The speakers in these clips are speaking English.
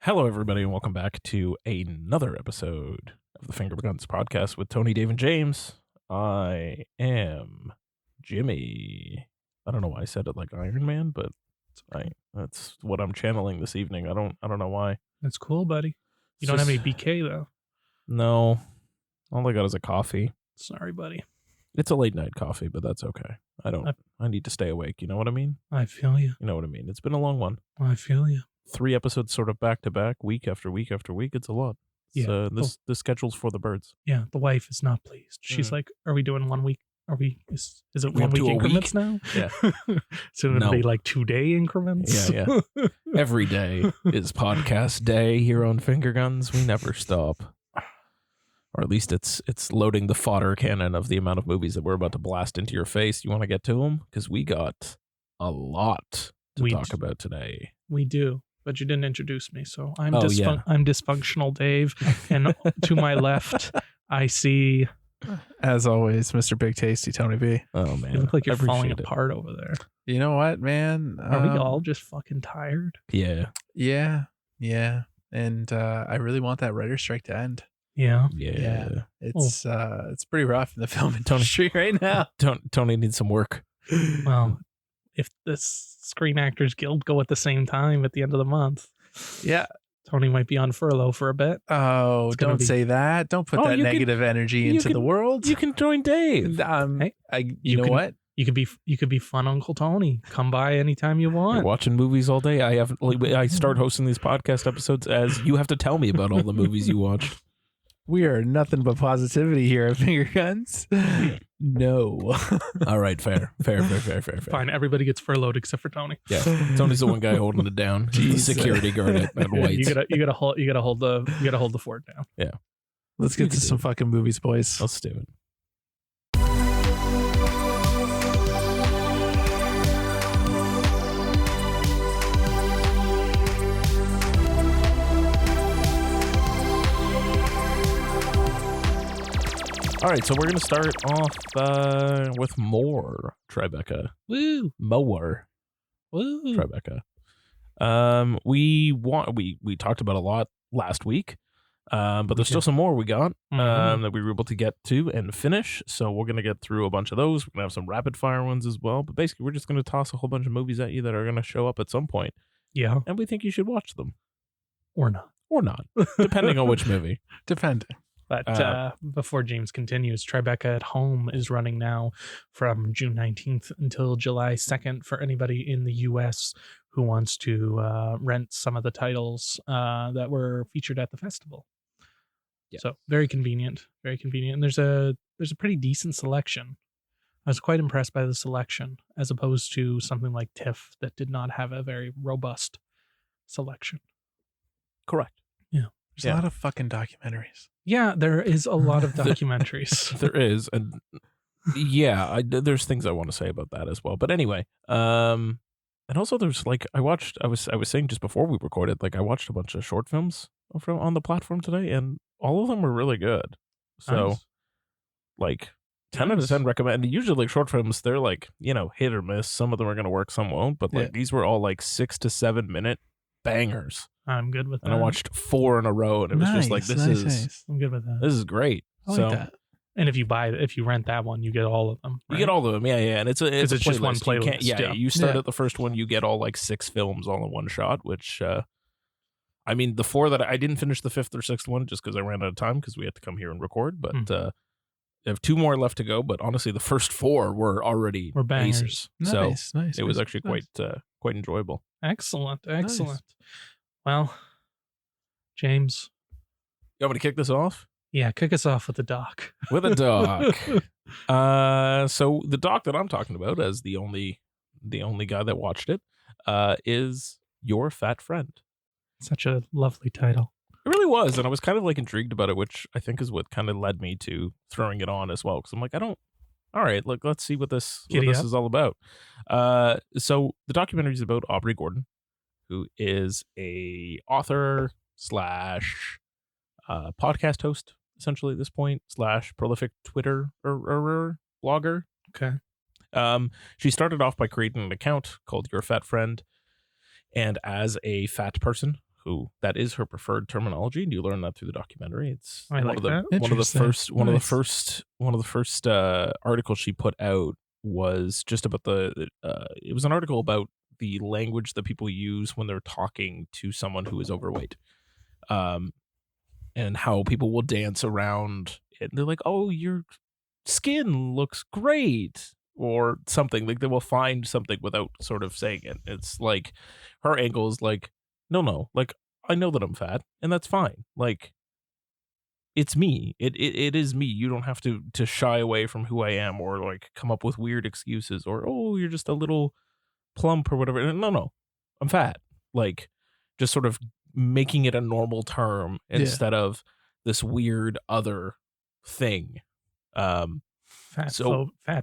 Hello, everybody, and welcome back to another episode of the Finger Guns podcast with Tony, Dave, and James. I am Jimmy. I don't know why I said it like Iron Man, but that's what I'm channeling this evening. I don't know why. That's cool, buddy. You don't have any BK though. No, all I got is a coffee. Sorry, buddy. It's a late night coffee, but that's okay. I need to stay awake. You know what I mean? I feel you. You know what I mean? It's been a long one. I feel you. 3 episodes sort of back to back, week after week after week. It's a lot. Yeah. This schedule's for the birds. Yeah. The wife is not pleased. She's like, "Are we doing 1 week? Are we? Is it We 1 up to week a increments week? now? Yeah. So it'll be like 2-day increments. Yeah. Every day is podcast day here on Finger Guns. We never stop. Or at least it's loading the fodder cannon of the amount of movies that we're about to blast into your face. You want to get to them? Because we got a lot to talk about today. We do. But you didn't introduce me, so I'm I'm dysfunctional Dave, and to my left, I see, as always, Mr. Big Tasty Tony B. Oh man, you look like you're falling appreciate it. apart over there. You know what, man? Are we all just fucking tired? Yeah. And I really want that writer's strike to end. Yeah. It's pretty rough in the film industry right now. Tony needs some work. Well, if the Screen Actors Guild go at the same time at the end of the month, Yeah. Tony might be on furlough for a bit. Oh, don't say that. Don't put that negative energy into the world. You can join Dave. Hey, you know what? You could be fun Uncle Tony. Come by anytime you want. You're watching movies all day. I start hosting these podcast episodes as you have to tell me about all the movies you watch. We are nothing but positivity here at Finger Guns. No. All right, fair. Fine, everybody gets furloughed except for Tony. Yeah, Tony's the one guy holding it down. He's the security guard at White's. You gotta hold the fort down. Yeah. Let's get to some fucking movies, boys. Let's do it. All right, so we're going to start off with more Tribeca. Woo! More Woo! Tribeca. We talked about a lot last week, but there's still some more we got that we were able to get to and finish. So we're going to get through a bunch of those. We're going to have some rapid fire ones as well. But basically, we're just going to toss a whole bunch of movies at you that are going to show up at some point. Yeah. And we think you should watch them. Or not. Or not, depending on which movie. Depending. But before James continues, Tribeca at Home is running now from June 19th until July 2nd for anybody in the U.S. who wants to rent some of the titles that were featured at the festival. Yeah. So very convenient. And there's a pretty decent selection. I was quite impressed by the selection as opposed to something like TIFF that did not have a very robust selection. Correct. Yeah. There's a lot of fucking documentaries. Yeah, there is a lot of documentaries. There is, and there's things I want to say about that as well. But anyway, and also there's like I was saying just before we recorded, like I watched a bunch of short films on the platform today, and all of them were really good. So, Nice. like 10 out of 10 recommend. Usually, like short films, they're like hit or miss. Some of them are going to work, some won't. But like these were all like 6 to 7 minute bangers. I'm good with that. And I watched 4 in a row, and it was just like, nice. I'm good with that. This is great. I like that. And if you rent that one, you get all of them. Right? You get all of them, yeah, and it's just one playlist. You start at the first one, you get all like 6 films all in one shot. Which, I mean, the 4 that I didn't finish the 5th or 6th one just because I ran out of time because we had to come here and record. But I have 2 more left to go. But honestly, the first 4 were already bangers. Aces. So it was actually quite enjoyable. Excellent. Nice. Well, James, You want me to kick this off? yeah, kick us off with the doc. With a doc. So the doc that I'm talking about as the only guy that watched it is Your Fat Friend. Such a lovely title. It really was, and I was kind of like intrigued about it, which I think is what kind of led me to throwing it on as well. Because I'm like, all right, look, let's see what this is all about. So the documentary is about Aubrey Gordon, who is a author / podcast host, essentially at this point, / prolific Twitter or blogger. Okay. She started off by creating an account called Your Fat Friend, and as a fat person who that is her preferred terminology, and you learn that through the documentary. It's I like that. one of the first Nice. articles she put out was just about it was an article about the language that people use when they're talking to someone who is overweight, and how people will dance around it. They're like, "Oh, your skin looks great," or something. Like they will find something without sort of saying it. It's like her angle is like, no, like I know that I'm fat, and that's fine. Like it's me. It is me. You don't have to shy away from who I am, or like come up with weird excuses, or oh, you're just a little plump or whatever. No, I'm fat. Like just sort of making it a normal term instead of this weird other thing. Fat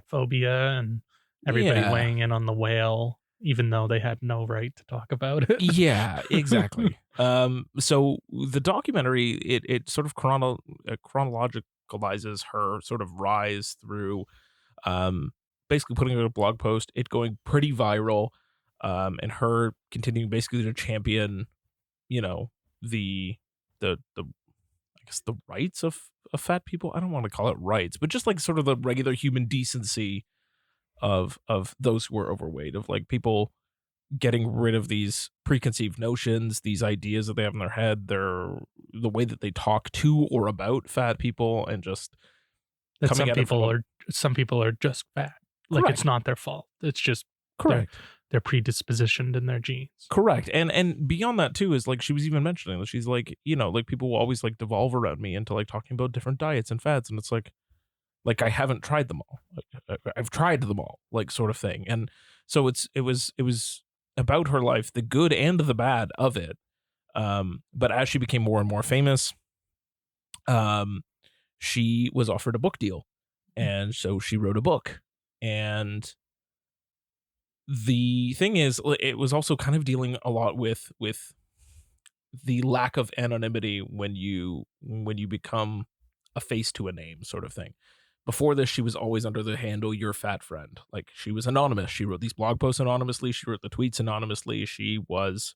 phobia and everybody weighing in on the whale, even though they had no right to talk about it. Yeah, exactly. So the documentary, it sort of chronologicalizes her sort of rise through, basically putting out a blog post, it going pretty viral, and her continuing basically to champion, the I guess the rights of fat people. I don't want to call it rights, but just like sort of the regular human decency of those who are overweight, of like people getting rid of these preconceived notions, these ideas that they have in their head, the way that they talk to or about fat people, and just that coming at it from some people are just fat. Like Correct. it's not their fault. It's just correct. They're predispositioned in their genes. Correct. And beyond that too is like she was even mentioning that she's like, like people will always like devolve around me into like talking about different diets and fads, and it's like I haven't tried them all. I've tried them all, like sort of thing. And so it was about her life, the good and the bad of it. But as she became more and more famous, she was offered a book deal, and so she wrote a book. And the thing is, it was also kind of dealing a lot with the lack of anonymity when you become a face to a name, sort of thing. Before this, she was always under the handle "Your Fat Friend." Like she was anonymous. She wrote these blog posts anonymously. She wrote the tweets anonymously. She was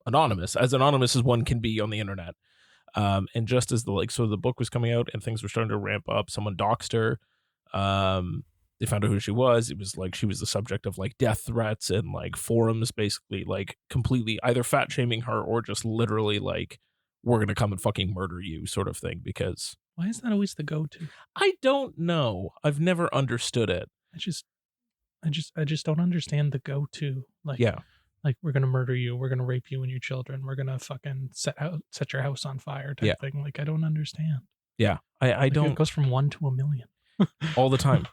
anonymous as one can be on the internet. And just as the book was coming out and things were starting to ramp up, someone doxed her. They found out who she was. It was like she was the subject of like death threats and like forums, basically like completely either fat shaming her or just literally like, we're gonna come and fucking murder you, sort of thing. Because why is that always the go-to? I don't know. I've never understood it. I just don't understand the go-to. Like, yeah, like we're gonna murder you, we're gonna rape you and your children, we're gonna fucking set your house on fire type thing. Like I don't understand. Yeah, I don't. It goes from 1 to 1 million. all the time.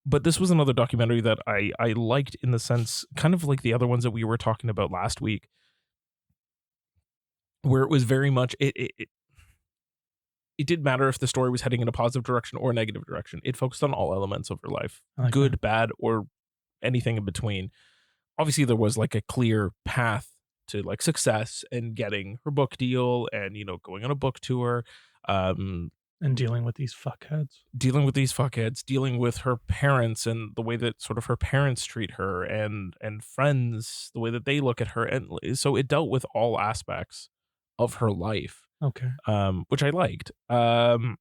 But this was another documentary that I liked, in the sense, kind of like the other ones that we were talking about last week, where it was very much it didn't matter if the story was heading in a positive direction or a negative direction. It focused on all elements of her life, like good, that. bad, or anything in between. Obviously, there was like a clear path to like success and getting her book deal and going on a book tour. And dealing with these fuckheads, dealing with her parents and the way that sort of her parents treat her, and friends, the way that they look at her. And so it dealt with all aspects of her life. Okay. Which I liked. And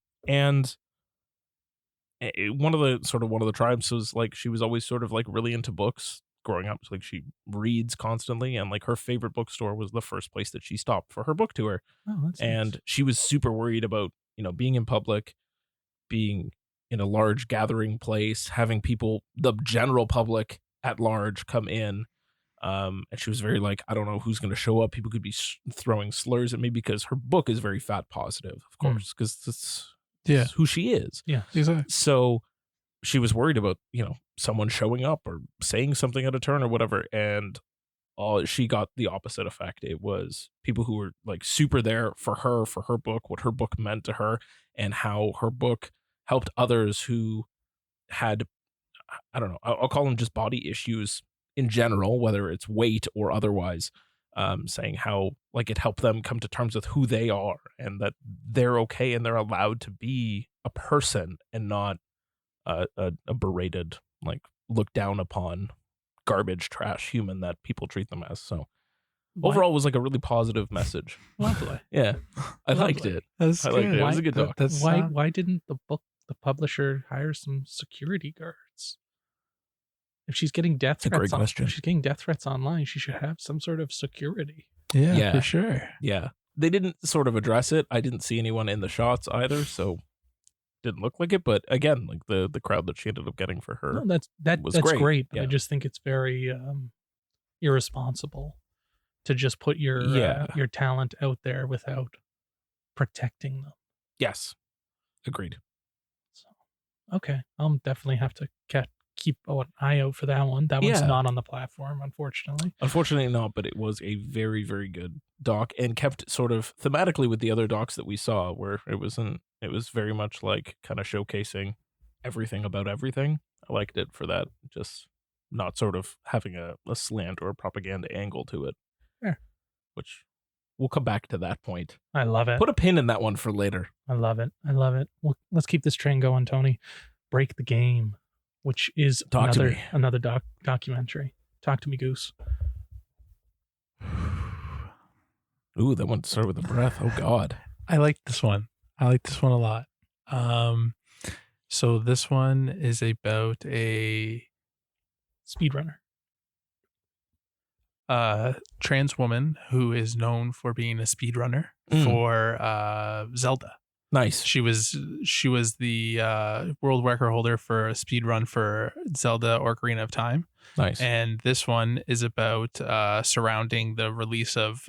one of the tribes was like, she was always sort of like really into books growing up. So like she reads constantly, and like her favorite bookstore was the first place that she stopped for her book tour. Oh, that's and nice. She was super worried about, being in public, being in a large gathering place, having people, the general public at large, come in. And she was very like, I don't know who's going to show up. People could be throwing slurs at me, because her book is very fat positive, of course, because it's who she is. Yeah, exactly. So she was worried about, someone showing up or saying something at a turn or whatever. And she got the opposite effect. It was people who were like super there for her book, what her book meant to her, and how her book helped others who had, I don't know, I'll call them just body issues in general, whether it's weight or otherwise, saying how like it helped them come to terms with who they are, and that they're okay and they're allowed to be a person and not a berated, like looked down upon, garbage trash human that people treat them as. So overall, it was like a really positive message. Lovely. Yeah, I liked Lovely. it. That's I liked it. It was a good That- doc. that's Why didn't the publisher hire some security guards? If she's getting death a great threats, question. if she's getting death threats online, she should have some sort of security. yeah, for Yeah. sure. Yeah, they didn't sort of address it. I didn't see anyone in the shots either, so didn't look like it. But again, like the crowd that she ended up getting for her. No, that's was great. great. But I Yeah. just think it's very irresponsible to just put your talent out there without protecting them. Yes, agreed. So, okay, I'll definitely have to keep an eye out for that one. That one's Yeah. not on the platform, unfortunately. Unfortunately not, but it was a very, very good doc and kept sort of thematically with the other docs that we saw, where it was very much like kind of showcasing everything about everything. I liked it for that, just not sort of having a slant or a propaganda angle to it. Sure. Which we'll come back to that point. I love it. Put a pin in that one for later. I love it. Well, let's keep this train going, Tony. Break the Game, which is Talk to me. another documentary. Talk to me, Goose. Ooh, that one started with a breath. Oh God. I like this one. I like this one a lot. So this one is about a Speedrunner. trans woman who is known for being a speedrunner Mm. for Zelda. Nice. She was the world record holder for a speed run for Zelda Ocarina of Time. Nice. And this one is about surrounding the release of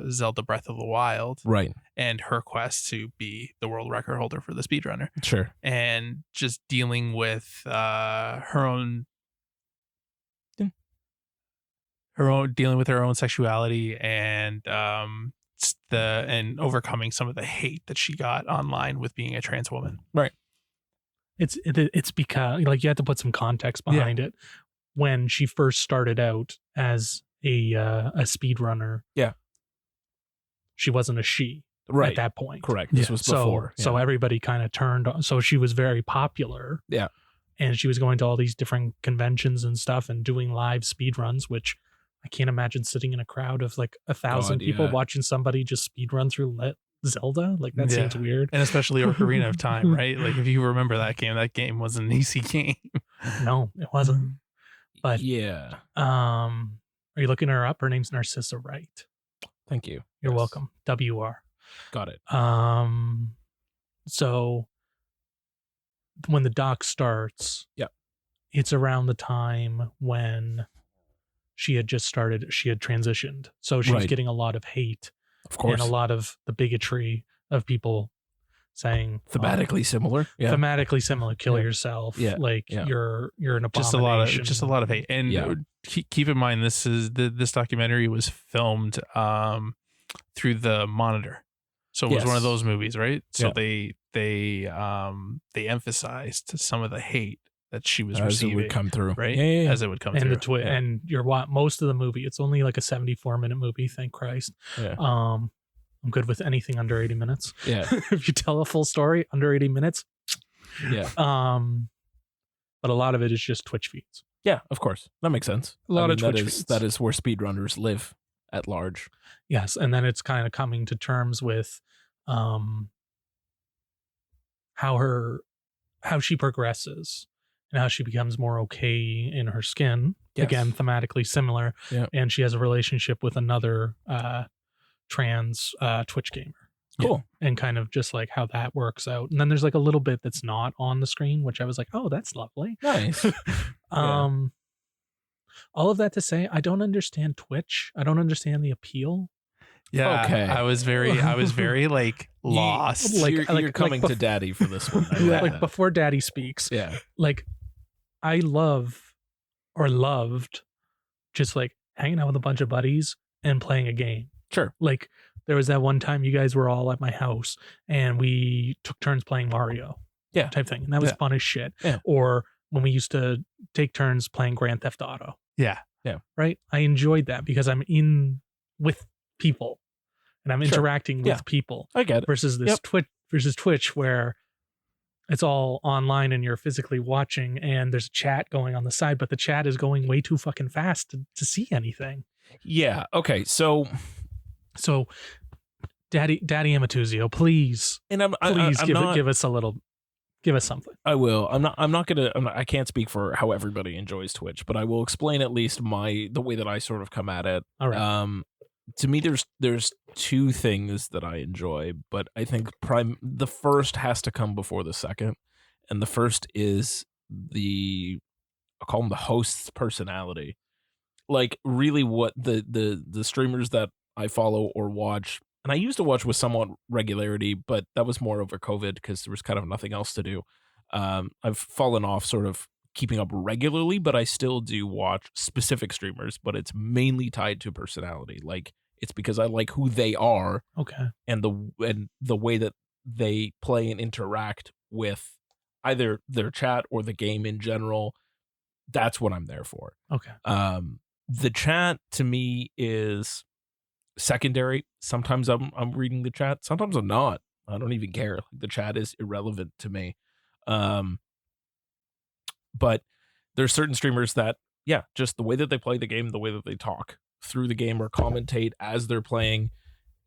Zelda Breath of the Wild Right. and her quest to be the world record holder for the speedrunner, Sure. and just dealing with her own sexuality and and overcoming some of the hate that she got online with being a trans woman. It's because, like, you have to put some context behind it. When she first started out as a speedrunner, she wasn't a she Right. at that point. Correct. This Yeah. was before. So everybody kind of turned on. So she was very popular. Yeah. And she was going to all these different conventions and stuff and doing live speedruns, which I can't imagine sitting in a crowd of like 1,000 people yeah. watching somebody just speedrun through Zelda. Like, that seems weird. And especially Ocarina of Time, right? Like, if you remember that game was an easy game. No, it wasn't. But yeah. are you looking her up? Her name's Narcissa Wright. Thank you. You're Yes. welcome. WR. Got it. So when the doc starts, it's around the time when she had transitioned. So she was Right. getting a lot of hate Of course. and a lot of the bigotry of people saying Thematically similar. Yeah. thematically similar, kill Yeah. yourself. Yeah. Like, Yeah. you're an Just abomination. a lot of hate. And Yeah. keep in mind, this documentary was filmed through the Monitor. So it was one of Yes. those movies, right? So Yeah. they emphasized some of the hate that she was As it receiving, would come through. right? Yeah. As it would come And through. and most of the movie, it's only like a 74-minute movie, thank Christ. Yeah. I'm good with anything under 80 minutes. Yeah. If you tell a full story under 80 minutes. Yeah. But a lot of it is just Twitch feeds. Yeah. Of course. That makes sense. A lot of that Twitch is feeds. that is where speedrunners live at large. Yes, and then it's kind of coming to terms with how she progresses and how she becomes more okay in her skin. Yes. Again, thematically similar. Yeah. And she has a relationship with another trans Twitch gamer. Cool. And kind of just like how that works out. And then there's like a little bit that's not on the screen, which I was like, oh, that's lovely. Nice. All of that to say, I don't understand Twitch. I don't understand the appeal. Yeah. Okay. I was very like lost. Like- You're coming to daddy for this one. I like Like, that. before Daddy speaks, Yeah. like, I loved just like hanging out with a bunch of buddies and playing a game. Sure. Like, there was that one time you guys were all at my house and we took turns playing Mario. Yeah. Type thing. And that was Yeah. fun as shit. Yeah. Or when we used to take turns playing Grand Theft Auto. Yeah. Right? I enjoyed that because I'm in with people and I'm Sure. interacting with Yeah. people I get it. versus this Yep. Twitch where it's all online and you're physically watching and there's a chat going on the side, but the chat is going way too fucking fast to see anything. Yeah. Okay. So Daddy Amatuzio, please, and I'm give us something. I will. I can't speak for how everybody enjoys Twitch, but I will explain at least the way that I sort of come at it. All right. To me, there's two things that I enjoy, but I think the first has to come before the second, and the first is I'll call them the host's personality. Like really, what the streamers that I follow or watch, and I used to watch with somewhat regularity, but that was more over COVID because there was kind of nothing else to do. I've fallen off sort of keeping up regularly, but I still do watch specific streamers, but it's mainly tied to personality. Like it's because I like who they are, Okay. and the way that they play and interact with either their chat or the game in general. That's what I'm there for. Okay. The chat to me is secondary. Sometimes I'm reading the chat. Sometimes I'm not. I don't even care. The chat is irrelevant to me. But there's certain streamers that, yeah, just the way that they play the game, the way that they talk through the game or commentate as they're playing,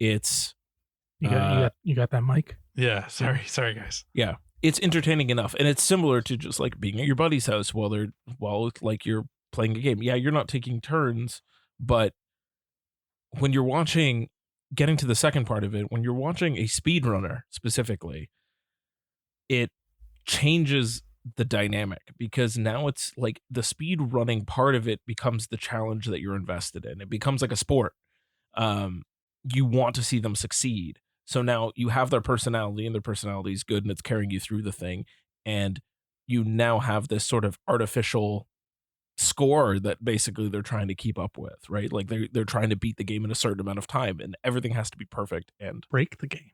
it's you got that mic? Yeah. Sorry, guys. Yeah, it's entertaining enough, and it's similar to just like being at your buddy's house while like you're playing a game. Yeah, you're not taking turns, but when you're watching, getting to the second part of it, when you're watching a speedrunner specifically, it changes the dynamic because now it's like the speed running part of it becomes the challenge that you're invested in. It becomes like a sport. You want to see them succeed. So now you have their personality and their personality is good and it's carrying you through the thing. And you now have this sort of artificial score that basically they're trying to keep up with, right? Like they're trying to beat the game in a certain amount of time and everything has to be perfect and break the game.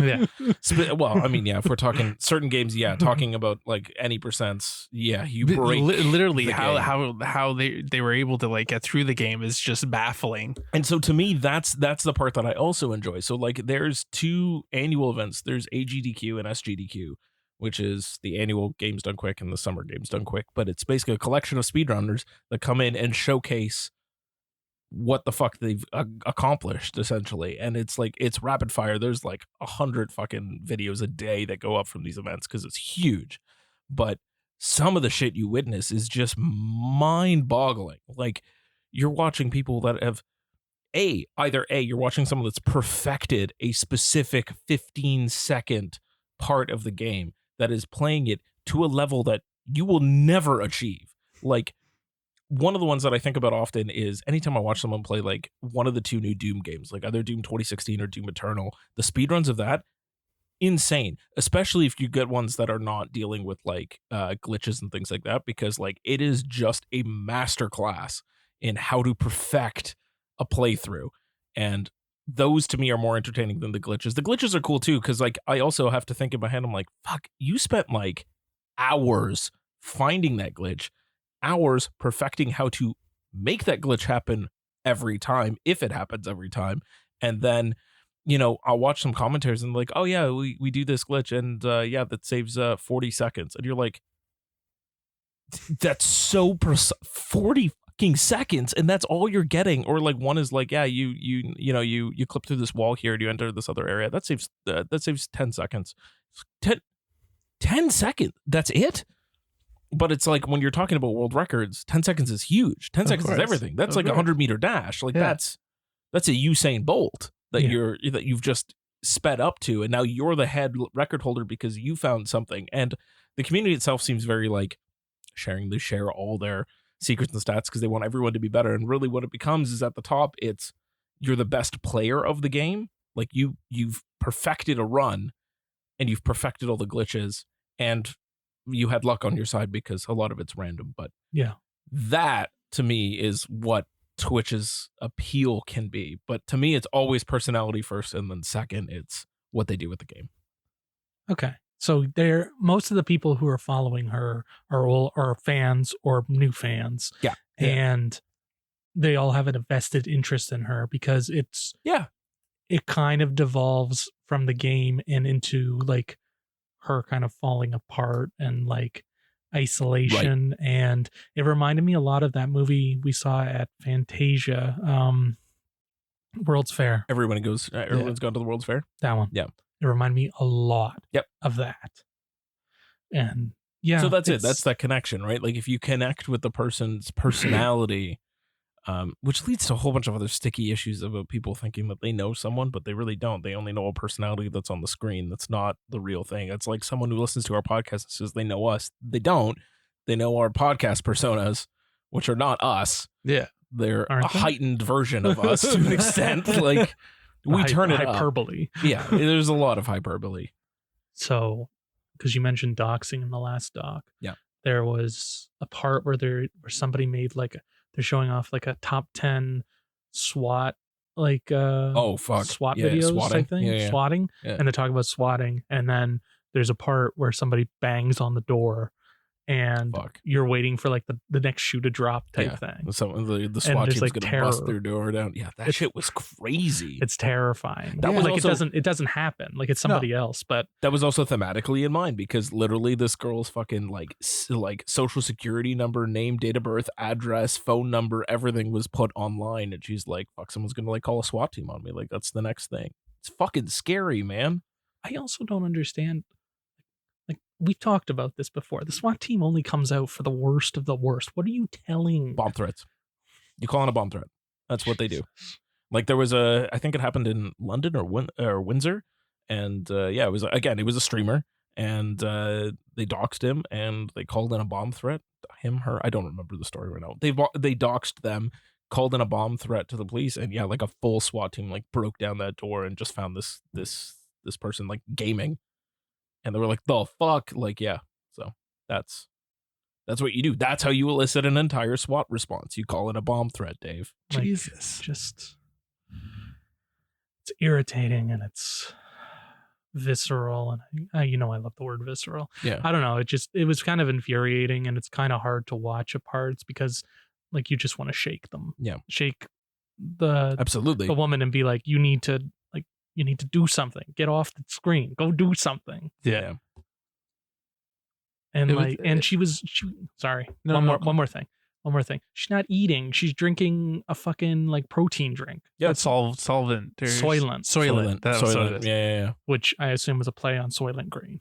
Yeah. Well, I mean, yeah, if we're talking certain games, yeah, talking about like any percents, yeah, you break literally the how they were able to like get through the game is just baffling. And so to me, that's the part that I also enjoy. So like there's two annual events. There's AGDQ and SGDQ, which is the annual Games Done Quick and the summer Games Done Quick, but it's basically a collection of speedrunners that come in and showcase what the fuck they've accomplished essentially. And it's like, it's rapid fire. There's like 100 fucking videos a day that go up from these events because it's huge. But some of the shit you witness is just mind boggling. Like you're watching people that have you're watching someone that's perfected a specific 15-second part of the game that is playing it to a level that you will never achieve. Like one of the ones that I think about often is anytime I watch someone play like one of the two new Doom games, like either Doom 2016 or Doom Eternal, the speedruns of that, insane, especially if you get ones that are not dealing with like glitches and things like that, because like it is just a masterclass in how to perfect a playthrough. And those to me are more entertaining than the glitches. The glitches are cool too, because like I also have to think in my head, I'm like, fuck, you spent like hours finding that glitch, hours perfecting how to make that glitch happen every time, if it happens every time. And then, you know, I'll watch some commentaries and like, oh yeah, we do this glitch and yeah, that saves 40 seconds. And you're like, that's so 40 fucking seconds, and that's all you're getting. Or like one is like, yeah, you clip through this wall here and you enter this other area. That saves 10 seconds. 10 seconds. That's it. But it's like when you're talking about world records, 10 seconds is huge. 10 seconds is everything. That's like a 100-meter dash. Like that's a Usain Bolt that you've just sped up to, and now you're the head record holder because you found something. And the community itself seems very like they share all their secrets and stats because they want everyone to be better. And really what it becomes is at the top, it's you're the best player of the game. Like you've perfected a run and you've perfected all the glitches and you had luck on your side because a lot of it's random. But yeah, that to me is what Twitch's appeal can be. But to me, it's always personality first, and then second, it's what they do with the game. Okay. So most of the people who are following her are fans or new fans. Yeah. And they all have a vested interest in her because it kind of devolves from the game and into like her kind of falling apart and like isolation, and it reminded me a lot of that movie we saw at Fantasia, World's Fair. Everyone's gone to the World's Fair. That one. Yeah. It reminded me a lot Yep. of that. And yeah. So that's it. That's that connection, right? Like if you connect with the person's personality, which leads to a whole bunch of other sticky issues about people thinking that they know someone, but they really don't. They only know a personality that's on the screen. That's not the real thing. It's like someone who listens to our podcast and says they know us. They don't. They know our podcast personas, which are not us. Yeah. They're Aren't a they? heightened version of us to an extent. Like we turn it up. hyperbole. Yeah, there's a lot of hyperbole. So, because you mentioned doxing in the last doc, Yeah. there was a part where somebody made like they're showing off like a top 10 SWAT SWAT videos swatting. type thing, Yeah. swatting, Yeah. and they talk about swatting, and then there's a part where somebody bangs on the door, and Fuck. you're waiting for like the next shoe to drop type Yeah. thing. So the SWAT there's, team's like, gonna terror. bust their door down. Yeah, that shit was crazy. It's terrifying. That was like also- it doesn't happen. Like it's somebody else, but That was also thematically in mind because literally this girl's fucking like social security number, name, date of birth, address, phone number, everything was put online, and she's like, "Fuck, someone's gonna like call a SWAT team on me." Like that's the next thing. It's fucking scary, man. I also don't understand. Like we've talked about this before. The SWAT team only comes out for the worst of the worst. What are you telling? Bomb threats. You call in a bomb threat. That's what they do. Like there was I think it happened in London or Windsor, and it was a streamer, and they doxed him, and they called in a bomb threat. Him, her, I don't remember the story right now. They doxed them, called in a bomb threat to the police, and like a full SWAT team like broke down that door and just found this person like gaming, and they were like, "The fuck!" Like so that's what you do. That's how you elicit an entire SWAT response. You call in a bomb threat, Dave. Like, Jesus. just it's irritating and it's visceral, and I love the word visceral. Yeah. I don't know. It was kind of infuriating, and it's kind of hard to watch at parts because like you just want to shake them. Yeah. Shake the Absolutely. woman and be like, you need to do something. Get off the screen. Go do something. Yeah. And It was- sorry. No, one no. more thing. She's not eating. She's drinking a fucking like protein drink. Yeah. That's solvent. Soylent. That's what it Soylent. is. Yeah. Which I assume was a play on Soylent Green.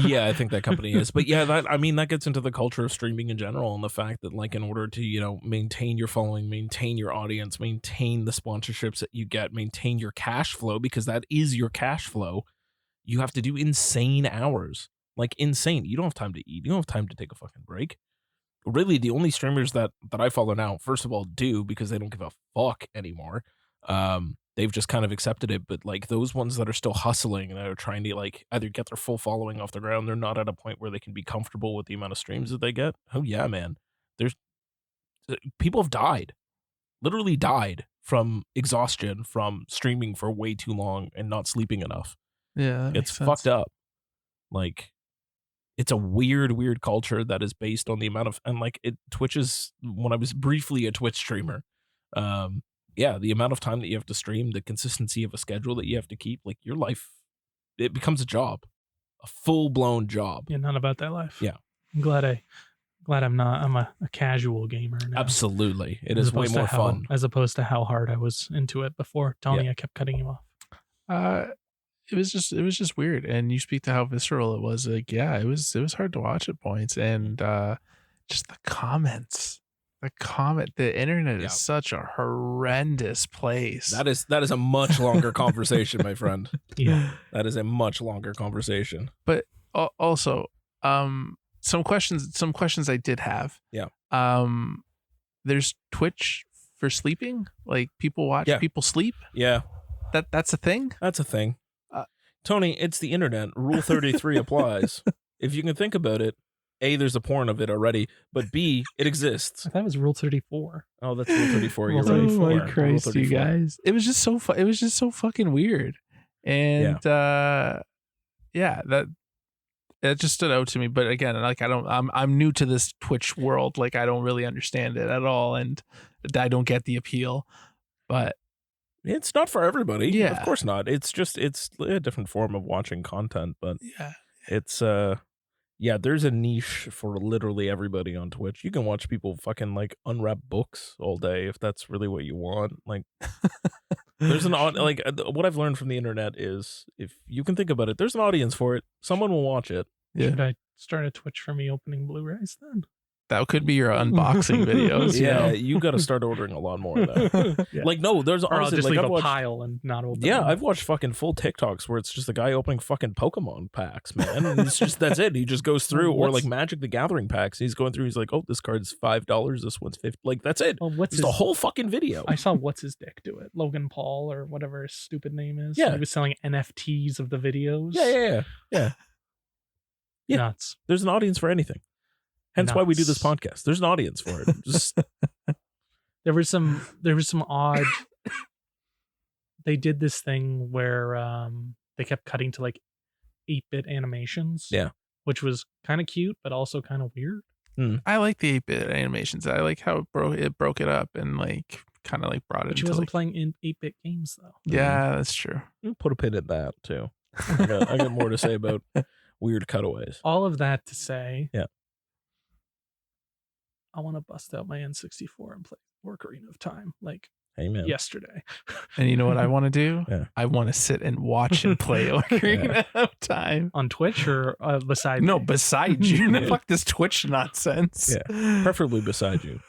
Yeah, I think that company is. But yeah, that gets into the culture of streaming in general, and the fact that like in order to, maintain your following, maintain your audience, maintain the sponsorships that you get, maintain your cash flow, because that is your cash flow, you have to do insane hours. Like insane. You don't have time to eat. You don't have time to take a fucking break. Really, the only streamers that I follow now, first of all, do because they don't give a fuck anymore. They've just kind of accepted it. But like those ones that are still hustling and are trying to like either get their full following off the ground, they're not at a point where they can be comfortable with the amount of streams that they get. Oh yeah, man. There's people have died, literally died from exhaustion from streaming for way too long and not sleeping enough. Yeah. It's fucked up. Like it's a weird culture that is based on the amount of, and like Twitch is, when I was briefly a Twitch streamer, the amount of time that you have to stream, the consistency of a schedule that you have to keep, like your life, it becomes a job, a full-blown job. Yeah, not about that life. Yeah. I'm glad I'm not. I'm a casual gamer now. Absolutely. It As is way opposed to more how- fun. As opposed to how hard I was into it before. Tony, I kept cutting you off. It was just weird. And you speak to how visceral it was. Like, yeah, it was hard to watch at points. And just the comments. The internet Yeah. is such a horrendous place. That is a much longer conversation, my friend. Yeah. That is a much longer conversation. But also, some questions I did have. Yeah. There's Twitch for sleeping. Like people watch people sleep. Yeah. That's a thing. That's a thing. Tony, it's the internet. Rule 33 applies. If you can think about it, A, there's a porn of it already, but B, it exists. I thought it was Rule 34. Oh, that's Rule 34. You're Rule right. 34. Oh my Rule Christ, you 34. guys! It was just so it was just so fucking weird, and that it just stood out to me. But again, like I'm new to this Twitch world. Like I don't really understand it at all, and I don't get the appeal. But It's not for everybody. Yeah. Of course not. It's a different form of watching content, but yeah, it's Yeah, there's a niche for literally everybody on Twitch. You can watch people fucking like unwrap books all day if that's really what you want. Like, there's what I've learned from the internet is if you can think about it, there's an audience for it. Someone will watch it. Yeah. Should I start a Twitch for me opening Blu-rays then? That could be your unboxing videos. Yeah, You know? you got to start ordering a lot more though. Yeah. Like, no, there's Or I'll honestly just like leave I've a watched, pile and not open yeah, them. I've watched fucking full TikToks where it's just a guy opening fucking Pokemon packs, man. And it's just that's it. He just goes through, or like Magic the Gathering packs. He's going through. He's like, oh, this card's $5. This one's $50. Like that's it. Well, what's It's the whole fucking video. I saw what's his dick do it. Logan Paul or whatever his stupid name is. Yeah. He was selling NFTs of the videos. Yeah. Yeah. Nuts. There's an audience for anything. Hence why we do this Nuts. podcast. There's an audience for it. Just There was some odd they did this thing where they kept cutting to like 8-bit animations. Yeah. Which was kind of cute, but also kind of weird. I like the 8-bit animations. I like how it broke it up and like kind of like brought it But she into wasn't like, playing in 8-bit games though. yeah, that's true. put a pin in that too. I got more to say about weird cutaways. All of that to say, Yeah. I want to bust out my N64 and play Ocarina of Time like Amen. yesterday. And you know what I want to do? Yeah. I want to sit and watch and play Ocarina of Time. On Twitch or beside No, me? beside you. Yeah. Fuck this Twitch nonsense. Yeah. Preferably beside you.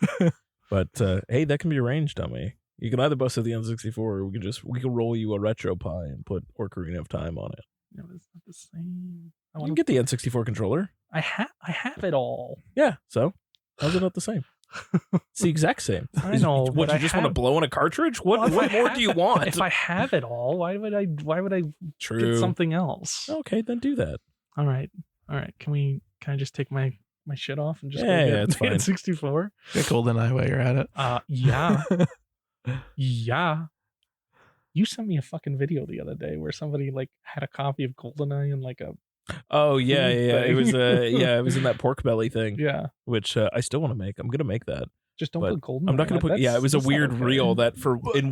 But hey, that can be arranged, dummy. You can either bust out the N64 or we can roll you a retro pie and put Ocarina of Time on it. No, it's not the same. I You want can get the N64 controller. I have it all. Yeah. So how's it not the same? It's the exact same. I know. What, but you I just have- want to blow in a cartridge? What Well, if I more have- do you want? If I have it all, why would I True. get something else? Okay, then do that. All right. Can I just take my shit off and just Yeah, go yeah, get it's the fine. N64? Get GoldenEye while you're at it. Yeah. Yeah. You sent me a fucking video the other day where somebody like had a copy of GoldenEye and like a Oh yeah. It was thing. it was in that pork belly thing, yeah. which I still want to make. I'm gonna make that. Just don't But put GoldenEye. I'm not gonna put. Yeah, it was a That's not weird okay. reel that for in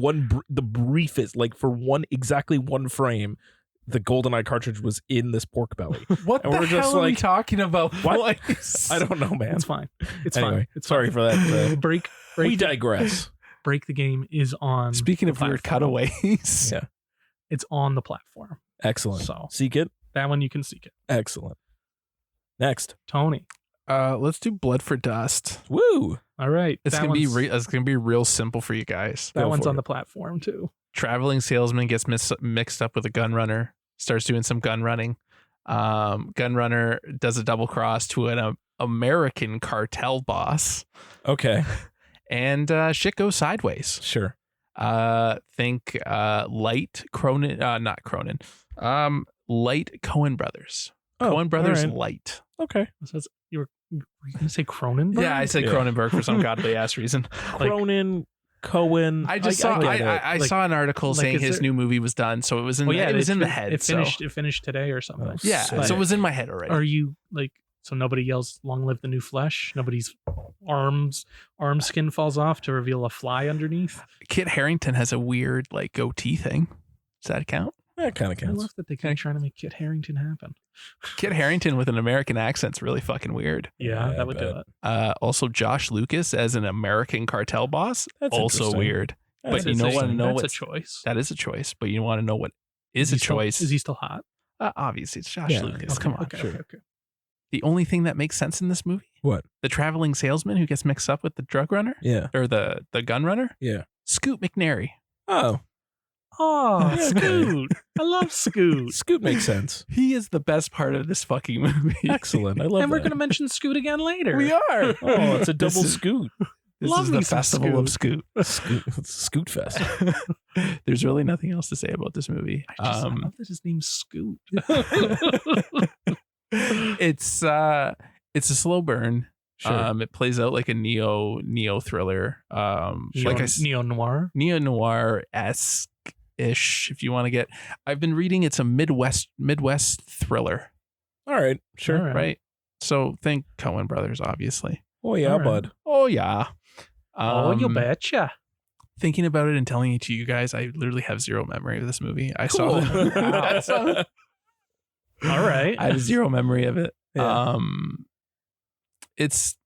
the briefest, like for exactly one frame, the GoldenEye cartridge was in this pork belly. What And the we're just hell are we like, talking about? what? boys? I don't know, man. It's fine. It's Anyway, fine. It's sorry fine. for that. Break. We digress. Break the Game is on. Speaking the of weird platform. cutaways. Yeah. It's on the platform. Excellent. So Seek it. that one you can seek it. Excellent. Next. Tony. Let's do Blood for Dust. Woo. All right. It's that gonna be one's- it's gonna be real simple for you guys. That Go one's for on it. the platform too. Traveling salesman gets mixed up with a gun runner, starts doing some gun running. Gun runner does a double cross to an American cartel boss, Okay. and shit goes sideways. Sure. Think Light Cronin, not Cronin, Light Coen Brothers. Oh, Coen Brothers all right. Light. Okay. So you were gonna say Cronenberg? Yeah, I said Yeah. Cronenberg for some godly ass reason. Cronin, Cohen. I just saw get it. I Like- saw an article like, saying is his there- new movie was done, so it was in Well, yeah, it was in the head. It finished today or something. Oh, yeah, sick. so it was in my head already. Are you like? So nobody yells "Long live the new flesh." Nobody's arm skin falls off to reveal a fly underneath. Kit Harington has a weird like goatee thing. Does that count? That kind of I counts. love that they keep trying to make Kit Harington happen. Kit Harington with an American accent's really fucking weird. Yeah, Yeah, that would I do bet. it. Also, Josh Lucas as an American cartel boss, That's also interesting. weird. That's But you know what? interesting. No, That's it's- a choice. That is a choice, but you want to know what is a he still- choice? Is he still hot? Obviously, it's Josh Yeah, Lucas. okay, Come on. Okay, sure. okay. The only thing that makes sense in this movie, What? the traveling salesman who gets mixed up with the drug runner Yeah. or the gun runner, Yeah. Scoot McNairy. Oh, Oh, Yeah, Scoot! I love Scoot. Scoot makes sense. He is the best part of this fucking movie. Excellent. I love And we're that. gonna mention Scoot again later. We are. Oh, it's a This double is- scoot. This Love is me the some festival of Scoot. Scoot. It's Scoot Fest. There's really nothing else to say about this movie. I love that his name's Scoot. It's a slow burn. Sure. It plays out like a neo thriller. Like I Neo noir. neo noir esque ish. If you want to get, I've been reading. It's a Midwest thriller, All right. Sure. All right. right? So think Coen Brothers, obviously. Oh yeah, All right. bud. Oh yeah. Oh, you betcha. Thinking about it and telling it to you guys, I literally have zero memory of this movie. I saw Cool. it. All right. I have zero memory of it. Yeah. It's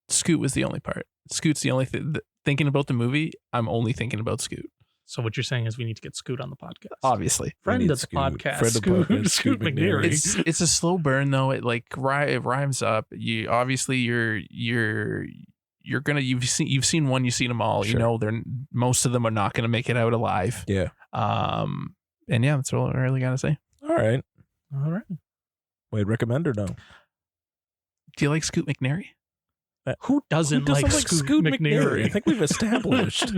Scoot was the only part. Scoot's the only thing. Thinking about the movie, I'm only thinking about Scoot. So what you're saying is we need to get Scoot on the podcast. Obviously, Friend need of the Scoot. podcast, Friend of the podcast, Scoot McNeary. it's a slow burn though. It like it rhymes up. You obviously you're gonna you've seen one, you've seen them all. Sure. You know most of them are not gonna make it out alive. Yeah. And yeah, that's all I really gotta say. All right. All right. Wait, recommend or no? Do you like Scoot McNairy? Who doesn't like Scoot McNairy? I think we've established.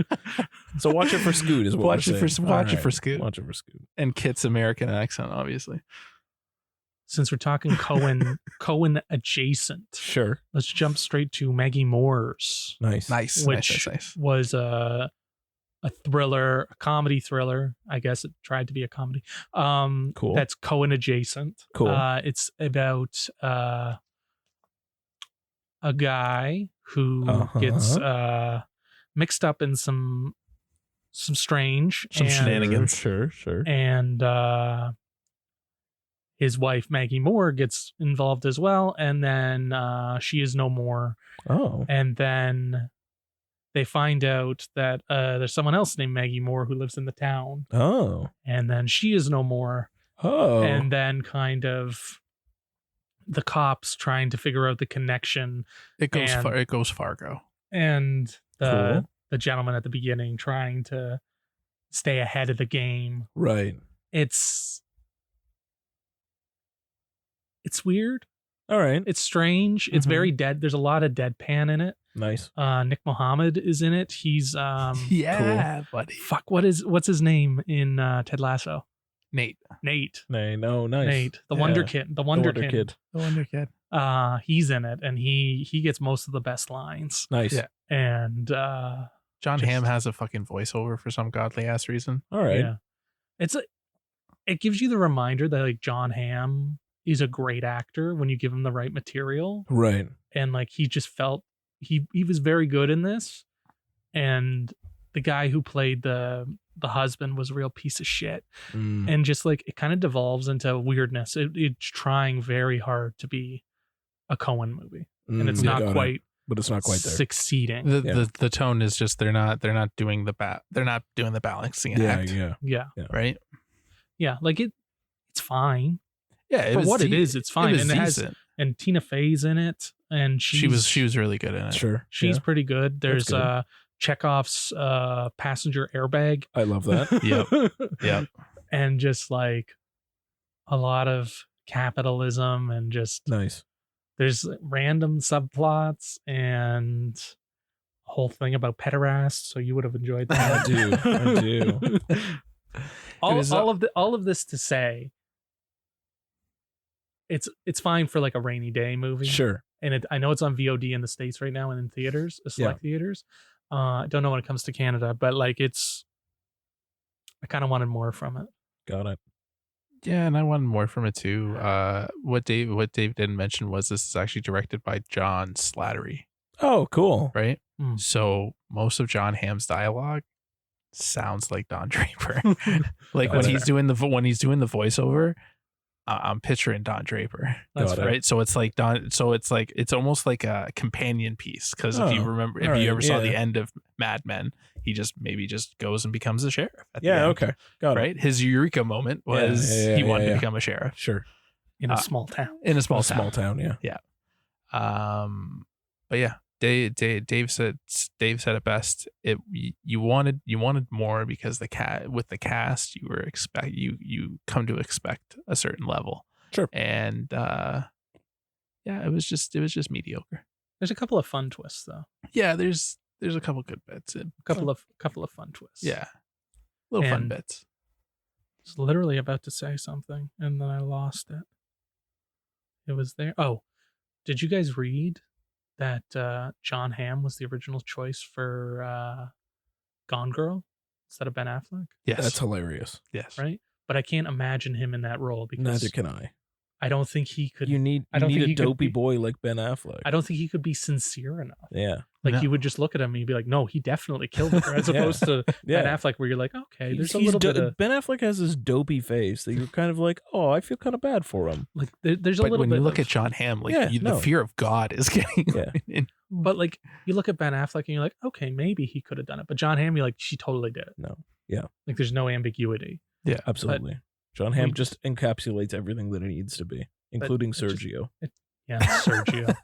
So watch it for Scoot is what Watch I'm it for saying. watch All it for right. Scoot Watch it for Scoot. and Kit's American accent, obviously. Since we're talking Cohen adjacent, Sure. let's jump straight to Maggie Moore's, Nice, which nice. was a thriller, a comedy thriller. I guess it tried to be a comedy. Cool. That's Cohen adjacent. Cool. It's about a guy who gets mixed up in some strange shenanigans. Sure. and his wife Maggie Moore gets involved as well, and then she is no more, Oh. and then they find out that there's someone else named Maggie Moore who lives in the town, Oh. and then she is no more, Oh. and then kind of the cops trying to figure out the connection, It goes and- it goes Fargo. and the Cool. gentleman at the beginning trying to stay ahead of the game. Right. It's weird. All right. It's strange. It's Mhm. very dead. There's a lot of deadpan in it. Nice. Nick Mohammed is in it. He's Yeah, buddy. fuck. What's his name in Ted Lasso? Nate, Nate. No, nice. Nate, the Yeah. Wonder Kid. The Wonder Kid. the Wonder Kid. He's in it, and he gets most of the best lines. Nice. Yeah. And John Just- Hamm has a fucking voiceover for some godly ass reason. All right. yeah, it gives you the reminder that like John Hamm is a great actor when you give him the right material. Right. And like he just felt he was very good in this, and the guy who played the husband was a real piece of shit. Mm. And just like it kind of devolves into weirdness. It's trying very hard to be a Cohen movie, and it's not Got it. quite But it's not quite there. succeeding. The tone is just they're not doing the balancing act, Yeah, right? yeah, like it's fine Yeah, for what it is. It's fine, was and it has decent. and Tina Fey's in it, and She was really good in it. Sure. she's Yeah. pretty good. There's good. Chekhov's passenger airbag. I love that. Yep. And just like a lot of capitalism, and just Nice. there's random subplots and a whole thing about pederasts. So you would have enjoyed that. I do. all of this to say, it's fine for like a rainy day movie. Sure. And I know it's on VOD in the States right now and in theaters, select theaters. I don't know when it comes to Canada, but like I kind of wanted more from it. Got it. Yeah, and I wanted more from it too. What Dave didn't mention was this is actually directed by John Slattery, Oh, cool. right? Mm. So most of John Hamm's dialogue sounds like Don Draper. Like when Got he's doing the voiceover, I'm picturing Don Draper. That's Got it. Right, so it's like it's almost like a companion piece, because if you Oh, remember, if all you right, ever saw the yeah. end of Mad Men, he just goes and becomes a sheriff at the Yeah. end, Okay. Got it. right? His eureka moment was Yeah, he wanted yeah. to become a sheriff Sure. In a small town. in a small town. Small town. Yeah. But yeah, Dave said it best. You wanted more, because with the cast you come to expect a certain level. Sure. And yeah, it was just mediocre. There's a couple of fun twists though. Yeah, there's a couple good bits. A couple of fun twists. Yeah, little fun And- bits. I was literally about to say something and then I lost it. It was there. Oh, did you guys read that John Hamm was the original choice for Gone Girl instead of Ben Affleck? Yes, That's hilarious. yes. Right? But I can't imagine him in that role because Neither can I. I don't think he could. You need I don't think a he could dopey be- boy like Ben Affleck. I don't think he could be sincere enough. Yeah. Like No. you would just look at him and you'd be like, no, he definitely killed her, as Yeah. opposed to Yeah. Ben Affleck, where you're like, okay, there's a He's little bit of Ben Affleck has this dopey face that you're kind of like, oh, I feel kind of bad for him. like there's a But little when bit. you look of, at John Hamm, like Yeah, the no. fear of God is getting. Yeah. but like you look at Ben Affleck and you're like, okay, maybe he could have done it. But John Hamm, you're like, she totally did it. No. Yeah. Like there's no ambiguity. Absolutely. John Hamm we just encapsulates everything that it needs to be, including it just- Sergio. Yeah, Sergio.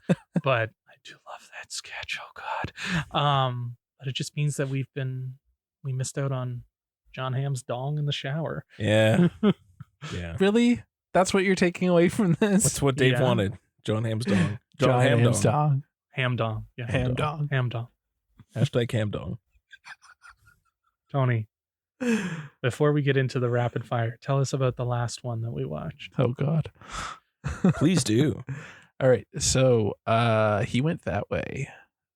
But I do love that sketch. Oh God. But it just means that we missed out on John Hamm's dong in the shower. Yeah. Yeah. Really? That's what you're taking away from this? That's what Dave Yeah. wanted. John Hamm's dong. John Hamm Hamm's dong. dong. Ham dong. Yeah. Ham dong. Ham dong. Hashtag Ham dong. Tony, before we get into the rapid fire, tell us about the last one that we watched. Oh God. Please do. All right. So he went that way.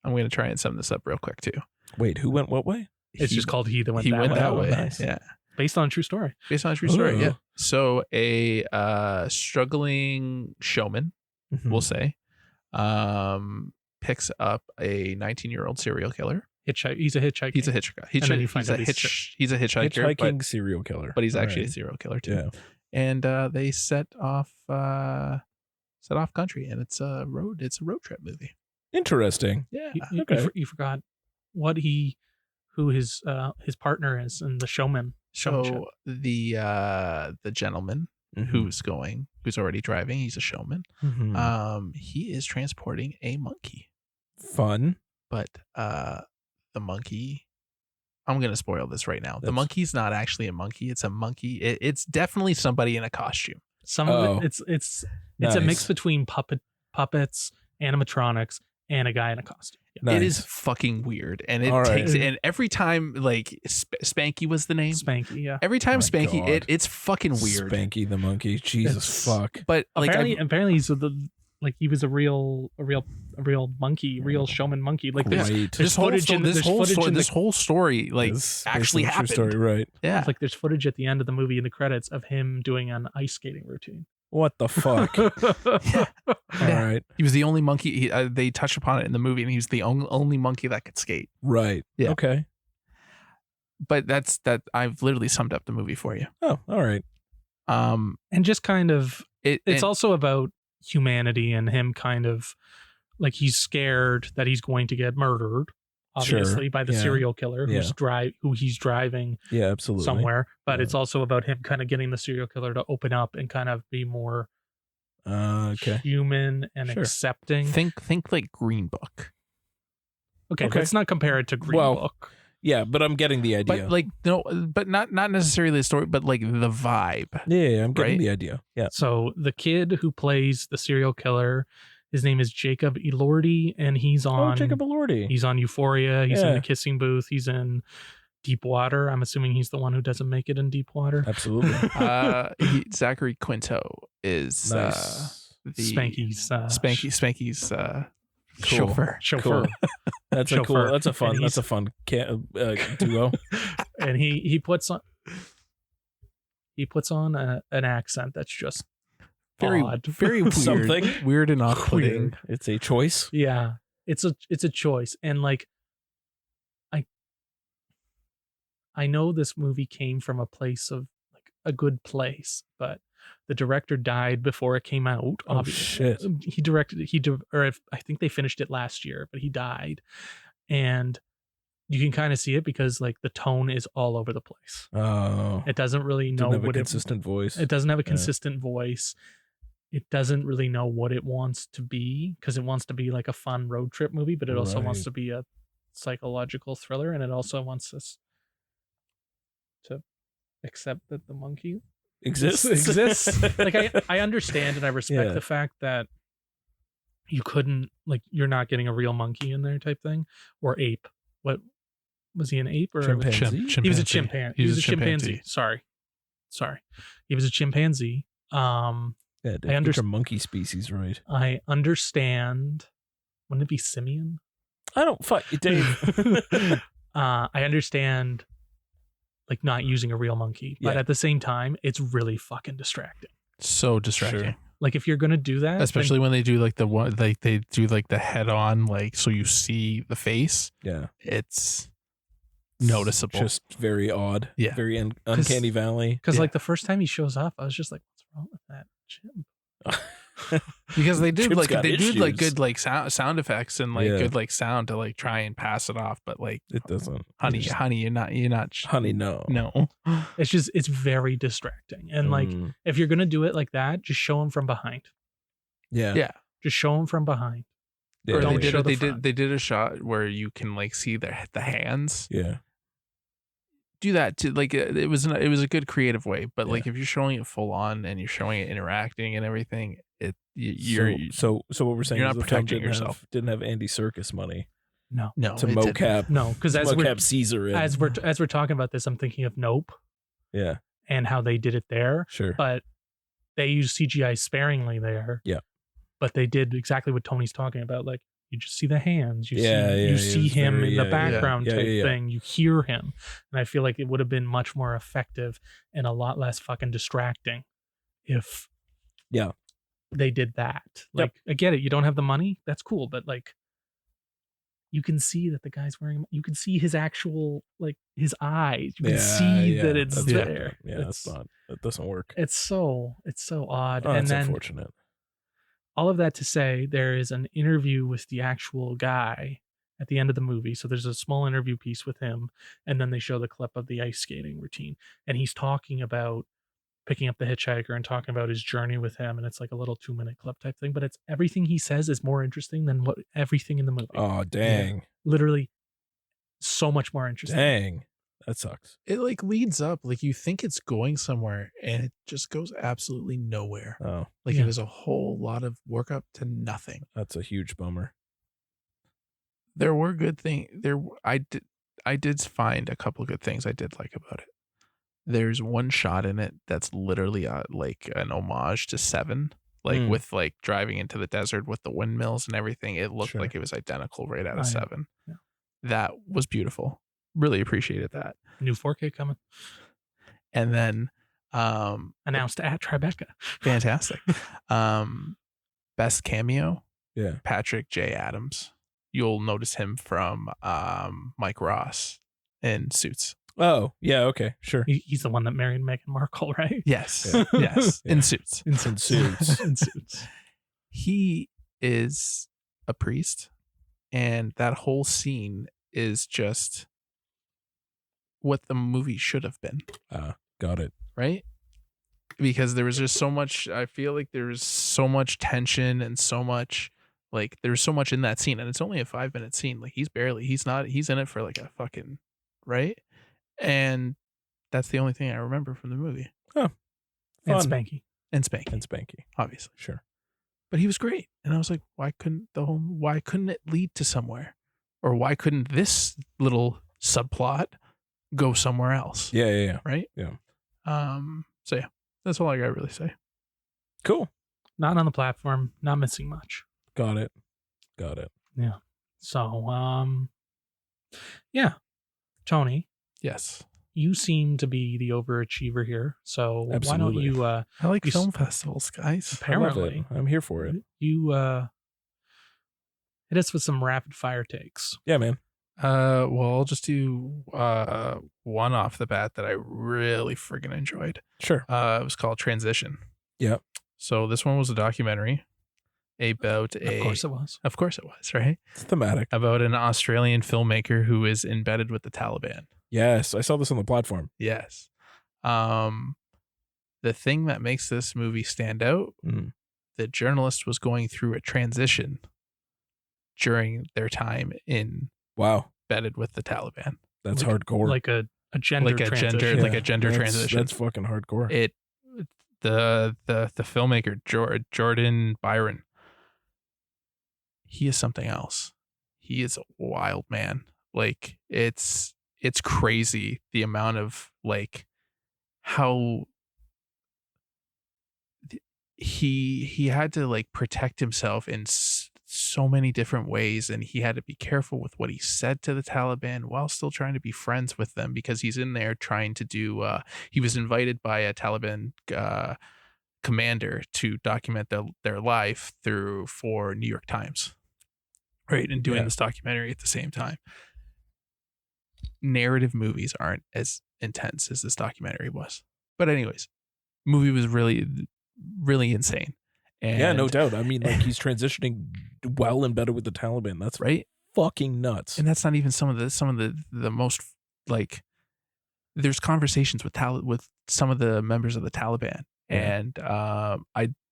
I'm going to try and sum this up real quick too. Wait, who went what way? It's just called He That Went He That went Way. that Oh, way. nice. Yeah. Based on a true story. Based on a true story. Ooh. Yeah. So a struggling showman, Mhm. we'll say, picks up a 19-year-old serial killer. He's a hitchhiker. He's a hitchhiker. And then you find out He's a hitchhiker, Hitchhiking serial killer. but he's actually a Alright. serial killer too. Yeah. And they set off country, and it's a road trip movie. Interesting. Yeah. You forgot who his partner is in the showmanship. So the gentleman who's already driving, he's a showman. Mhm. He is transporting a monkey, Fun. but the monkey, I'm gonna spoil this right now. The That's- monkey's not actually a monkey. It's a monkey. It's definitely somebody in a costume. Some of Oh. it's a mix Nice. between puppets, animatronics, and a guy in a costume. Yeah. It is Nice. fucking weird, and it All right. takes. And every time, like Spanky was the name. Spanky, yeah. Every time My Spanky, God. it's fucking weird. Spanky the monkey. Jesus It's- fuck. But like, Apparently he was a real monkey, real showman monkey. Like Yeah. Great. there's footage in this the whole story, like This- actually based on a true happened. Story, right. Yeah. like there's footage at the end of the movie in the credits of him doing an ice skating routine. What the fuck? All Yeah. right. He was the only monkey. They touched upon it in the movie, and he was the only monkey that could skate. Right. Yeah. Okay. But that's that. I've literally summed up the movie for you. Oh, all right. And just kind of it's also about humanity and him kind of like he's scared that he's going to get murdered, obviously, by the Yeah. serial killer who he's driving Yeah, absolutely. somewhere. But Yeah. it's also about him kind of getting the serial killer to open up and kind of be more Okay. human and Sure. accepting. think like Green Book, Okay, Okay. let's not compare it to Green Well, Book. Yeah, but I'm getting the idea. but like no, but not necessarily the story, but like the vibe. yeah, I'm getting right? the idea. Yeah. So the kid who plays the serial killer, his name is Jacob Elordi, and he's on Jacob Elordi. He's on Euphoria. He's in Yeah. The Kissing Booth. He's in Deep Water. I'm assuming he's the one who doesn't make it in Deep Water. Absolutely. Zachary Quinto is Nice. the Spanky's Spanky's Cool. chauffeur. chauffeur. That's a cool. Chauffeur. That's a fun. And That's a fun duo. And he puts on an accent that's just Very odd. very weird, Something. weird and off-putting. Weird. It's a choice. Yeah, it's a choice, and like I know this movie came from a place of like a good place, but the director died before it came out. Oh, obviously. shit. I think they finished it last year, but he died, and you can kind of see it because like the tone is all over the place. Oh. It doesn't really know Didn't have a what consistent voice. it doesn't have a Yeah. consistent voice. It doesn't really know what it wants to be because it wants to be like a fun road trip movie, but it also wants Right. to be a psychological thriller, and it also wants us to accept that the monkey exists. Like I understand and I respect Yeah. the fact that you couldn't like you're not getting a real monkey in there type thing or ape. What was he, an ape or Chimpanzee? he was a chimpanzee. He was a chimpanzee. Sorry. He was a chimpanzee. Yeah, I get your monkey species right. I understand. Wouldn't it be simian? I don't fuck Dave. I understand like not using a real monkey, but Yeah. at the same time, it's really fucking distracting. So distracting. Sure. Like if you're gonna do that, especially when they do like the one, like they do like the head on, like so you see the face. Yeah. It's noticeable. Just very odd. Yeah. Very uncanny valley. because Yeah. like the first time he shows up, I was just like, what's wrong with that chimp? Because they did Chip's like got they do like issues. good like sound effects and like Yeah. good like sound to like try and pass it off, but like It doesn't. honey, you're not Honey, no. no. It's very distracting. And like Mm, if you're gonna do it like that, just show him from behind. yeah. Yeah. Just show him from behind. Yeah. Or don't they show did the they front. did a shot where you can like see the hands. Yeah. Do that to like it was a good creative way, but Yeah. like if you're showing it full on and you're showing it interacting and everything, So what we're saying you're is not the film protecting yourself. didn't have Andy Serkis money No. no to it didn't. mocap. No, because to as we're mocap Caesar in. as we're talking about this, I'm thinking of Nope Yeah. and how they did it there. Sure. But they used CGI sparingly there. Yeah. But they did exactly what Tony's talking about. Like you just see the hands. You Yeah, see yeah, you it see was him very- in the yeah, yeah, background yeah, type yeah, yeah. thing. You hear him. And I feel like it would have been much more effective and a lot less fucking distracting if Yeah. they did that. Like I get it, you don't have the money, that's cool, but like you can see that the guy's wearing, you can see his actual, like his eyes. You can see that it's that's there. different. Yeah, It's- that doesn't work. It's so odd. Oh, And that's then unfortunate. all of that to say, there is an interview with the actual guy at the end of the movie. So there's a small interview piece with him, and then they show the clip of the ice skating routine. And he's talking about picking up the hitchhiker and talking about his journey with him. And it's like a little 2-minute clip type thing, but it's everything he says is more interesting than what everything in the movie. Oh, dang. Literally so much more interesting. Dang. That sucks. It like leads up, like you think it's going somewhere and it just goes absolutely nowhere. Oh, Like Yeah. it was a whole lot of work up to nothing. that's a huge bummer. There were good things there. I did find a couple good things I did like about it. There's one shot in it that's literally like an homage to Seven, like with like driving into the desert with the windmills and everything. It looked Sure. like it was identical right out of Oh, yeah. Seven. Yeah. That was beautiful. Really appreciated that. New 4K coming. And then Announced at Tribeca. fantastic. Best cameo, Yeah. Patrick J. Adams. You'll notice him from Mike Ross in Suits. Oh, yeah. Okay. Sure. He's the one that married Meghan Markle, right? Yes. Yeah. Yes. Yeah. In Suits. In suits. In Suits. He is a priest, and that whole scene is just what the movie should have been, Got it. right? Because there was just so much, I feel like there was so much tension and so much, like there's so much in that scene, and it's only a 5-minute scene. Like he's in it for like a fucking, right? And that's the only thing I remember from the movie. And Fun. Spanky. And Spanky, And Spanky. obviously. Sure. But he was great. And I was like, why couldn't it lead to somewhere? Or why couldn't this little subplot go somewhere else? Yeah. Yeah. Yeah. Right? Yeah. So yeah, that's all I gotta really say. Cool. Not on the platform, not missing much. Got it. Got it. So yeah. Tony, Yes. you seem to be the overachiever here. So why don't Absolutely. you I like You s- film festivals, guys. I love apparently it. I'm here for it. you hit us with some rapid fire takes. Yeah, man. Well, I'll just do one off the bat that I really friggin' enjoyed. Sure. It was called Transition. Yep. So this one was a documentary about Of course it was. Of course it was, right? It's thematic. About an Australian filmmaker who is embedded with the Taliban. Yes. I saw this on the platform. Yes. The thing that makes this movie stand out, Mm. the journalist was going through a transition during their time Wow. embedded with the Taliban. That's Like- hardcore. Like a gender Like a transition. gender- like a gender that's- transition. That's fucking hardcore. It the filmmaker Jordan Byron, he is something else. He is a wild man. Like it's crazy the amount of like how he had to like protect himself in so many different ways, and he had to be careful with what he said to the Taliban while still trying to be friends with them, because he's in there trying to do he was invited by a Taliban commander to document their life for New York Times, right? And doing this documentary at the same time. Narrative movies aren't as intense as this documentary was. But anyways, movie was really, really insane. And yeah, no doubt. I mean, like, he's transitioning well and better with the Taliban. That's right. Fucking nuts. And that's not even some of the most, like, there's conversations with some of the members of the Taliban. Yeah. And I'm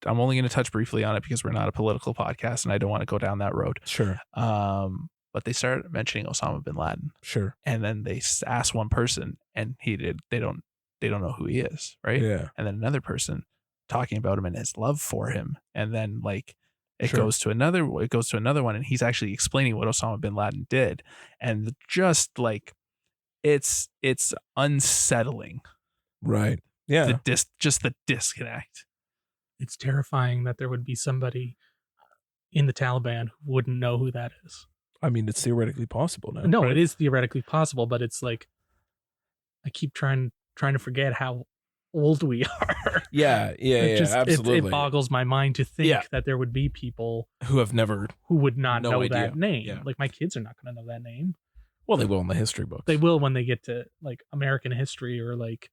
only going to touch briefly on it because we're not a political podcast and I don't want to go down that road. Sure. But they started mentioning Osama bin Laden. Sure. And then they asked one person and they don't know who he is, right? Yeah. And then another person talking about him and his love for him. And then, like, it Sure. goes to another one, and he's actually explaining what Osama bin Laden did. And just like it's unsettling. Right. Yeah. Just the disconnect. It's terrifying that there would be somebody in the Taliban who wouldn't know who that is. I mean, it's theoretically possible now. No, right? it is theoretically possible, but it's like I keep trying to forget how old we are. Yeah, absolutely. It boggles my mind to think that there would be people who would not know idea. that name. Yeah. Like, my kids are not going to know that name. Well, they will in the history books. They will when they get to, like, American history or like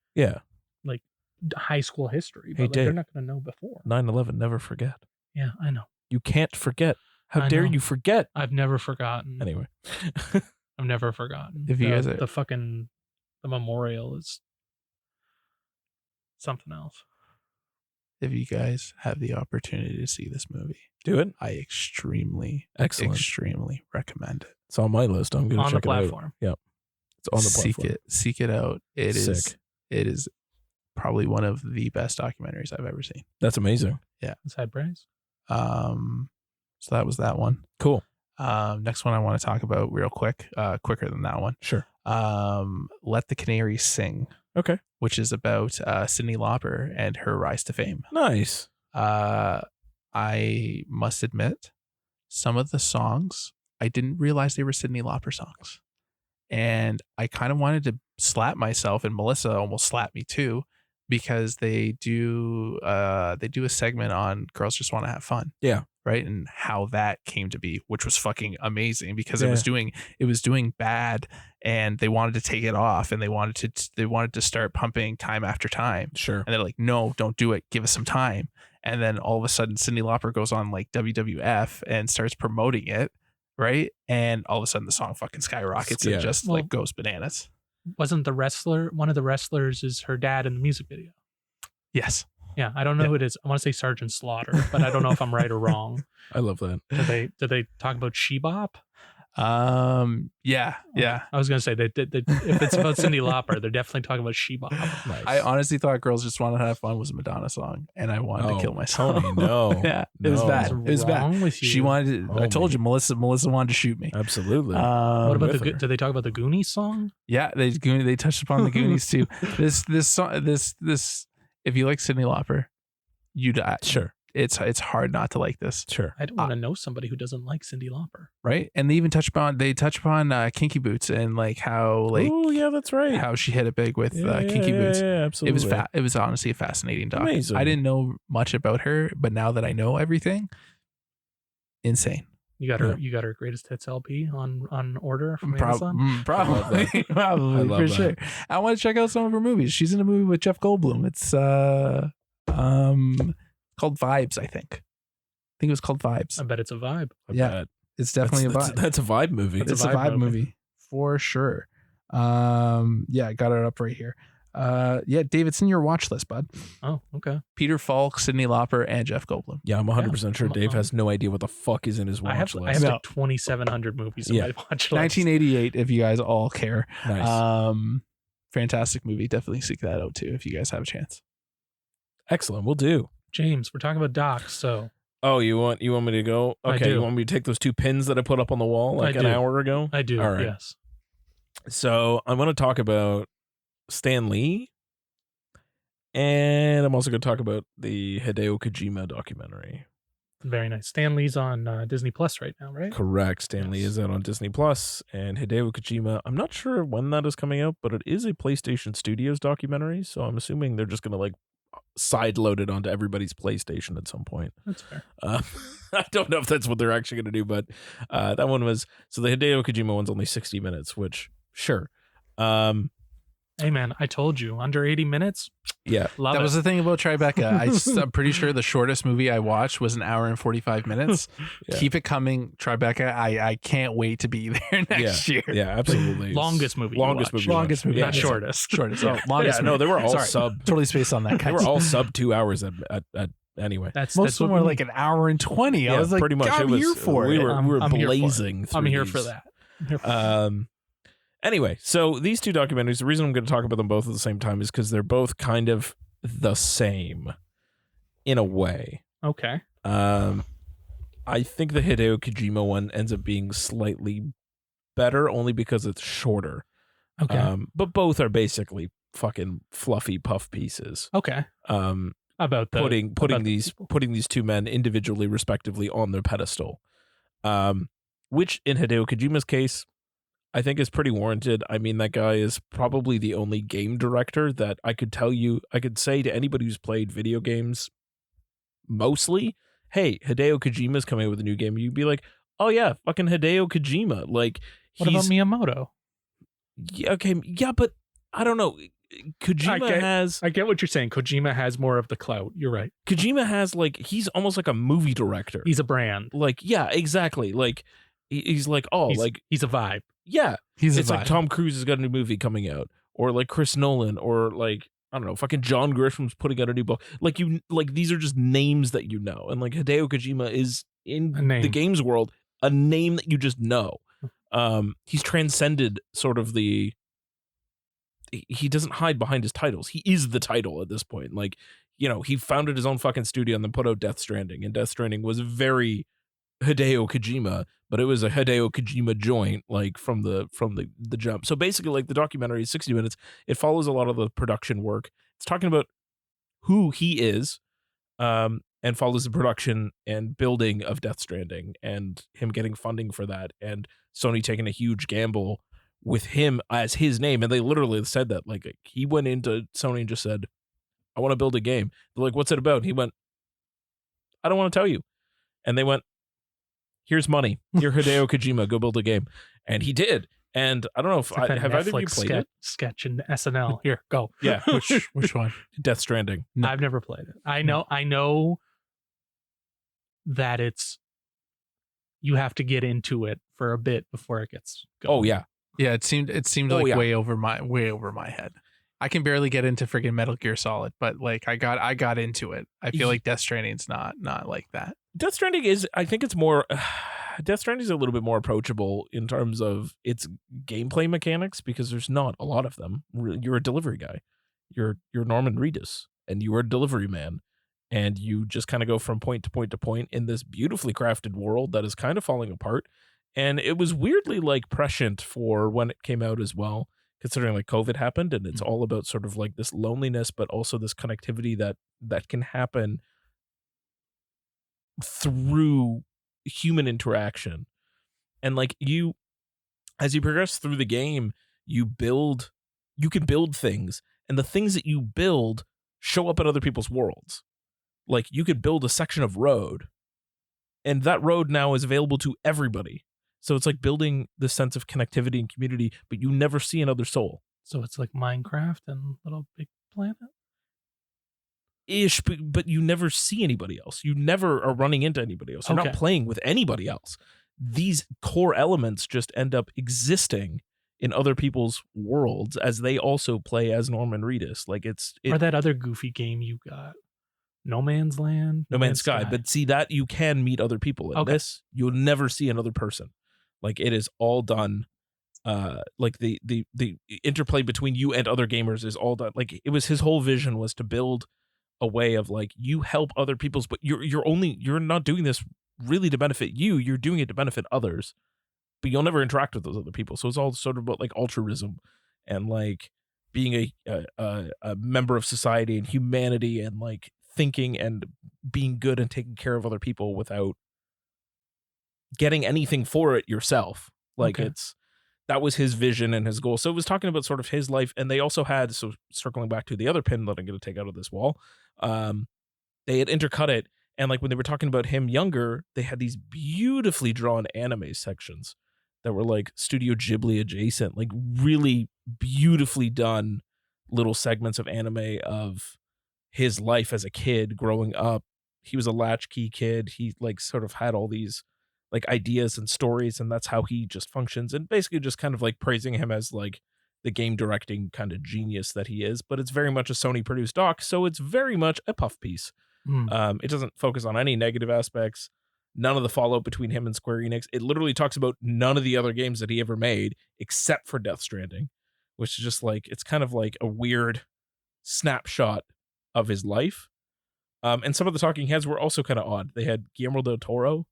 high school history, but Hey, like, Dave. they're not going to know before. 9/11, never forget. Yeah, I know. You can't forget. How I dare know. you forget? I've never forgotten. Anyway. I've never forgotten. If you guys are- the memorial is something else. If you guys have the opportunity to see this movie, Do it. I extremely recommend it. It's on my list. I'm going to On check the platform. it out. Yeah. It's on the platform. Seek it out. It is Sick. probably one of the best documentaries I've ever seen. That's amazing. Inside Praise. So that was that one. Cool. Next one I want to talk about real quick, quicker than that one. Sure. Let the Canaries Sing. Okay. Which is about Cyndi Lauper and her rise to fame. Nice. I must admit, some of the songs, I didn't realize they were Cyndi Lauper songs. And I kind of wanted to slap myself, and Melissa almost slapped me too, because they do a segment on Girls Just Want to Have Fun. Yeah. Right. And how that came to be, which was fucking amazing because it was doing bad and they wanted to take it off and they wanted to start pumping time after time. Sure. And they're like, no, don't do it. Give us some time. And then all of a sudden Cyndi Lauper goes on like WWF and starts promoting it. Right. And all of a sudden the song fucking skyrockets and just like goes bananas. Wasn't one of the wrestlers is her dad in the music video? Yes. Yeah, I don't know who it is. I want to say Sergeant Slaughter, but I don't know if I'm right or wrong. I love that. Did they talk about She-Bop? Yeah. I was gonna say if it's about Cyndi Lauper, they're definitely talking about She-Bop. Nice. I honestly thought Girls Just Want to Have Fun was a Madonna song, and I wanted to kill myself. Tony, no. Yeah, it was bad. It was bad. With you? She wanted. I told you, Melissa wanted to shoot me. Absolutely. What about did they talk about the Goonies song? Yeah, they touched upon the Goonies too. This song, this. If you like Cyndi Lauper, sure. It's hard not to like this. Sure. I don't want to know somebody who doesn't like Cyndi Lauper. Right. And they even touch upon Kinky Boots and like how oh yeah, that's right. How she hit it big with Kinky Boots. Yeah, absolutely. It was honestly a fascinating doc. Amazing. I didn't know much about her, but now that I know everything, insane. You got her greatest hits LP on order from Amazon? Probably for sure. I want to check out some of her movies. She's in a movie with Jeff Goldblum. It's called Vibes, I think. It was called Vibes. I bet it's a vibe. It's definitely a vibe. That's a vibe movie. It's a vibe movie for sure. I got it up right here. Dave, it's in your watch list, bud. Oh, okay. Peter Falk, Cyndi Lauper, and Jeff Goldblum. Yeah, I'm 100% sure Dave has no idea what the fuck is in his watch list. I have like 2,700 movies in my watch list. 1988, if you guys all care. Nice. Fantastic movie. Definitely seek that out too if you guys have a chance. Excellent. We'll do. James, we're talking about docs, so. Oh, you want me to go? Okay, I do. You want me to take those two pins that I put up on the wall like an hour ago? I do. All right. Yes. So I'm going to talk about Stan Lee, and I'm also going to talk about the Hideo Kojima documentary. Very nice. Stan Lee's on Disney Plus right now, right? Correct. Stan Lee is out on Disney Plus, and Hideo Kojima, I'm not sure when that is coming out, but it is a PlayStation Studios documentary, so I'm assuming they're just going to like side-loaded onto everybody's PlayStation at some point. That's fair. I don't know if that's what they're actually going to do, but that one was... So the Hideo Kojima one's only 60 minutes, which, sure. Hey, man, I told you, under 80 minutes? Yeah. Love That it. was the thing about Tribeca. I'm pretty sure the shortest movie I watched was an hour and 45 minutes. Yeah. Keep it coming, Tribeca. I can't wait to be there next year. Yeah, absolutely. Longest movie. Longest movie. Longest movie. Yeah, Not yeah. shortest. Shortest. Oh, longest. Yeah, no, they were all Sorry. sub. Totally spaced on that. They were all sub 2 hours at anyway. That's Most of them what were we like an hour and 20. Yeah, I was like, pretty much. I'm it was, here for we it. Were, I'm- we were I'm here for it. blazing through I'm here these. for that. I'm here for that. Anyway, so these two documentaries, the reason I'm going to talk about them both at the same time is because they're both kind of the same in a way. Okay. I think the Hideo Kojima one ends up being slightly better only because it's shorter. Okay. But both are basically fucking fluffy puff pieces. Okay. About the Putting about these the people. putting these two men individually, respectively, on their pedestal, which in Hideo Kojima's case, I think is pretty warranted. I mean, that guy is probably the only game director that I could say to anybody who's played video games, mostly, hey, Hideo Kojima's coming out with a new game. You'd be like, oh yeah, fucking Hideo Kojima. Like, What about Miyamoto? Yeah, okay, yeah, but I don't know. Kojima has I get what you're saying. Kojima has more of the clout. You're right. Kojima has like he's almost like a movie director. He's a brand. Like, yeah, exactly. Like he's like, oh, He's a vibe. yeah. He's It's a like vibe. Tom Cruise has got a new movie coming out, or like Chris Nolan, or like I don't know, fucking John Grisham's putting out a new book. Like these are just names that you know, and like Hideo Kojima is in A name. the games world a name that you just know. He's transcended sort of the. He doesn't hide behind his titles. He is the title at this point. Like, you know, he founded his own fucking studio and then put out Death Stranding, and Death Stranding was very Hideo Kojima, but it was a Hideo Kojima joint, like from the jump. So basically, like the documentary is 60 minutes. It follows a lot of the production work. It's talking about who he is, and follows the production and building of Death Stranding and him getting funding for that, and Sony taking a huge gamble with him as his name. And they literally said that, like, he went into Sony and just said, I want to build a game. They're like, what's it about? And he went, I don't want to tell you. And they went, here's money. You're Hideo Kojima. Go build a game. And he did. And I don't know if It's like that have either of you Netflix played it? sketch in SNL. Here, go. Yeah. Which one? Death Stranding. No. I've never played it. I know that you have to get into it for a bit before it gets going. Oh, yeah. Yeah, it seemed Oh, like yeah. way over my head. I can barely get into freaking Metal Gear Solid, but like I got into it. I feel like Death Stranding's not like that. Death Stranding is, I think it's more, Death Stranding is a little bit more approachable in terms of its gameplay mechanics because there's not a lot of them. You're a delivery guy. You're Norman Reedus, and you are a delivery man. And you just kind of go from point to point to point in this beautifully crafted world that is kind of falling apart. And it was weirdly like prescient for when it came out as well, considering like COVID happened, and it's all about sort of like this loneliness, but also this connectivity that can happen through human interaction. And like as you progress through the game, you can build things, and the things that you build show up in other people's worlds. Like you could build a section of road, and that road now is available to everybody. So it's like building this sense of connectivity and community, but you never see another soul. So it's like Minecraft and Little Big Planet? Ish, but you never see anybody else. You never are running into anybody else. You're not Okay. playing with anybody else. These core elements just end up existing in other people's worlds as they also play as Norman Reedus. Like Or that other goofy game you got. No Man's Land? No Man's Sky. But see that you can meet other people in Okay. this. You'll never see another person. Like it is all done. Like the interplay between you and other gamers is all done. Like it was his whole vision was to build a way of like you help other people's, but you're not doing this really to benefit you. You're doing it to benefit others, but you'll never interact with those other people. So it's all sort of about like altruism and like being a member of society and humanity and like thinking and being good and taking care of other people without getting anything for it yourself. Like Okay. that was his vision and his goal. So it was talking about sort of his life. And they also had, so circling back to the other pin that I'm going to take out of this wall, they had intercut it. And like when they were talking about him younger, they had these beautifully drawn anime sections that were like Studio Ghibli adjacent, like really beautifully done little segments of anime of his life as a kid growing up. He was a latchkey kid. He like sort of had all these like ideas and stories, and that's how he just functions, and basically just kind of like praising him as like the game directing kind of genius that he is. But it's very much a Sony produced doc, so it's very much a puff piece. It doesn't focus on any negative aspects, none of the fallout between him and Square Enix. It literally talks about none of the other games that he ever made except for Death Stranding, which is just like, it's kind of like a weird snapshot of his life. And some of the talking heads were also kind of odd. They had Guillermo del Toro,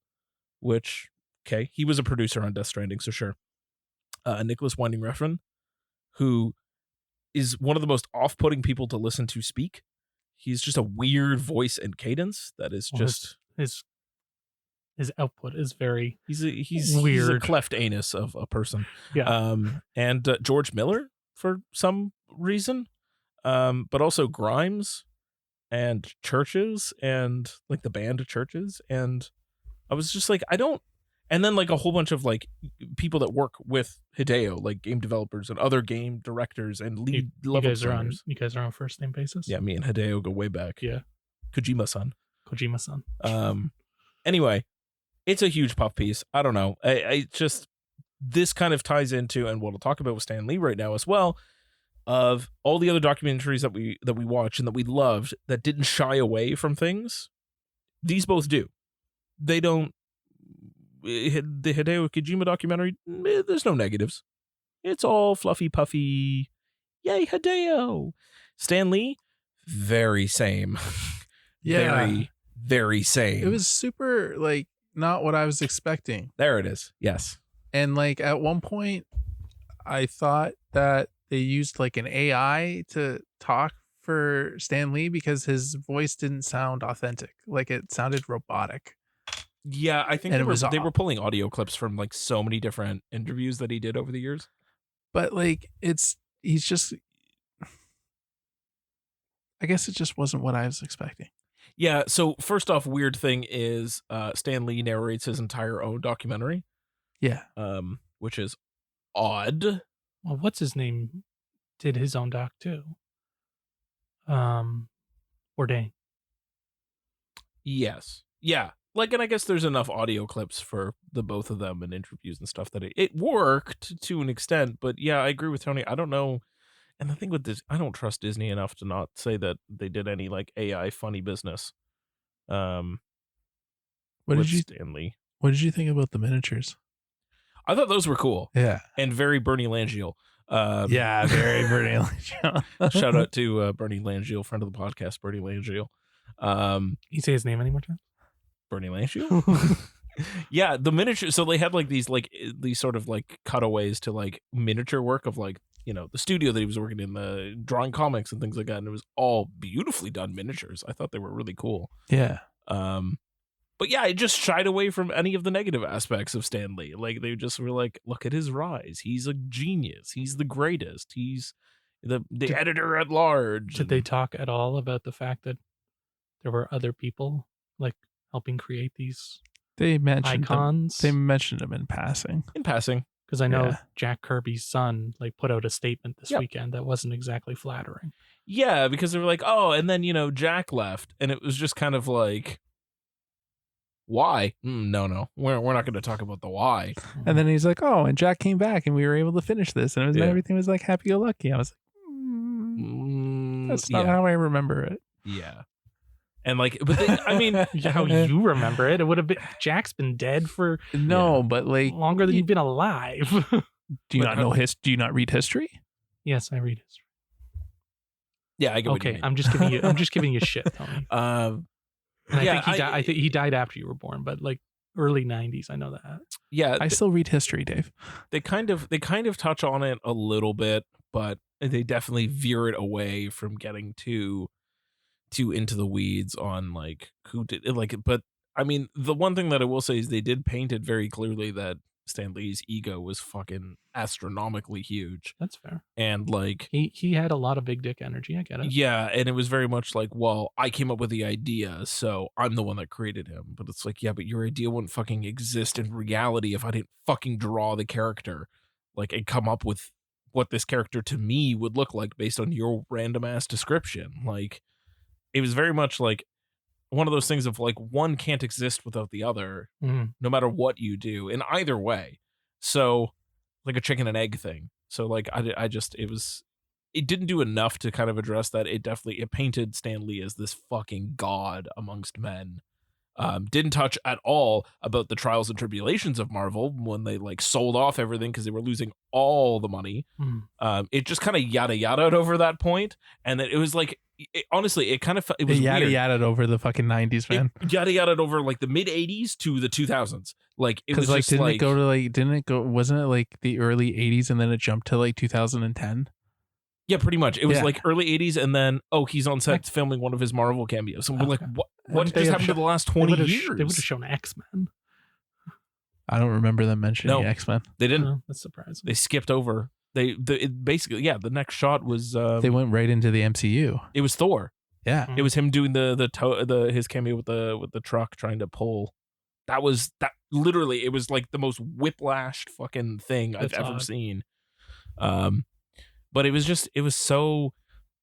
which, okay, he was a producer on Death Stranding, so sure. Nicholas Winding Refn, who is one of the most off-putting people to listen to speak. He's just a weird voice and cadence that is just his output is very he's weird. He's a cleft anus of a person. Yeah. And George Miller for some reason, but also Grimes and Churches and like the band Churches, and I was just like, I don't. And then like a whole bunch of like people that work with Hideo, like game developers and other game directors and lead level designers. You guys are on first name basis? Yeah, me and Hideo go way back. Yeah. Kojima-san. Anyway, it's a huge puff piece. I don't know. I just, this kind of ties into, and what we'll talk about with Stan Lee right now as well, of all the other documentaries that we watched and that we loved that didn't shy away from things. These both do. They don't. The Hideo Kojima documentary, there's no negatives. It's all fluffy puffy. Yay, Hideo. Stan Lee, very same. Yeah. Very, very same. It was super, like, not what I was expecting. There it is. Yes. And like at one point, I thought that they used like an AI to talk for Stan Lee because his voice didn't sound authentic. Like it sounded robotic. Yeah, I think And they were pulling audio clips from like so many different interviews that he did over the years. But like he's just, I guess it just wasn't what I was expecting. Yeah, so first off, weird thing is Stan Lee narrates his entire own documentary. Yeah. Which is odd. Well, what's his name did his own doc too. Bourdain. Yes. Yeah. Like, and I guess there's enough audio clips for the both of them and interviews and stuff that it worked to an extent. But yeah, I agree with Tony. I don't know. And the thing with this, I don't trust Disney enough to not say that they did any like AI funny business. What did you think about the miniatures? I thought those were cool. Yeah. And very Bernie Langiel. Yeah, very Bernie Langiel. Shout out to Bernie Langiel, friend of the podcast, Bernie Langiel. You say his name any more times? Bernie Langiel? Yeah, the miniature. So they had like these sort of like cutaways to like miniature work of like, you know, the studio that he was working in, the drawing comics and things like that. And it was all beautifully done miniatures. I thought they were really cool. Yeah. But yeah, it just shied away from any of the negative aspects of Stan Lee. Like they just were like, look at his rise. He's a genius. He's the greatest. He's the editor at large. Did they talk at all about the fact that there were other people like helping create these They mentioned icons? They mentioned them in passing. In passing. Because I know Yeah. Jack Kirby's son like put out a statement this Yep. weekend that wasn't exactly flattering. Yeah, because they were like, oh, and then, you know, Jack left. And it was just kind of like, why? No. We're not going to talk about the why. And then he's like, oh, and Jack came back and we were able to finish this. And everything was like happy-go-lucky. I was like, that's not how I remember it. Yeah. And like, but they, I mean, How you remember it? It would have been Jack's been dead for But like longer than you've been alive. do you not know do you not read history? Yes, I read history. yeah, I get what you Okay, mean. I'm just giving you shit, Tony. And I think he died after you were born, but like early 90s. I know that. Yeah, I still read history, Dave. they kind of touch on it a little bit, but they definitely veer it away from getting too into the weeds on like who did it. Like, but I mean, the one thing that I will say is they did paint it very clearly that Stan Lee's ego was fucking astronomically huge. That's fair. And like he had a lot of big dick energy. I get it. yeah, and it was very much like, well, I came up with the idea, so I'm the one that created him. But it's like, yeah, but your idea wouldn't fucking exist in reality if I didn't fucking draw the character, like, and come up with what this character to me would look like based on your random ass description. Like, it was very much like one of those things of like, one can't exist without the other, no matter what you do in either way. So like a chicken and egg thing. So like I just it didn't do enough to kind of address that. It painted Stan Lee as this fucking god amongst men. Didn't touch at all about the trials and tribulations of Marvel when they like sold off everything because they were losing all the money. It just kind of yada yada over that point, and then it was like, honestly, it kind of it was yada weird. yada over the fucking 90s, man. Yada yada over like the mid 80s to the 2000s. Like it was like just didn't like, it go to like didn't it go wasn't it like the early 80s and then it jumped to like 2010? yeah, pretty much. It was Yeah. like early 80s, and then he's on set filming one of his Marvel cameos, and we're like, what Wouldn't they just have happened to the last 20 years? They would have shown X-Men. I don't remember them mentioning X-Men. They didn't. Oh, that's surprising. They skipped over. Basically, yeah, the next shot was They went right into the MCU. it was Thor. Yeah. It was him doing his cameo with the truck trying to pull. That literally, it was like the most whiplashed fucking thing I've ever seen. But it was so,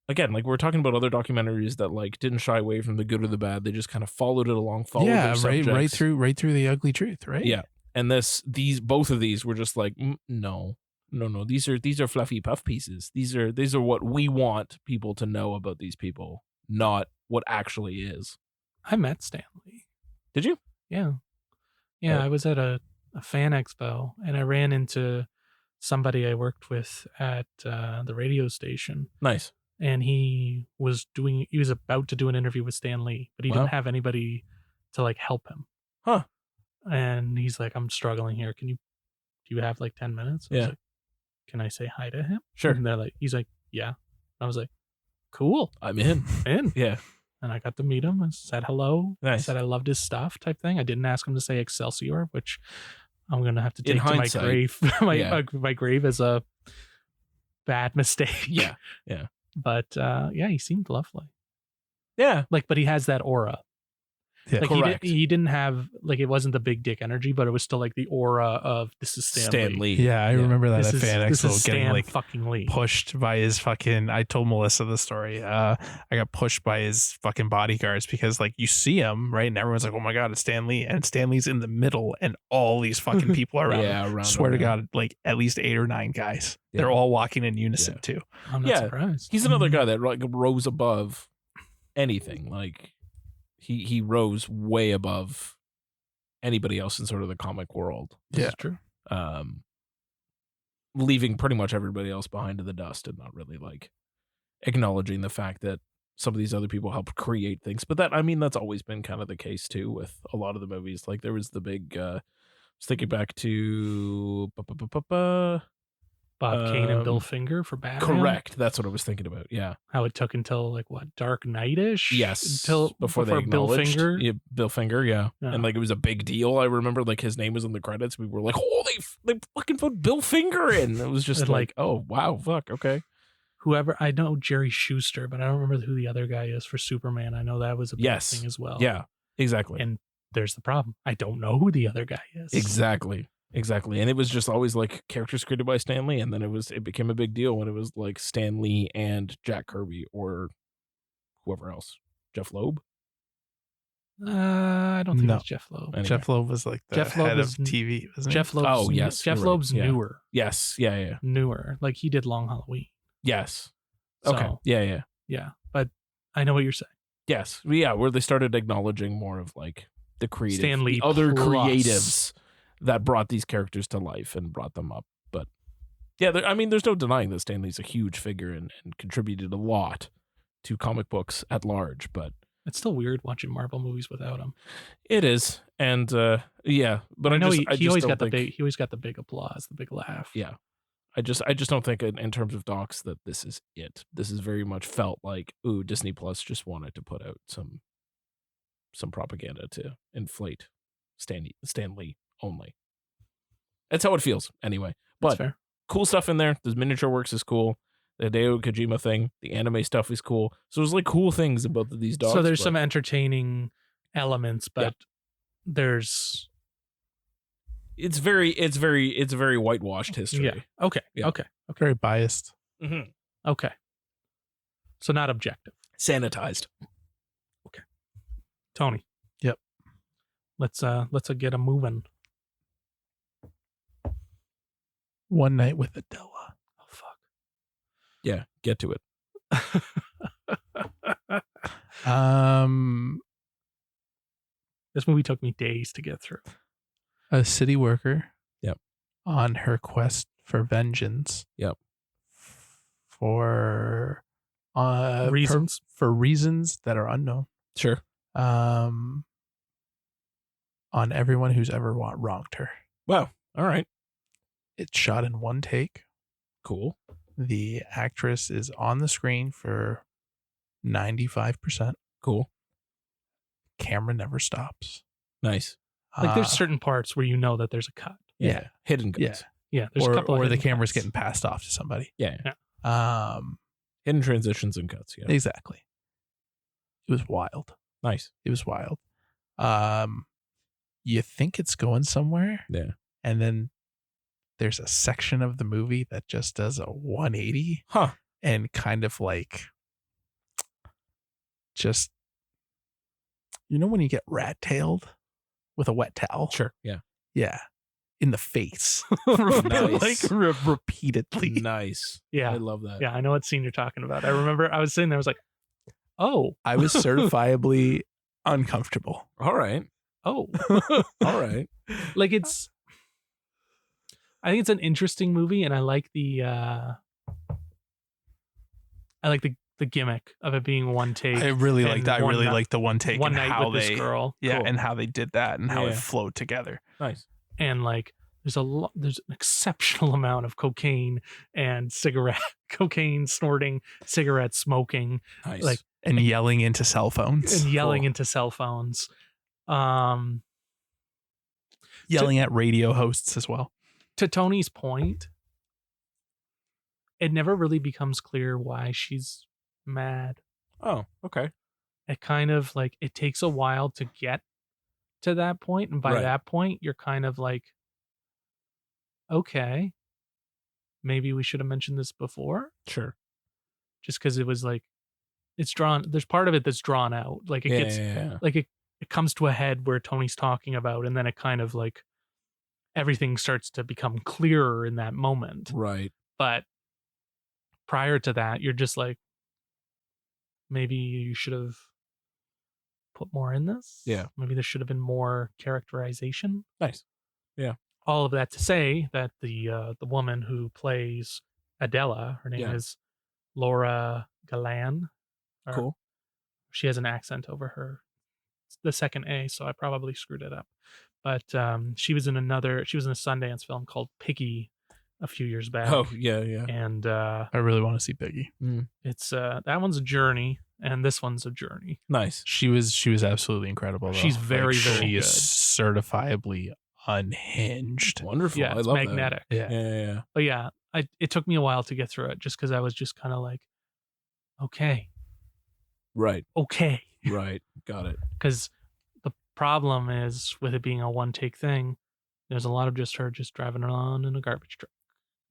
again, like we're talking about other documentaries that like didn't shy away from the good or the bad. They just kind of followed it along, their subjects. right through the ugly truth, right? Yeah. And both of these were just like, no. These are fluffy puff pieces. These are what we want people to know about these people, not what actually is. I met Stan Lee. Did you? Yeah. I was at a fan expo, and I ran into somebody I worked with at the radio station. Nice. And he was about to do an interview with Stan Lee, but he didn't have anybody to like help him. Huh. And he's like, I'm struggling here. Do you have like 10 minutes? I was like, can I say hi to him? Sure. And he's like, yeah. I was like, cool. I'm in. Yeah. And I got to meet him and said hello. Nice. Said I loved his stuff type thing. I didn't ask him to say Excelsior, which I'm going to have to take In to my hindsight, grave. My grave as a bad mistake. Yeah. Yeah. But he seemed lovely. Yeah. Like, but he has that aura. Yeah. Like Correct. he didn't have, like, it wasn't the big dick energy, but it was still like the aura of this is Stan Lee. Yeah, I remember that This at is Fan Expo getting Stan like fucking Lee. pushed by his fucking. I told Melissa the story. I got pushed by his fucking bodyguards because like you see him right, and everyone's like, "Oh my god, it's Stan Lee!" And Stan Lee's in the middle, and all these fucking people are around. Around Swear to him. God, like at least 8 or 9 guys. Yeah. They're all walking in unison too. I'm not surprised. He's another guy that like rose above anything. Like he rose way above anybody else in sort of the comic world. This is true. Leaving pretty much everybody else behind in the dust and not really like acknowledging the fact that some of these other people helped create things. But that's always been kind of the case too with a lot of the movies. Like there was the big I was thinking back to Bob Kane and Bill Finger for Batman. Correct. That's what I was thinking about. Yeah. How it took until like what, Dark Knight-ish? Yes. Until before they Bill acknowledged. Finger. Yeah, Bill Finger. Yeah. And like it was a big deal. I remember like his name was in the credits. We were like, oh, they fucking put Bill Finger in. It was just And, like, oh wow, fuck, okay. Whoever, I know Jerry Schuster, but I don't remember who the other guy is for Superman. I know that was a big thing as well. Yeah. Exactly. And there's the problem. I don't know who the other guy is. Exactly. And it was just always like characters created by Stan Lee, and then it became a big deal when it was like Stan Lee and Jack Kirby or whoever else. Jeff Loeb? I don't think it's Jeff Loeb. Anyway. Jeff Loeb was like the head of TV, wasn't he? Jeff Loeb's, Oh, yes, Jeff you're right. Loeb's Yeah. newer. Yes. Yeah. Newer. Like he did Long Halloween. Yes. So, Okay. Yeah. Yeah. But I know what you're saying. Yes. Yeah, where they started acknowledging more of like the creative, Stan Lee the other plus. creatives that brought these characters to life and brought them up. But yeah, there's no denying that Stan Lee's a huge figure and contributed a lot to comic books at large. But it's still weird watching Marvel movies without him. it is, and yeah. But I know just he always don't got think, he always got the big applause, the big laugh. Yeah. I just don't think in terms of docs that this is it. This is very much felt like, ooh, Disney Plus just wanted to put out some propaganda to inflate Stan Lee only. That's how it feels anyway. That's But fair. cool stuff in there. The miniature works is cool. The Hideo Kojima thing, the anime stuff is cool. So there's like cool things in both of these dogs. So there's but- some entertaining elements, but there's It's very whitewashed history. yeah. Okay. Yeah. Okay. Very biased. Mm-hmm. Okay. So not objective. Sanitized. Tony. Yep. Let's get a moving. One Night with Adela. Oh fuck. Yeah, get to it. This movie took me days to get through. A city worker. Yep. On her quest for vengeance. Yep. For Reasons. for reasons that are unknown. Sure. On everyone who's ever wronged her. Wow. All right. It's shot in one take. Cool. The actress is on the screen for 95%. Cool. Camera never stops. Nice. Like there's certain parts where you know that there's a cut. Yeah. Hidden Yeah. cuts. Yeah. There's a couple or of the hidden camera's cuts. getting passed off to somebody. Yeah. Hidden Hidden transitions and cuts. Yeah. Exactly. It was wild. Nice. It was wild. You think it's going somewhere, Yeah. and then there's a section of the movie that just does a 180 Huh. and kind of like just, you know, when you get rat-tailed with a wet towel? Sure. Yeah. Yeah. In the face. Nice. Like repeatedly. Nice. Yeah. I love that. Yeah. I know what scene you're talking about. I remember I was sitting there. I was like, oh, I was certifiably uncomfortable. All right. oh, All right. like I think it's an interesting movie, and I like the gimmick of it being one take. I really and liked that. I one really night- liked the one take one and night how with they, this girl. yeah, Cool. and how they did that and how Yeah. it flowed together. Nice. And like there's an exceptional amount of cocaine and cocaine snorting, cigarette smoking, Nice. like And yelling into cell phones. and yelling Cool. into cell phones. Yelling at radio hosts as well. To Tony's point, it never really becomes clear why she's mad. Oh, okay. It kind of like it takes a while to get to that point, and by Right. that point you're kind of like, okay, maybe we should have mentioned this before, Sure. just because it was like it's drawn, there's part of it that's drawn out, like it gets Yeah. like it comes to a head where Tony's talking about, and then it kind of like everything starts to become clearer in that moment. Right. But prior to that, you're just like, maybe you should have put more in this. Yeah. Maybe there should have been more characterization. Nice. All of that to say that the woman who plays Adela, her name Yeah. is Laura Galan. Or Cool. She has an accent over her the second A, so I probably screwed it up. But she was in a Sundance film called Piggy a few years back. Oh, yeah. And I really want to see Piggy. it's that one's a journey, and this one's a journey. Nice. She was absolutely incredible. Though. She's very, Like, very she is good. certifiably unhinged. Wonderful. Yeah, I it's love magnetic. that. Yeah. But yeah, it took me a while to get through it, just because I was just kind of like, okay, Right. Right. Got it. because the problem is with it being a one take thing. There's a lot of just her just driving around in a garbage truck,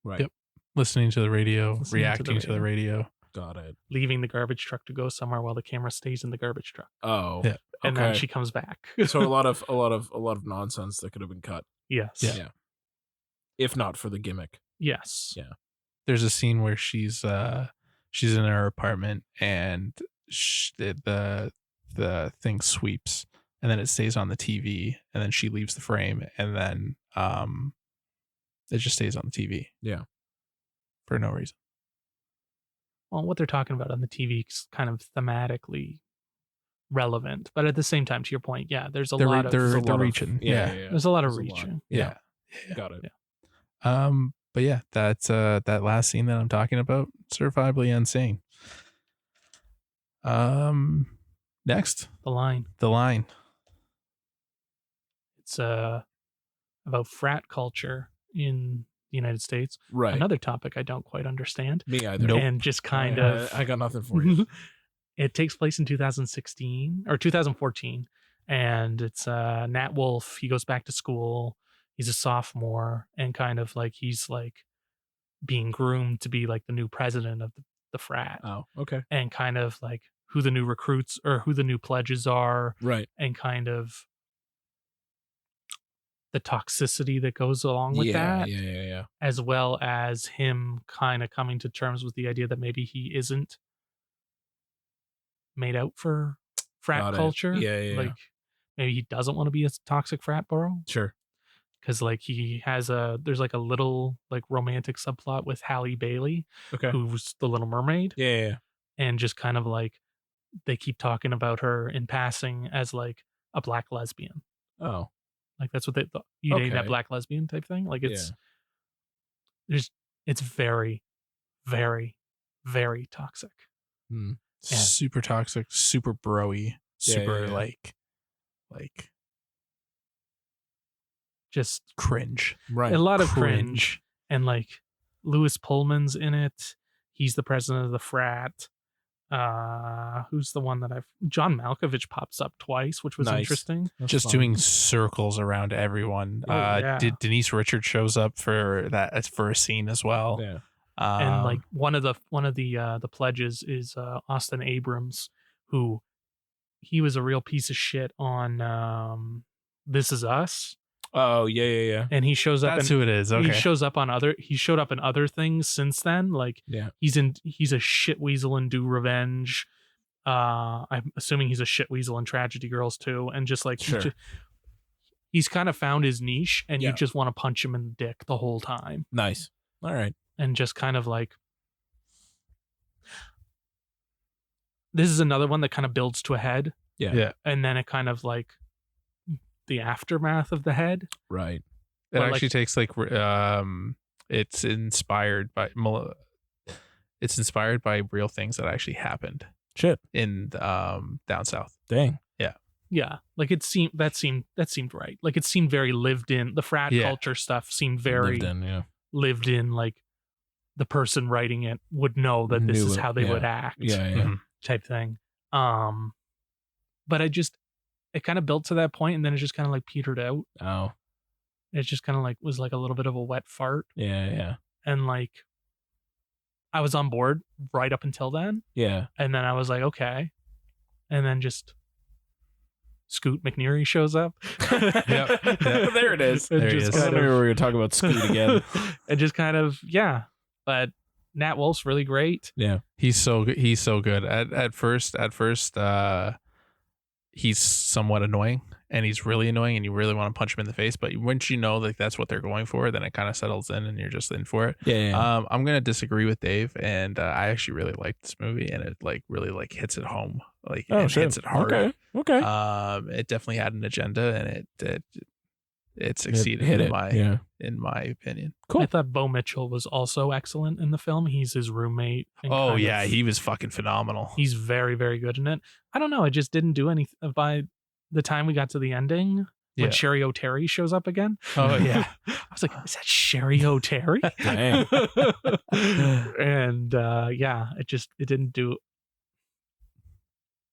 Right. Yep. Listening to the radio, Listening to the reacting to the radio. Got it. leaving the garbage truck to go somewhere while the camera stays in the garbage truck, Oh. Yeah. and Okay. then she comes back. So a lot of nonsense that could have been cut. Yes. Yeah. If not for the gimmick. Yes. Yeah. There's a scene where she's in her apartment and the thing sweeps and then it stays on the TV and then she leaves the frame and then it just stays on the TV. Yeah. For no reason. Well, what they're talking about on the TV is kind of thematically relevant, but at the same time, to your point, yeah, there's a lot of they're There's a lot of- reaching. Yeah. there's a lot of There's a lot. reaching. Yeah. Got it. Yeah. But yeah, that's that last scene that I'm talking about, certifiably insane. Next, The line. The Line. It's about frat culture in the United States. Right. Another topic I don't quite understand. Me either. And just kind of I got nothing for you. It takes place in 2016 or 2014, and it's Nat Wolff. He goes back to school. He's a sophomore, and kind of like he's like being groomed to be like the new president of the frat, Oh, okay. and kind of like who the new recruits or who the new pledges are, Right. and kind of the toxicity that goes along with that, Yeah. as well as him kind of coming to terms with the idea that maybe he isn't made out for frat Got it. culture. Yeah. Like maybe he doesn't want to be a toxic frat bro. Sure. Because like there's like a little like romantic subplot with Halle Bailey, Okay. who's the Little Mermaid. Yeah. And just kind of like they keep talking about her in passing as like a black lesbian. Oh. Like that's what they thought. You dating that Okay. black lesbian type thing. Like it's very, very, very toxic. Hmm. Super toxic, super broy, super yeah. like Just cringe. Right. a lot of cringe. And like Louis Pullman's in it. He's the president of the frat. Who's the one that John Malkovich pops up twice, which was Nice. interesting. That's Just fun. doing circles around everyone. Oh, yeah. Denise Richards shows up for a scene as well. Yeah. And like one of the pledges is Austin Abrams, who he was a real piece of shit on This Is Us. Oh, yeah. And he shows up that's and who it is. Okay. he showed up in other things since then. Like Yeah. he's a shit weasel in Do Revenge. I'm assuming he's a shit weasel in Tragedy Girls too. And just like Sure. he's kind of found his niche, and Yeah. you just want to punch him in the dick the whole time. Nice. All right. And just kind of like, this is another one that kind of builds to a head. Yeah. And then it kind of like the aftermath of the head. Right. It But, actually takes like it's inspired by real things that actually happened Shit. in down south. Dang. Yeah. Like that seemed right. Like it seemed very lived in. The frat Yeah. culture stuff seemed very Lived in, yeah. lived in. Like the person writing it would know that this Knew is it, how they yeah. would act. Yeah. Mhm. Type thing. But it kind of built to that point, and then it just kind of like petered out. Oh. It just kind of like was like a little bit of a wet fart. Yeah. And like I was on board right up until then, Yeah. and then I was like, okay. And then just Scoot McNairy shows up. Yep. There it is. And There he just is. I kind knew we of- were going to talk about Scoot again. and just kind of, yeah. But Nat Wolff's really great. Yeah. He's so good. He's so good. At first, he's somewhat annoying, and he's really annoying, and you really want to punch him in the face. But once you know like that's what they're going for, then it kind of settles in, and you're just in for it. Yeah. I'm gonna disagree with Dave, and I actually really liked this movie, and it like really like hits it home, like it hits it hard. Okay. It definitely had an agenda, and it succeeded Hit in it. my Yeah. opinion. Cool. I thought Bo Mitchell was also excellent in the film. He's his roommate. and Oh kind yeah, of- he was fucking phenomenal. he's very, very good in it. I don't know. It just didn't do anything. By the time we got to the ending, Yeah. when Sherry O'Terry shows up again. Oh yeah. I was like, is that Sherry O'Terry? Dang. And yeah, it didn't do.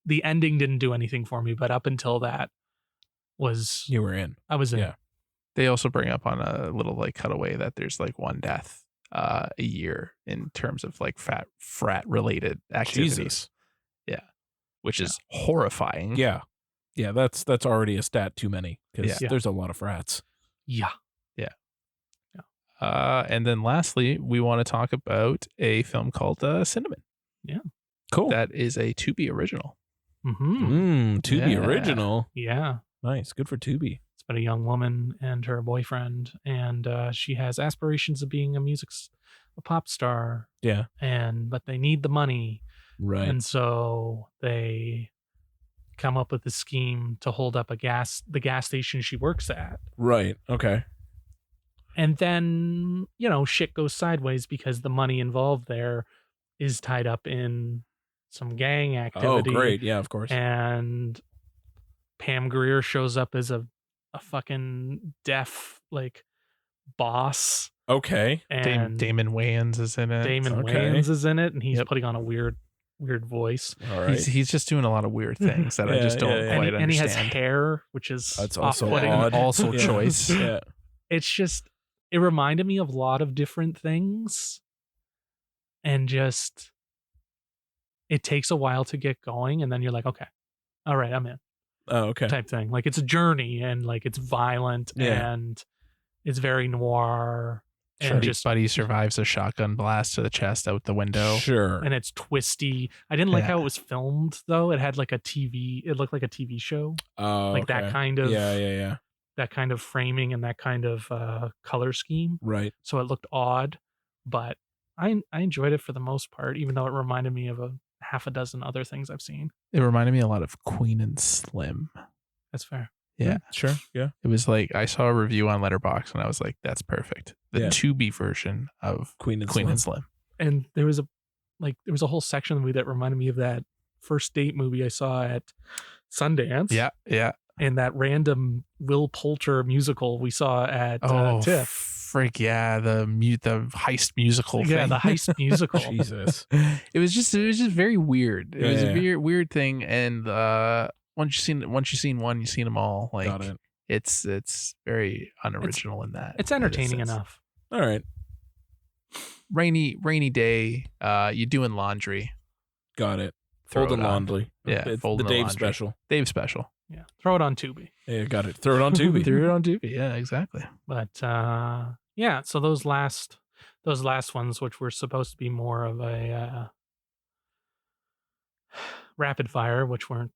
The ending didn't do anything for me, but up until that You were in. I was in. Yeah. They also bring up on a little like cutaway that there's like one death a year in terms of like frat related activities. Jesus. Which is horrifying. Yeah. Yeah. That's already a stat too many because Yeah. there's a lot of frats. Yeah. And then lastly, we want to talk about a film called Cinnamon. Cool. That is a Tubi original. Mm-hmm. Tubi Yeah. original. Yeah. Nice. Good for Tubi. It's about a young woman and her boyfriend, and she has aspirations of being a pop star, Yeah. but they need the money. Right. And so they come up with a scheme to hold up the gas station she works at. Right. Okay. And then, shit goes sideways because the money involved there is tied up in some gang Oh, activity. great. Yeah, of course. And Pam Grier shows up as a fucking deaf, like, boss. Okay. And Damon Wayans is in it. Damon Okay. Wayans is in it, and he's Yep. putting on a weird voice. All right. He's just doing a lot of weird things that I Yeah, just don't yeah, yeah. quite And he has understand. hair, which is That's also off-putting. odd. Also Yeah. choice. Yeah. It's just, it reminded me of a lot of different things, and just, it takes a while to get going, and then you're like, okay, all right, I'm in, Oh, okay. type thing. Like, it's a journey, and like it's violent, Yeah. and it's very noir, and Buddy survives a shotgun blast to the chest out the window. Sure. and it's twisty. I didn't like Yeah. how it was filmed though. It had like it looked like a TV show, Oh, like that okay. kind of Yeah. that kind of framing and that kind of color scheme. Right. So it looked odd, but I enjoyed it for the most part, even though it reminded me of a half a dozen other things I've seen. It reminded me a lot of Queen and Slim. That's fair. Yeah. Sure. Yeah. It was like I saw a review on Letterboxd and I was like, that's perfect. The Yeah. Tubi version of Queen and Queen Slim. and Slim. And there was a whole section of the movie that reminded me of that first date movie I saw at Sundance. Yeah. And that random Will Poulter musical we saw at Oh, TIFF. frick yeah! The heist musical. Yeah, thing. the heist musical. Jesus. It was just very weird. It was Yeah. a weird thing, and once you've seen one, you've seen them all. Like Got it. it's very unoriginal in that. It's entertaining sense. enough. All right. Rainy day. You doing laundry? Got it. Throw Folding it on. laundry. Yeah, It's the folding the Dave laundry. special. Dave special. Yeah. Throw it on Tubi. Yeah, got it. Throw it on Tubi. Threw it on Tubi. Yeah, exactly. But yeah, so those last ones, which were supposed to be more of a rapid fire, which wasn't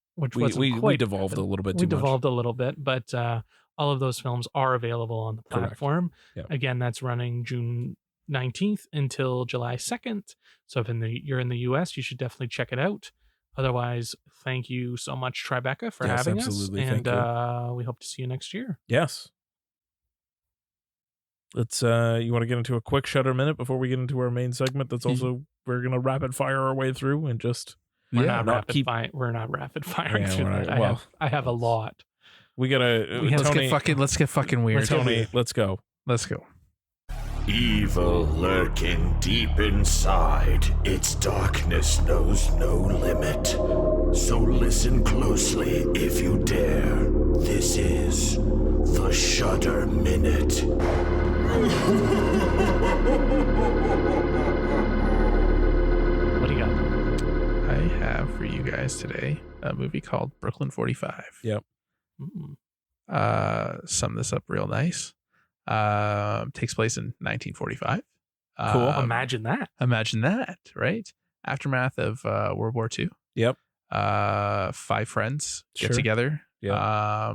we quite devolved rapid. a little bit We too much. devolved a little bit, but all of those films are available on the Correct. platform. Yep. Again, that's running June 19th until July 2nd. So if you're in the US, you should definitely check it out. Otherwise, thank you so much, Tribeca, for Yes, having absolutely. us. Thank And we hope to see you next year. Yes. Let's you want to get into a quick Shutter minute before we get into our main segment that's also we're gonna rapid fire our way through and just We're not not rapid keep- we're not rapid firing Yeah, through we're that. not- well, I have a lot. we gotta Tony, Let's get fucking weird. Tony, let's go. Let's go. Evil lurking deep inside, its darkness knows no limit. So listen closely if you dare. This is the Shudder Minute. What do you got? I have for you guys today a movie called Brooklyn 45. Yep. Sum this up real nice. Takes place in 1945. Cool. Imagine that. Imagine that, right? Aftermath of World War II. Yep. 5 friends get Sure. together. Yeah.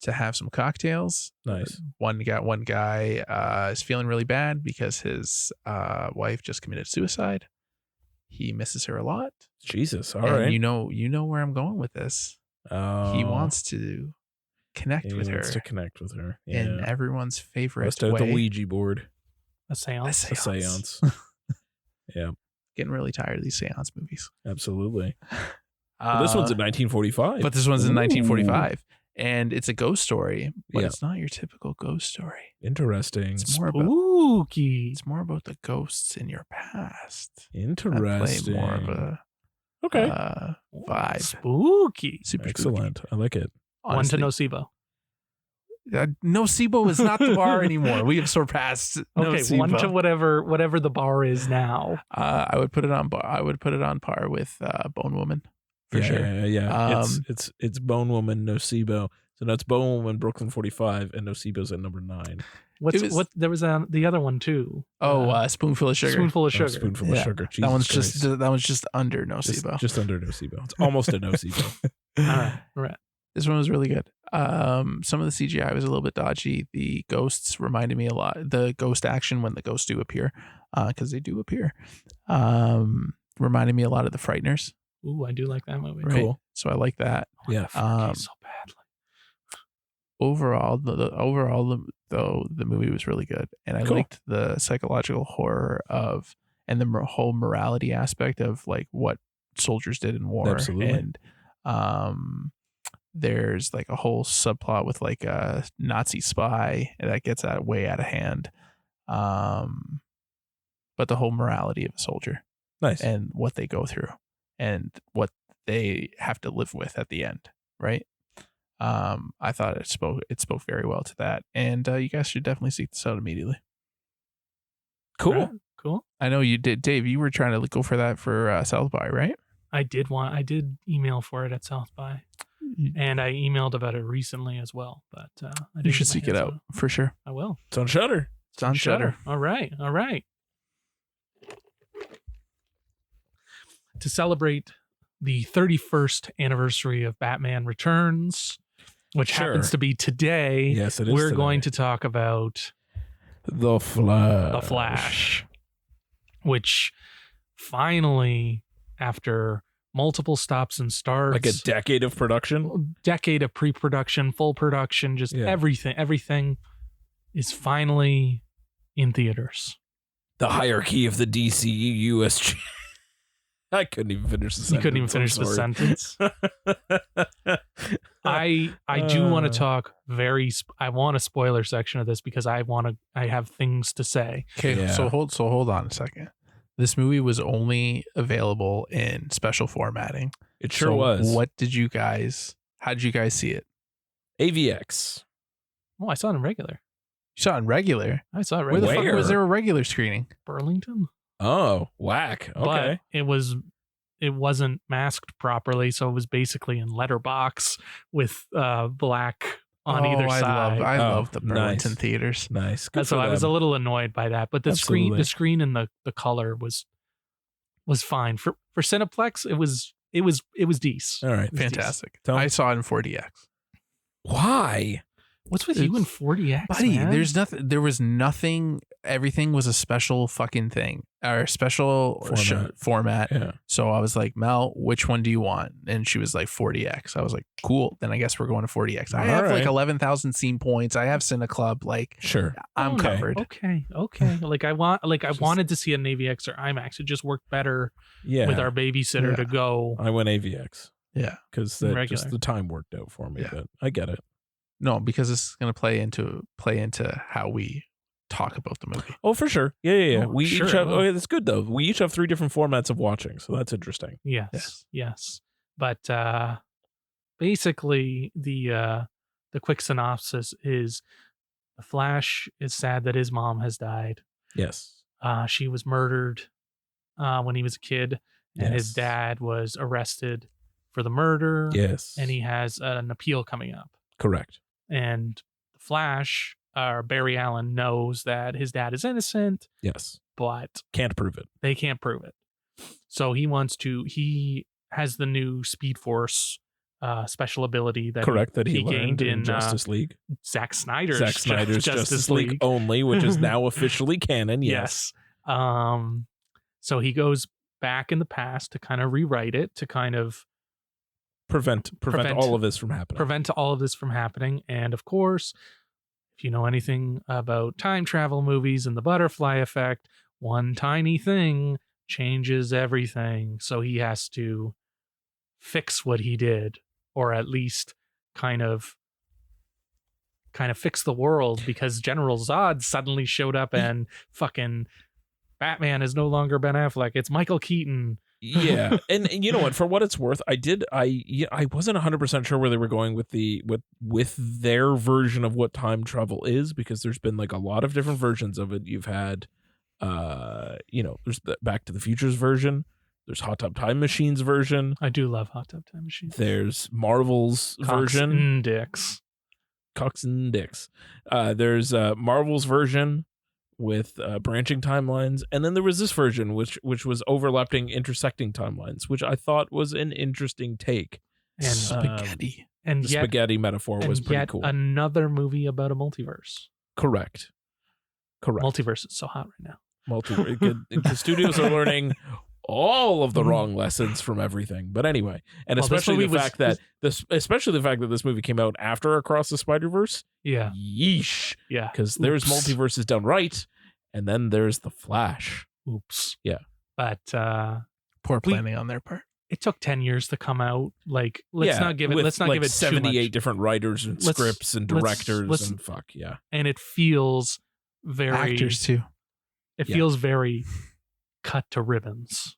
To have some cocktails. Nice. One guy is feeling really bad because his wife just committed suicide. He misses her a lot. Jesus. All and right. you know where I'm going with this. Oh, He wants to connect he with her wants to connect with her. in Yeah. everyone's favorite Bust out the way. Ouija board. A seance. A seance. Yeah. Getting really tired of these seance movies. Absolutely. But this one's in 1945. But this one's in Ooh. 1945. And it's a ghost story, but Yeah. it's not your typical ghost story. Interesting. It's more about Spooky. the ghosts in your past. That Interesting. play more of a Okay. vibe. Spooky. Super Excellent. I like it. One to Honestly, nocebo. Nocebo is not the bar anymore. We have surpassed. Okay, Nocebo. one to whatever the bar is now. I would put it on bar. I would put it on par with Bone Woman for Yeah, sure. Yeah. It's Bone Woman, Nocebo. So that's Bone Woman, Brooklyn 45, and Nocebo's at number 9. There was the other one too. Spoonful of sugar. Spoonful of sugar. Spoonful Yeah. of sugar. That one's Jesus Christ. that one's just under Nocebo. Just under Nocebo. It's almost a Nocebo. All right. This one was really good. Some of the CGI was a little bit dodgy. The ghosts reminded me a lot. The ghost action when the ghosts do appear, because they do appear, reminded me a lot of the Frighteners. Ooh, I do like that movie. Right? Cool. So I like that. Yeah. So badly. Overall, the movie was really good, and I Cool. liked the psychological horror of and the whole morality aspect of like what soldiers did in war, Absolutely. and there's like a whole subplot with like a Nazi spy that gets way out of hand. But the whole morality of a soldier, Nice. and what they go through and what they have to live with at the end, right? I thought it spoke very well to that, and you guys should definitely seek this out immediately. Cool. Right, cool. I know you did, Dave. You were trying to go for that for South by, right? I did email for it at South by, and I emailed about it recently as well. But I You didn't should get my seek it hands out on for sure. I will. It's on Shudder. It's on Shudder. All right. To celebrate the 31st anniversary of Batman Returns, which happens to be today, Yes, it is. we're today. going to talk about The Flash. The Flash, which finally, after multiple stops and starts, Like a decade of production. decade of pre-production, full production, just everything is finally in theaters. The hierarchy of the DCEU has I couldn't even finish the sentence. You couldn't even finish the sentence. I do want to talk I want a spoiler section of this because I have things to say. Okay, Yeah. so hold on a second. This movie was only available in special formatting. It sure So was. How did you guys see it? AVX. Oh, I saw it in regular. You saw it in regular. I saw it Where the regular. fuck was there a regular screening? Burlington. Oh, whack. Okay. But it wasn't masked properly, so it was basically in letterbox with black on either side. I Oh, love the Burlington nice. theaters. Nice. Good So for I was a them. little annoyed by that, but the Absolutely. screen and the color was fine for Cineplex. It was decent. All right. Fantastic. Tell me. I saw it in 4DX. Why? What's with you and 40X, Buddy, man? there was nothing. Everything was a special fucking thing or special format. Yeah. So I was like, Mel, which one do you want? And she was like 40X. I was like, cool. Then I guess we're going to 40X. I have like 11,000 scene points. I have Cine Club. Like, Sure. I'm Okay. covered. Okay. Like I wanted to see an AVX or IMAX. It just worked better Yeah. with our babysitter Yeah. to go. I went AVX Yeah. because Regular. just the time worked out for me. Yeah. But I get it. No, because this is going to play into how we talk about the movie. Oh, for sure. Yeah. Oh, We sure. each have. Oh, that's good though. We each have 3 different formats of watching, so that's interesting. Yes. But basically, the quick synopsis is: the Flash is sad that his mom has died. Yes. She was murdered when he was a kid, and his Yes. dad was arrested for the murder. Yes. And he has an appeal coming up. Correct. And the Flash, Barry Allen, knows that his dad is innocent, Yes. but Can't prove it. they can't prove it. So he has the new Speed Force special ability that Correct. That he gained learned in Justice League. Zack Snyder's Justice League only, which is now officially canon. Yes. So he goes back in the past to kind of rewrite it, to kind of Prevent all of this from happening. prevent all of this from happening. And of course, if you know anything about time travel movies and the butterfly effect, one tiny thing changes everything. So he has to fix what he did, or at least kind of fix the world, because General Zod suddenly showed up and fucking Batman is no longer Ben Affleck. It's Michael Keaton. Yeah. And you know what, for what it's worth, I wasn't 100% sure where they were going with their version of what time travel is, because there's been like a lot of different versions of it. You've had there's the Back to the Future's version, there's Hot Tub Time Machine's version, I do love Hot Tub Time Machine. there's Marvel's Cox version, and Dicks. Cox and Dicks. There's Marvel's version with branching timelines, and then there was this version which was overlapping, intersecting timelines, which I thought was an interesting take. And Spaghetti. and The yet spaghetti metaphor was and pretty yet cool. another movie about a multiverse. Correct. Multiverse is so hot right now. The studios are learning all of the wrong lessons from everything. But anyway, and Well, this especially the movie fact that this movie came out after Across the Spider-Verse. Yeah. Yeesh. Yeah. Because there's Oops. multiverses done right, and then there's the Flash. Oops. Yeah. But Poor planning on their part. it took 10 years to come out. Like, let's not give it too 78 much. different writers and scripts and directors and fuck yeah. And it feels very actors too. It feels very cut to ribbons.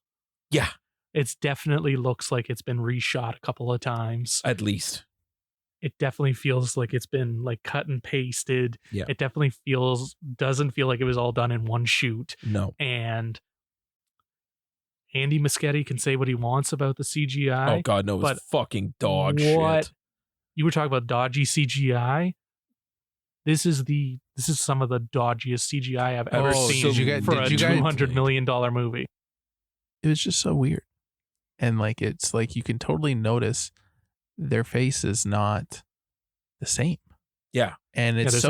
Yeah. It definitely looks like it's been reshot a couple of times. At least. It definitely feels like it's been like cut and pasted. Yeah. It definitely doesn't feel like it was all done in one shoot. No. And Andy Muschietti can say what he wants about the CGI. Oh God, no, it was fucking dog shit. You were talking about dodgy CGI. This is some of the dodgiest CGI I've ever seen for a $200 million movie. It was just so weird. And like, it's like, you can totally notice their face is not the same. Yeah. And it's it's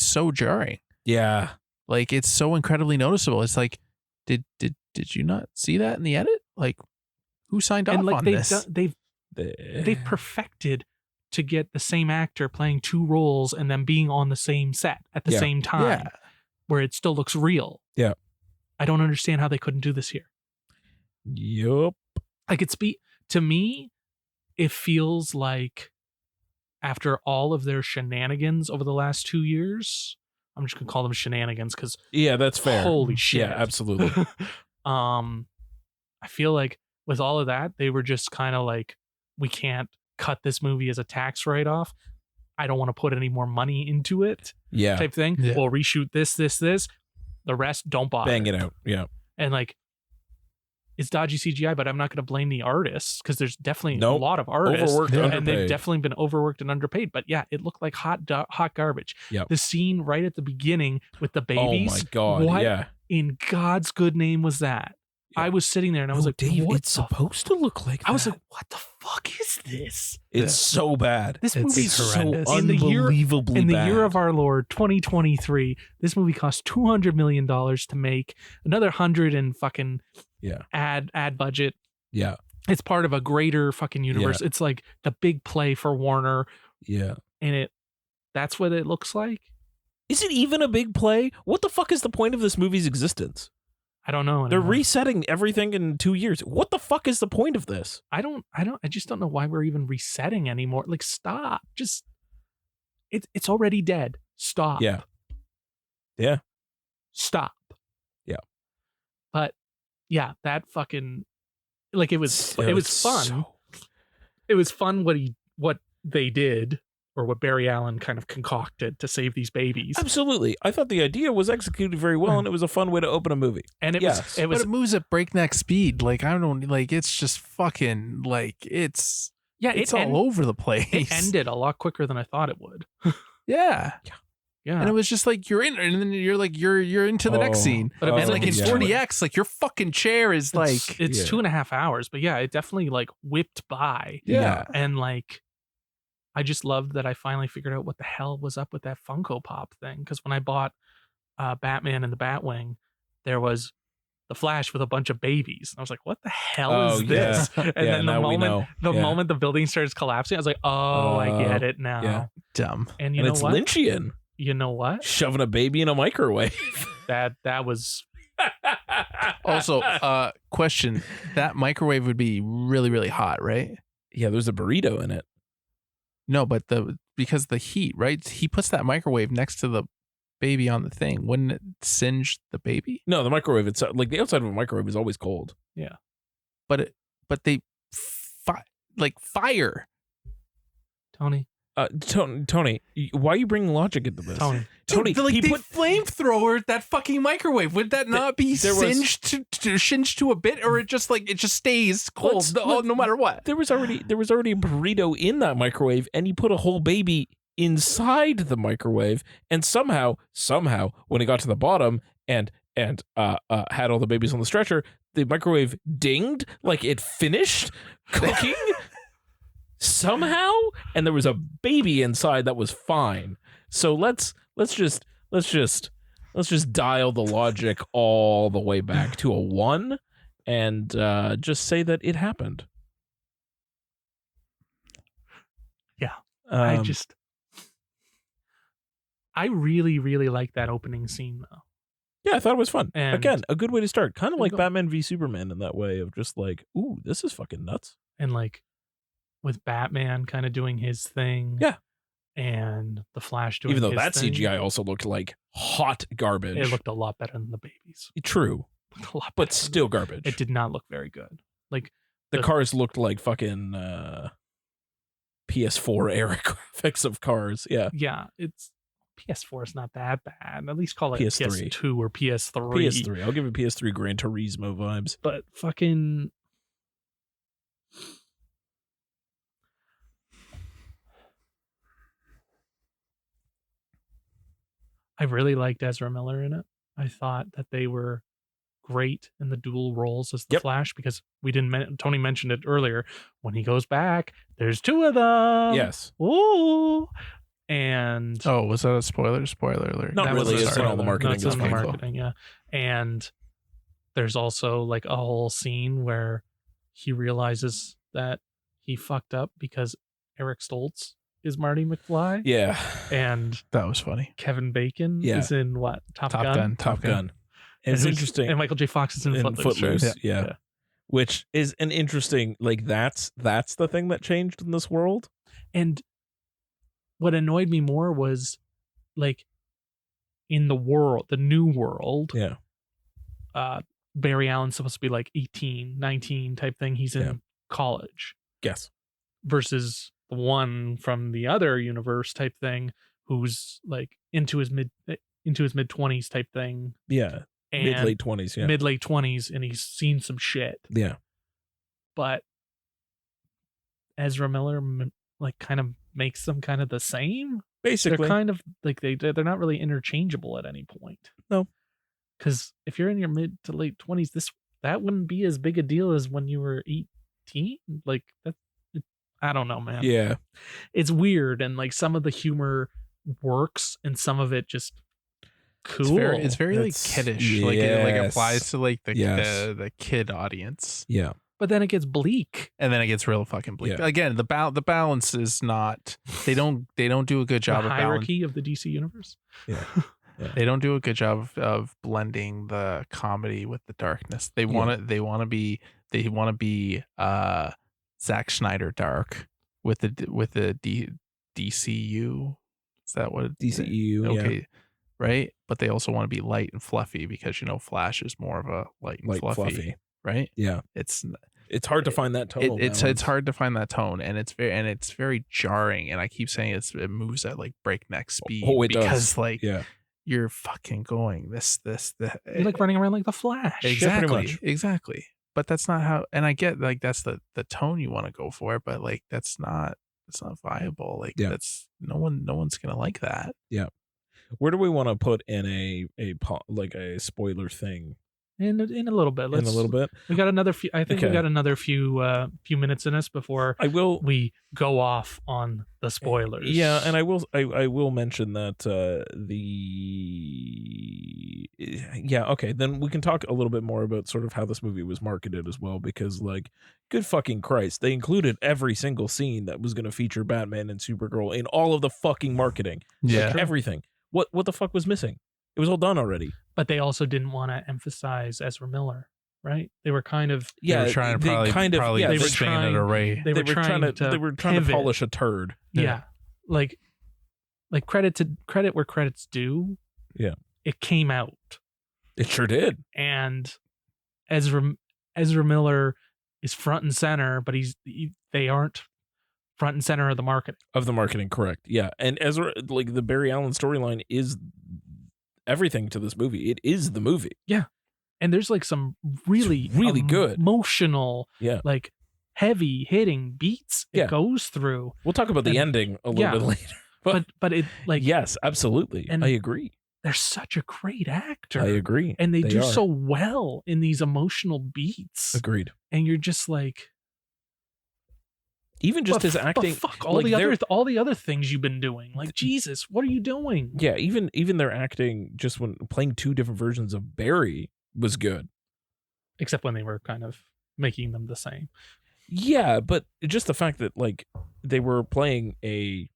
so jarring. Yeah. Like, it's so incredibly noticeable. It's like, did you not see that in the edit? Like, who signed off on this? They've perfected to get the same actor playing two roles and then being on the same set at the same time, where it still looks real. Yeah. I don't understand how they couldn't do this here. Yup. Like, to me, it feels like after all of their shenanigans over the last 2 years, I'm just gonna call them shenanigans because that's fair. Holy shit. Yeah, absolutely. I feel like with all of that, they were just kind of like, we can't cut this movie as a tax write-off. I don't want to put any more money into it. Yeah. Type thing. Yeah. We'll reshoot this. The rest, don't bother. Bang it out. Yeah. And like, it's dodgy CGI, but I'm not going to blame the artists because there's definitely a lot of artists overworked, and underpaid. they've definitely been overworked and underpaid. But yeah, it looked like hot garbage. Yep. The scene right at the beginning with the babies. Oh my God. What in God's good name was that? Yeah. I was sitting there and I was like, Dave, what it's supposed to look like that. I was like, what the fuck is this? It's so bad. This It's movie's so horrendous. unbelievably in the bad. year of our Lord 2023, this movie cost $200 million to make, another 100 and fucking ad budget. Yeah. It's part of a greater fucking universe. It's like the big play for Warner. Yeah. And that's what it looks like. Is it even a big play? What the fuck is the point of this movie's existence? I don't know. They're resetting everything in 2 years. What the fuck is the point of this? I just don't know why we're even resetting anymore. Like, stop. Just it's already dead. Stop. Yeah. Yeah. Stop. Yeah. But yeah, that fucking, like, it was fun. It was fun what they did, or what Barry Allen kind of concocted to save these babies. Absolutely. I thought the idea was executed very well, and it was a fun way to open a movie. And it was But it moves at breakneck speed. Like, I don't, like, it's just fucking, like, it's all over the place. It ended a lot quicker than I thought it would. Yeah. Yeah. And it was just like, you're in, and then you're like, you're into the next scene. But it was and like in 40X, like, your fucking chair is like, it's 2.5 hours, but yeah, it definitely like whipped by. Yeah. And like, I just loved that I finally figured out what the hell was up with that Funko Pop thing. Because when I bought Batman and the Batwing, there was the Flash with a bunch of babies. I was like, what the hell is this? And then the moment the building starts collapsing, I was like, I get it now. Yeah. Dumb. And you know it's what? Lynchian. You know what? Shoving a baby in a microwave. That was... Also, question, that microwave would be really, really hot, right? Yeah, there's a burrito in it. No, but because the heat, right? He puts that microwave next to the baby on the thing. Wouldn't it singe the baby? No, the microwave itself, like the outside of a microwave is always cold. Yeah. But they fire. Tony, Why are you bringing logic into this? Tony, like he they put flamethrower that fucking microwave. Would that not be singed to a bit, or it just stays cold no matter what? There was already a burrito in that microwave, and he put a whole baby inside the microwave, and somehow when he got to the bottom and had all the babies on the stretcher, the microwave dinged like it finished cooking. Somehow, and there was a baby inside that was fine. So let's just dial the logic all the way back to a 1 and just say that it happened. Yeah. I really, really like that opening scene though. Yeah, I thought it was fun. And- Again, a good way to start. Kind of like go. Batman v Superman in that way of just like, ooh, this is fucking nuts. And like with Batman kind of doing his thing. Yeah. And the Flash doing Even though his that thing. CGI also looked like hot garbage. It looked a lot better than the babies. True, It looked a lot but better. still garbage. It did not look very good. Like The the- cars looked like fucking PS4 era graphics of cars. Yeah. yeah, it's PS4 is not that bad. At least call it PS3. PS2 or PS3. PS3. I'll give it PS3 Gran Turismo vibes. But fucking I really liked Ezra Miller in it. I thought that they were great in the dual roles as the Yep. Flash because we didn't Tony mentioned it earlier. When he goes back, there's two of them. Yes. Ooh. And Oh, was that a spoiler? Spoiler alert. Not that really, was a it's in all the spoiler. marketing No, it's in and the stuff. marketing, yeah. And there's also like a whole scene where he realizes that he fucked up because Eric Stoltz is Marty McFly, Yeah. and That was funny. Kevin Bacon Yeah. is in what Top Top Gun. Gun. Top Gun. And It's who's- interesting. and Michael J. Fox is in In Footloose. Footloose, right? yeah. Which is an interesting, like that's the thing that changed in this world. And what annoyed me more was like in the new world, Yeah. Barry Allen's supposed to be like 18, 19 type thing. He's in Yeah. college Yes. versus the one from the other universe type thing who's like into his mid 20s type thing. Yeah. And Mid late 20s. Yeah. mid late 20s, and he's seen some shit. Yeah. But Ezra Miller like kind of makes them kind of the same. Basically. They're kind of like they're not really interchangeable at any point. No. Because if you're in your mid to late 20s, that wouldn't be as big a deal as when you were 18. Like that, I don't know, man. Yeah. It's weird, and like some of the humor works, and some of it just cool. It's very like It's- kiddish. Like it like yes. applies to like Yes. the kid audience. Yeah. But then it gets bleak. And then it gets real fucking bleak. Yeah. Again, the balance is not. They don't do a good job The of balance. hierarchy of the DC universe. Yeah. They don't do a good job of blending the comedy with the darkness. They want to be Zack Snyder dark with the DCU. Is that what DCEU. Okay. Yeah. Right? But they also want to be light and fluffy because Flash is more of a light and Like fluffy, right? Yeah. It's Hard to find that tone. it's hard to find that tone, and it's very jarring, and I keep saying it moves at like breakneck speed It because does. like Yeah. you're fucking going this You're like running around like the Flash. exactly exactly, but that's not how. And I get like that's the tone you want to go for, but like that's not viable. Like Yeah. that's no one's gonna like that. Where do we want to put in a spoiler thing? In a little bit. In a little bit. We got another few. I think we Okay. got another few minutes in us before I will. we go off on the spoilers. Yeah, and I will mention that okay, then we can talk a little bit more about sort of how this movie was marketed as well, because like good fucking Christ, they included every single scene that was going to feature Batman and Supergirl in all of the fucking marketing. Yeah. Like, everything. What the fuck was missing? It was all done already. But they also didn't want to emphasize Ezra Miller, right? They were kind of They were trying to probably they were swing it trying- at Ray. they were trying to pivot. polish a turd. yeah. Like credit where credit's due. Yeah. It came out, It sure did. and Ezra Miller is front and center, but they aren't front and center of the marketing. Of the marketing, correct. Yeah. And Ezra, like the Barry Allen storyline is everything to this movie. It is the movie. And there's like some really really good. emotional, Yeah. like heavy hitting beats it Yeah. goes through. We'll talk about the And- ending a little yeah. bit later. But it like Yes, absolutely. and- I agree. they're such a great actor. I agree. And they do are. so well in these emotional beats. Agreed. And you're just like, Even just but his f- but acting. fuck all like, all the other things you've been doing. Like, Jesus, what are you doing? Yeah, even their acting, just when playing two different versions of Barry, was good. Except when they were kind of making them the same. Yeah, but just the fact that like they were playing and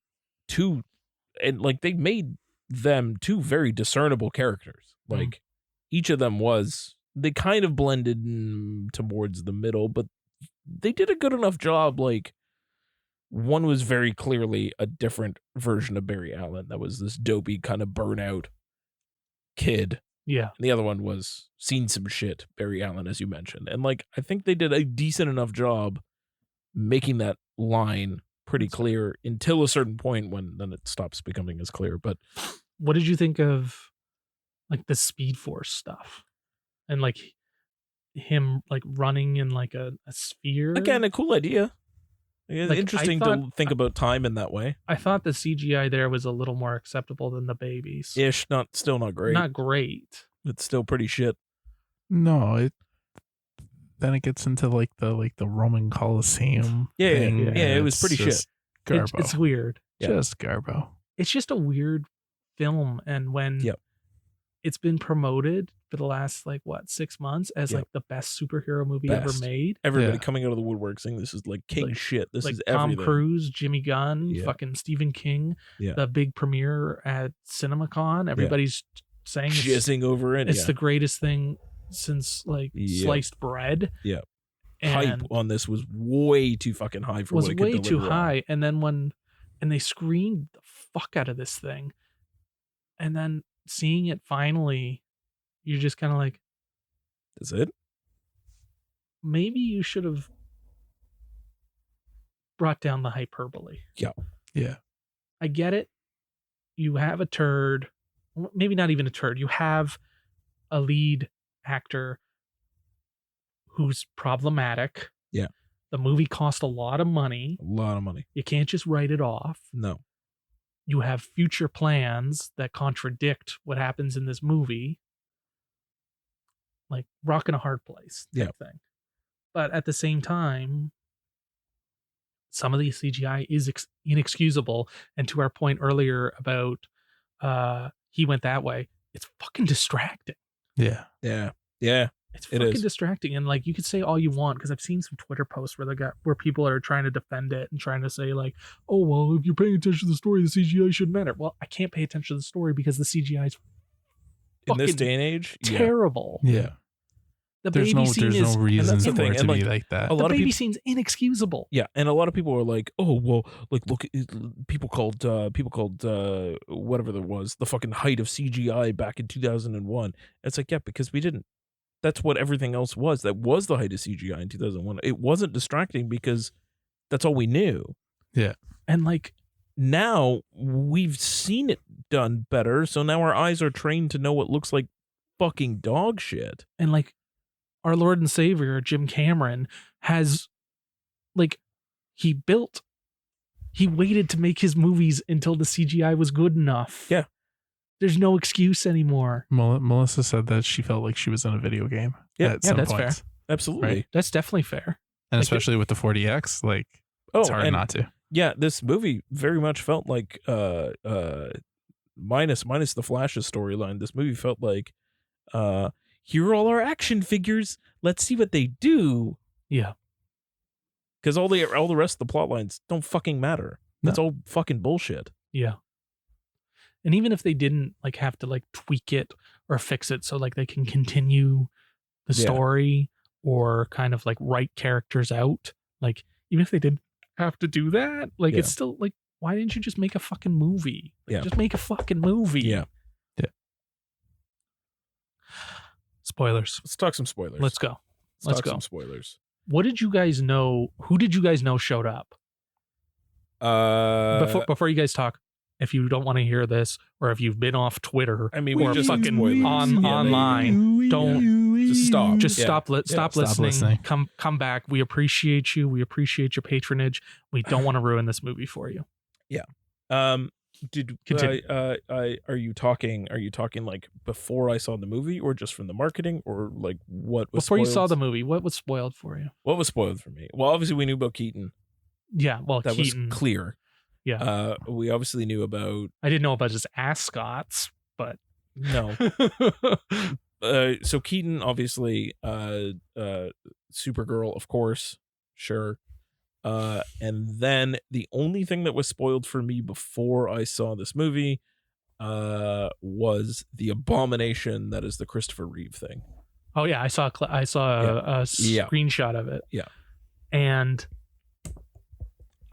like they made them two very discernible characters. Like each of them they kind of blended towards the middle, but they did a good enough job. Like, one was very clearly a different version of Barry Allen. That was this dopey kind of burnout kid. Yeah. And the other one was seen some shit, Barry Allen, as you mentioned. And like, I think they did a decent enough job making that line pretty clear until a certain point when then it stops becoming as clear. But what did you think of like the Speed Force stuff and like him like running in like a sphere? Again, a cool idea. It's Like, interesting to think about time in that way. I thought the CGI there was a little more acceptable than the babies. Ish, still not great. Not great. It's still pretty shit. No, then it gets into like the Roman Colosseum. Yeah, thing, yeah, it and was it's pretty shit. just Garbo. It's weird. Yeah. Just Garbo. It's just a weird film, and when it's been promoted for the last 6 months as like the best superhero movie ever made. Everybody coming out of the woodwork saying this is like king shit. This is Tom everything. Cruise, Jimmy Gunn, fucking Stephen King. The big premiere at CinemaCon. Everybody's saying jizzing over it. It's the greatest thing since sliced bread. Yeah. And hype on this was way too fucking high for what it could way too deliver high. on. And then they screened the fuck out of this thing, and then seeing it finally, you're just kind of like, that's it. Maybe you should have brought down the hyperbole. Yeah. I get it. You have a turd, maybe not even a turd. You have a lead actor who's problematic. Yeah. The movie cost a lot of money. A lot of money. You can't just write it off. No. You have future plans that contradict what happens in this movie. Like rock in a hard place type thing. But at the same time, some of the CGI is inexcusable. And to our point earlier about he went that way, it's fucking distracting. Yeah. Yeah. Yeah. It's fucking distracting. And like, you could say all you want, because I've seen some Twitter posts where people are trying to defend it and trying to say like, oh, well, if you're paying attention to the story, the CGI shouldn't matter. Well, I can't pay attention to the story because the CGI is in this day and age terrible. Yeah. There's no reason for it to be like that. A lot the of baby scene's inexcusable. Yeah, and a lot of people are like, "Oh, well, like look, people called whatever there was the fucking height of CGI back in 2001." It's like, yeah, because we didn't. That's what everything else was. That was the height of CGI in 2001. It wasn't distracting because that's all we knew. Yeah, and like now we've seen it done better, so now our eyes are trained to know what looks like fucking dog shit. And like, our Lord and Savior, Jim Cameron, has he waited to make his movies until the CGI was good enough. Yeah. There's no excuse anymore. Melissa said that she felt like she was in a video game. Yeah, at some that's points. fair. Absolutely. Right. That's definitely fair. And especially with the 40X, it's hard not to. Yeah, this movie very much felt like minus the Flash's storyline. This movie felt like here are all our action figures. Let's see what they do. Yeah. Because all the rest of the plot lines don't fucking matter. That's all fucking bullshit. Yeah. And even if they didn't have to tweak it or fix it so they can continue the story or kind of write characters out, even if they didn't have to do that, it's still why didn't you just make a fucking movie? Just make a fucking movie. Yeah. Spoilers. Let's talk some spoilers. Let's go. Let's go. Some spoilers. What did you guys know? Who did you guys know showed up? Before you guys talk, if you don't want to hear this, or if you've been off Twitter, or just fucking spoilers. online, don't just stop. Just Yeah. stop listening. Come back. We appreciate you. We appreciate your patronage. We don't want to ruin this movie for you. Yeah. Did Continue. are you talking before I saw the movie, or just from the marketing, or what was before you saw spoiled? the movie? What was spoiled for you? What was spoiled for me? Well, obviously we knew about Keaton. Yeah, well, That Keaton was clear. Yeah. We obviously knew about. I didn't know about his ascots, but no. So Keaton, obviously, Supergirl, of course, sure. And then the only thing that was spoiled for me before I saw this movie was the abomination that is the Christopher Reeve thing. Oh yeah, I saw a screenshot of it. Yeah. And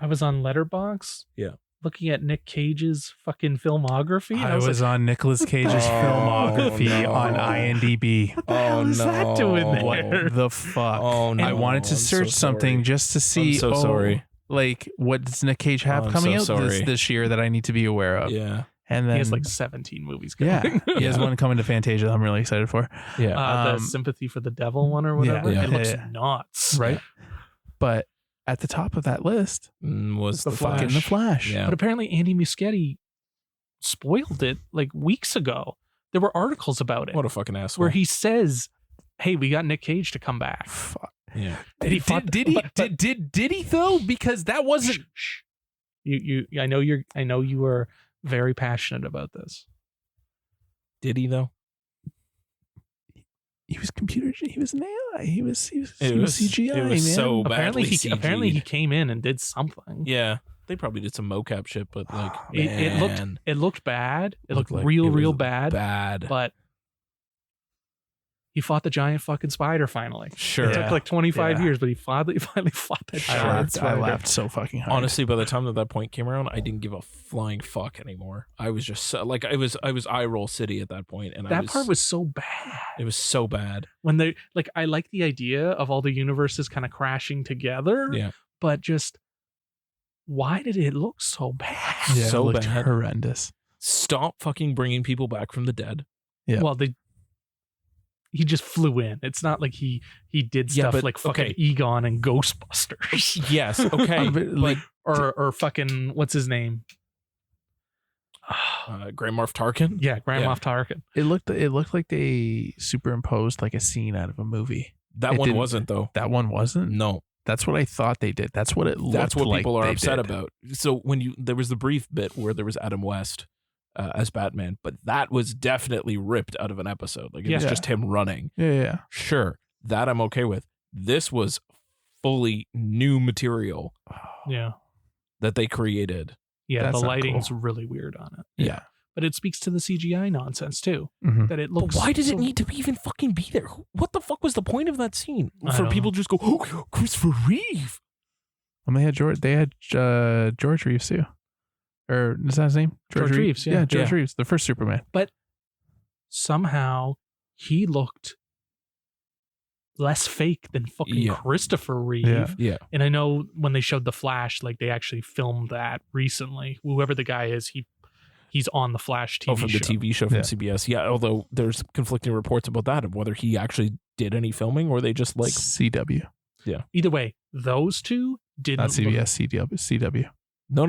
I was on Letterboxd. Yeah. Looking at Nick Cage's fucking filmography. I was on Nicolas Cage's filmography on IMDb. What the hell is that doing there? What the fuck? Oh no! I wanted to search something just to see. I'm so sorry. Like, what does Nick Cage have coming out this year that I need to be aware of? Yeah. And then he has like 17 movies coming. Yeah, he has one coming to Fantasia that I'm really excited for. Yeah. The Sympathy for the Devil one or whatever. Yeah. It looks nuts. Right. But at the top of that list was the fucking The Flash. Yeah. But apparently Andy Muschietti spoiled it like weeks ago. There were articles about it. What a fucking asshole. Where he says, "Hey, we got Nick Cage to come back." Fuck. Yeah. Did he though? Because that wasn't. Shh. I know you were very passionate about this. Did he though? He was He was an AI. He was CGI. It was man. so Apparently badly he came in and did something. Yeah. They probably did some mocap shit, but like It looked bad. It looked like real bad. Bad. But he fought the giant fucking spider finally. Sure. It took like 25 years, but he finally fought that giant spider. I laughed so fucking hard. Honestly, by the time that point came around, I didn't give a flying fuck anymore. I was just so, like, I was eye roll city at that point, and that part was so bad. It was so bad. When they like, I like the idea of all the universes kind of crashing together. Yeah. But just why did it look so bad? Yeah, so it looked bad. horrendous. Stop fucking bringing people back from the dead. Yeah. Well, he just flew in. It's not like he did stuff but, like fucking Egon and Ghostbusters. Yes. Okay. Like, or fucking what's his name? Grand Moff Tarkin. Yeah, Grand Moff Tarkin. it looked like they superimposed like a scene out of a movie. That It one didn't- wasn't though. That one wasn't. No. That's what I thought they did. That's what it looked like. That's what people are they upset did. about. So there was the brief bit where there was Adam West as Batman, but that was definitely ripped out of an episode. Like it was Yeah. just him running. Yeah. Sure, that I'm okay with. This was fully new material Yeah. that they created. Yeah, That's the not lighting's cool. really weird on it. Yeah. But it speaks to the CGI nonsense too. Mhm. That it But looks why does so- it need to even fucking be there? What the fuck was the point of that scene? I For don't people to just go, oh, Christopher Reeve. And they had George Reeves too. Or is that his name? George Reeves, yeah. George Reeves, the first Superman. But somehow he looked less fake than fucking Yeah. Christopher Reeve. Yeah. And I know when they showed The Flash, like they actually filmed that recently. Whoever the guy is, he's on the Flash TV from show. the TV show from Yeah. CBS. Yeah, although there's conflicting reports about that of whether he actually did any filming or they just like CW, Either way, those two didn't not CBS, CW. No,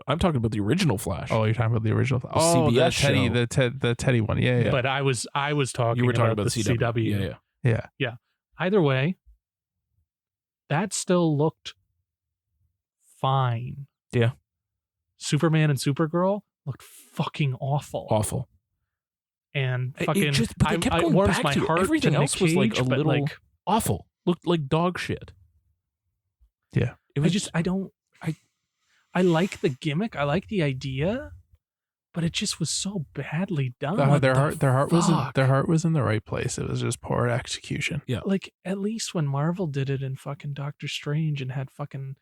I'm talking about the original Flash. Oh, you're talking about the original. CBS Teddy, show. the Teddy one. Yeah. look, but I was talking you were talking about the CW. Yeah. Either way, that still looked fine. Yeah. Superman and Supergirl looked fucking awful. Awful. And It fucking just- but they kept I going warms back my to it. heart Everything to else Nick was, like, Cage, a but, little like, Awful. Looked like dog shit. Yeah. It was I like the gimmick, I like the idea, but it just was so badly done. Their heart fuck? was in the right place. It was just poor execution. Like at least when Marvel did it in fucking Doctor Strange and had fucking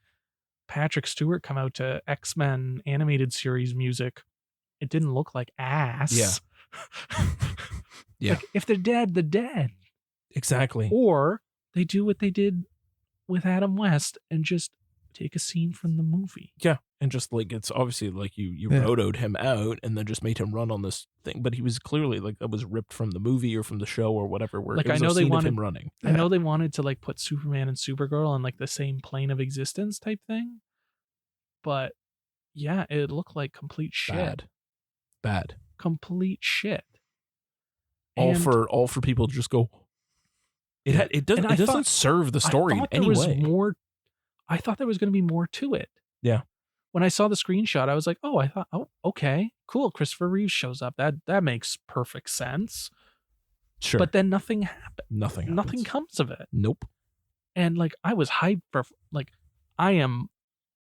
Patrick Stewart come out to X-Men animated series music, it didn't look like ass. Yeah. Yeah. Like if they're dead, they're dead. exactly. Or they do what they did with Adam West and just take a scene from the movie. Yeah. And just like it's obviously like you Yeah. rotoed him out and then just made him run on this thing, but he was clearly like that was ripped from the movie or from the show or whatever. Where Like, it was I know a they scene of wanted- him running. I know they wanted to like put Superman and Supergirl on like the same plane of existence type thing, but yeah, it looked like complete shit. Bad. Complete shit. All And for people to just go. It doesn't serve the story I in thought any there was way. more. I thought there was going to be more to it. Yeah. When I saw the screenshot, I was like, oh, okay, cool. Christopher Reeve shows up. That makes perfect sense. Sure. But then nothing happened. nothing. Nothing happens. comes of it. Nope. And like I was hyped for like I am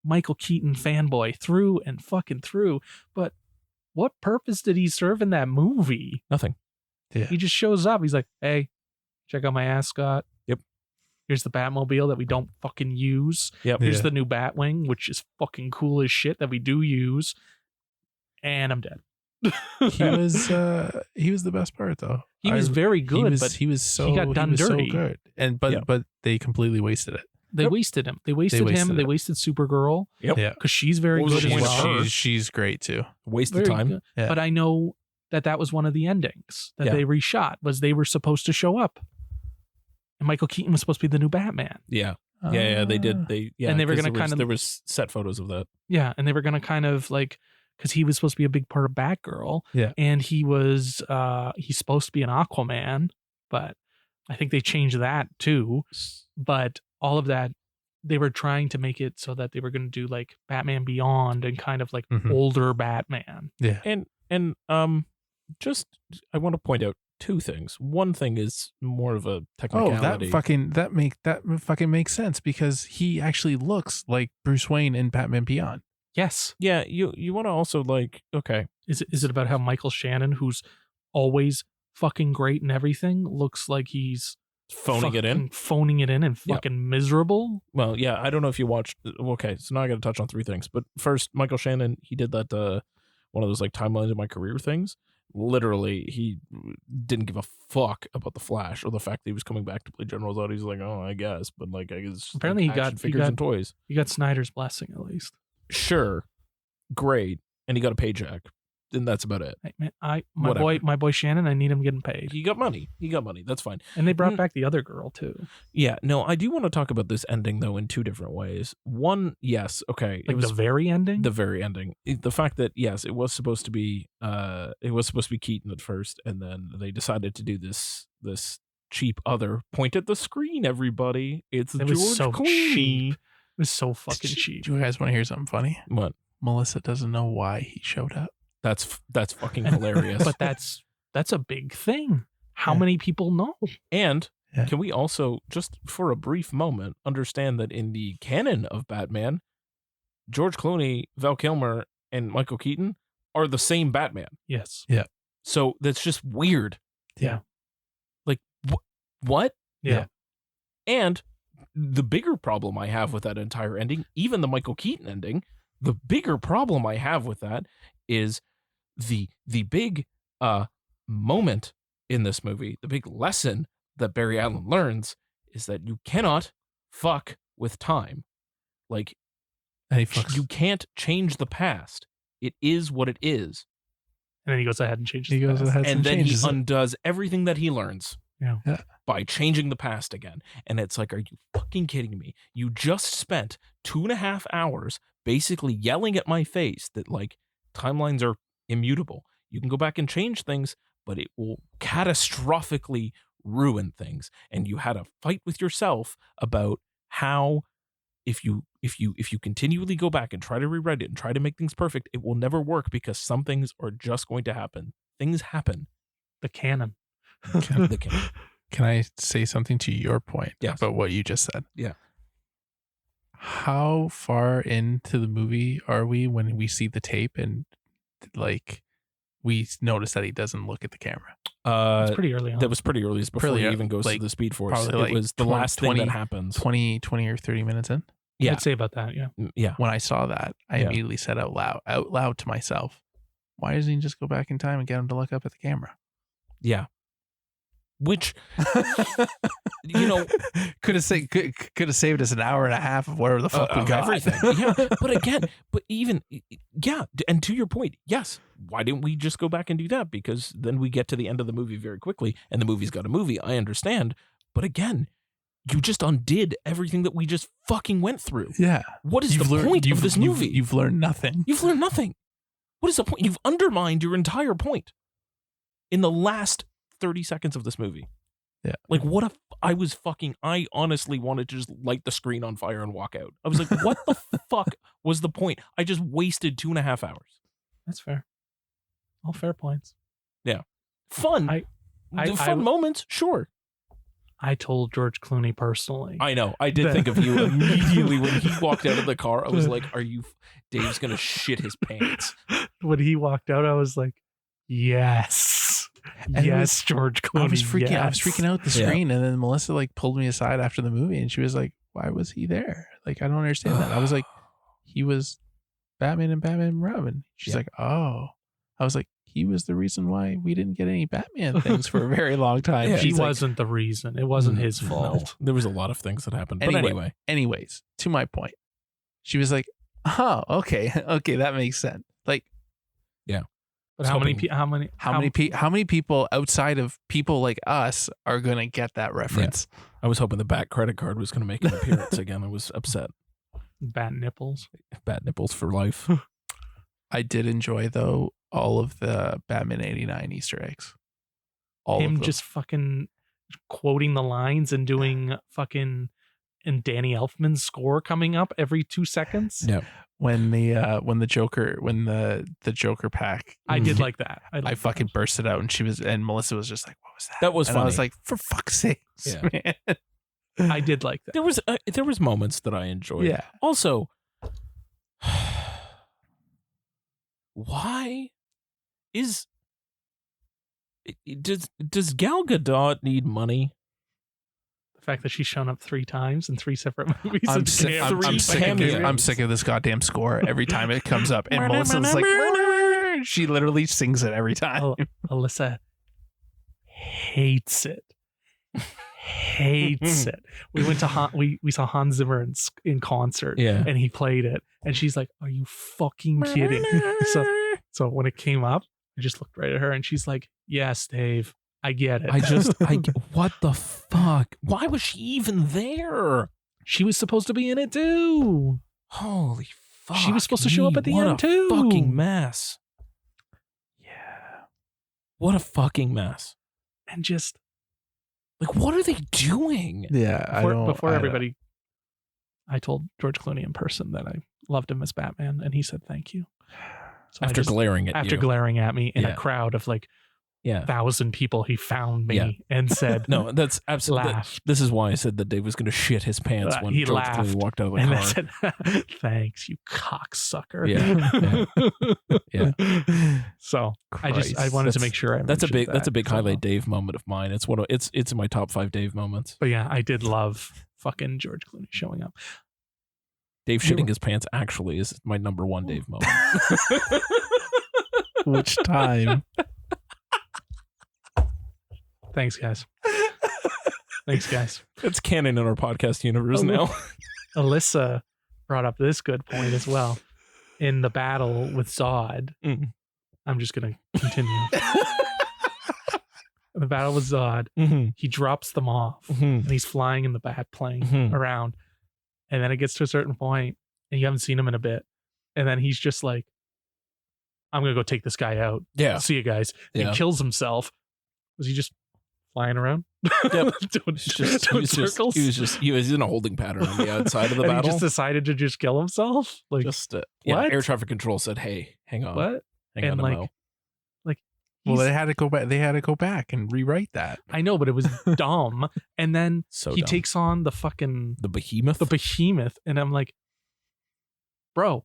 Michael Keaton fanboy through and fucking through, but what purpose did he serve in that movie? Nothing. Yeah. He just shows up. He's like, hey, check out my ascot. Yep. Here's the Batmobile that we don't fucking use. Yep. Here's the new Batwing, which is fucking cool as shit that we do use. And I'm dead. He was the best part though. He was very good, but he was got done dirty. so good. And but they completely wasted it. they wasted him. They wasted him. it. They wasted Supergirl. Yep. Yeah. Because she's very What was good the as point of well. her? She's great too. Waste of Very time. good. Yeah. But I know that was one of the endings that Yeah. they reshot, was they were supposed to show up. And Michael Keaton was supposed to be the new Batman. Yeah. Yeah. They did. And they were 'cause gonna kind of- there was set photos of that. Yeah, and they were gonna kind of like, because he was supposed to be a big part of Batgirl. Yeah. And he's supposed to be an Aquaman, but I think they changed that too. But all of that, they were trying to make it so that they were gonna do like Batman Beyond and kind of like Mhm. older Batman. Yeah. And just I want to point out two things. One thing is more of a Oh, technicality. that fucking makes sense because he actually looks like Bruce Wayne in Batman Beyond. Yes. Yeah, you want to also like, okay, Is it about how Michael Shannon, who's always fucking great and everything, looks like he's phoning it in. phoning it in and Yeah. fucking miserable? Well, yeah, I don't know if you watched. Okay, so now I got to touch on three things. But first, Michael Shannon, he did that one of those like timelines of my career things. Literally, he didn't give a fuck about the Flash or the fact that he was coming back to play General Zod. He's like, oh, I guess, but like, I guess Apparently like, he action got- figures and toys. You got Snyder's blessing at least. Sure, great, and he got a paycheck, and that's about it. Hey, man, my Whatever. boy Shannon, I need him getting paid. He got money. That's fine. And they brought Mm. back the other girl too. Yeah, no, I do want to talk about this ending though in two different ways. One, yes, okay, Like the very ending. the very ending. The fact that yes, it was supposed to be Keaton at first, and then they decided to do this cheap other point at the screen. Everybody, it's It George was so Clooney. cheap. It was so fucking cheap. Do you guys want to hear something funny? What? Melissa doesn't know why he showed up. That's fucking hilarious. But that's a big thing. How Yeah. many people know? And Yeah. can we also, just for a brief moment, understand that in the canon of Batman, George Clooney, Val Kilmer, and Michael Keaton are the same Batman. Yes. So that's just weird. Yeah. Like, what? Yeah. And the bigger problem I have with that entire ending, even the Michael Keaton ending, the bigger problem I have with that is the big moment in this movie, the big lesson that Barry Allen learns is that you cannot fuck with time. Like, And he fucks. you can't change the past. It is what it is. And then he goes ahead and changes. He the goes past. ahead And and then he changes it. undoes everything that he learns. Yeah. Yeah. By changing the past again. And it's like, are you fucking kidding me? You just spent 2.5 hours basically yelling at my face that like timelines are immutable. You can go back and change things, but it will catastrophically ruin things. And you had a fight with yourself about how if you continually go back and try to rewrite it and try to make things perfect, it will never work because some things are just going to happen. Things happen. The canon. The canon. Can I say something to your point Yes. about what you just said? Yeah. How far into the movie are we when we see the tape and like we notice that he doesn't look at the camera? It's pretty early on. That was pretty early. It's before Pretty he early, even goes like, to the Speed Force. probably It like was the 20 last thing that happens. 20 or 30 minutes in. Yeah. I'd say about that. Yeah. Yeah. When I saw that, I Yeah. immediately said out loud to myself, why doesn't he just go back in time and get him to look up at the camera? Yeah. Which, you know, could have saved us an hour and a half of whatever the fuck we of got. everything. Yeah. And to your point, yes. Why didn't we just go back and do that? Because then we get to the end of the movie very quickly and the movie's got a movie. I understand. But again, you just undid everything that we just fucking went through. Yeah. What is the point of this movie? You've learned nothing. You've learned nothing. What is the point? You've undermined your entire point in the last 30 seconds of this movie. Yeah. Like, I honestly wanted to just light the screen on fire and walk out. I was like, what the fuck was the point? I just wasted 2.5 hours. That's fair. All fair points. Fun. I- The fun moments, sure. I told George Clooney personally. I know. I did think of you immediately when he walked out of the car. I was like, "Are you? Dave's gonna shit his pants." When he walked out, I was like, "Yes, And yes, George Clooney." I was freaking out at the Yeah. screen, and then Melissa like pulled me aside after the movie, and she was like, "Why was he there? Like, I don't understand that." I was like, "He was Batman and Batman and Robin." She's Yeah. like, "Oh," I was like, "He was the reason why we didn't get any Batman things for a very long time." Yeah. He She's like, wasn't the reason. It wasn't his No, fault. there was a lot of things that happened. But Anyway. anyway, anyways, to my point, she was like, "Oh, okay, okay, that makes sense." Like, But how many people outside of people like us are gonna get that reference? I was hoping the Bat credit card was going to make an appearance again. I was upset. bat nipples? Bat nipples for life. I did enjoy though all of the Batman '89 Easter eggs. All Him of them. just fucking quoting the lines and doing fucking and Danny Elfman's score coming up every 2 seconds. Yeah. when the Joker pack. I did like that. I fucking bursted out, and Melissa was just like, "What was that?" That was and funny. I was like, "For fuck's sake, Yeah. man!" I did like that. There was moments that I enjoyed. Yeah. Also, why does Gal Gadot need money? The fact that she's shown up 3 times in 3 separate movies. I'm and sick. I'm three sick of cameos. this. I'm sick of this goddamn score every time it comes up, and Melissa's like, she literally sings it every time. Oh, Alyssa hates it. Hates it. We went to we saw Hans Zimmer in concert, Yeah. and he played it, and she's like, "Are you fucking kidding?" So when it came up, I just looked right at her, and she's like, "Yes, Dave, I get it." What the fuck? Why was she even there? She was supposed to be in it too. Holy fuck. She was supposed to show up at the What end a too. fucking mess. Yeah. What a fucking mess. And just Like, what are they doing? Yeah. before everybody, I told George Clooney in person that I loved him as Batman, and he said thank you. So After glaring at you. glaring at me in Yeah. a crowd of like Yeah. 1,000 people, he found me Yeah. and said, No, that's absolutely. laughed. This is why I said that Dave was going to shit his pants when He George laughed, Clooney walked out of the and car. I said, "Thanks, you cocksucker." Yeah. So I Christ. wanted to make sure That's a big mentioned that. highlight Dave moment of mine. It's it's in my top 5 Dave moments. But yeah, I did love fucking George Clooney showing up. Dave shitting his pants actually is my number 1 Dave moment. Which time? Thanks, guys. Thanks, guys. It's canon in our podcast universe now. Alyssa brought up this good point as well. In the battle with Zod, Mm. I'm just going to continue. In the battle with Zod, Mm-hmm. he drops them off, Mm-hmm. and he's flying in the bat plane Mhm. around. And then it gets to a certain point, and you haven't seen him in a bit. And then he's just like, "I'm going to go take this guy out. Yeah. See you guys." And Yeah. he kills himself. Was he just flying around? Yep. doing circles? He was in a holding pattern on the outside of the And battle. he just decided to just kill himself? Like, Yeah, what? air traffic control said, "Hey, hang on. what? Hang And on a like, mo." Well, He's- they had to go back. They had to go back and rewrite that. I know, but it was dumb. And then So he dumb. takes on the fucking the behemoth. the behemoth, and I'm like, bro,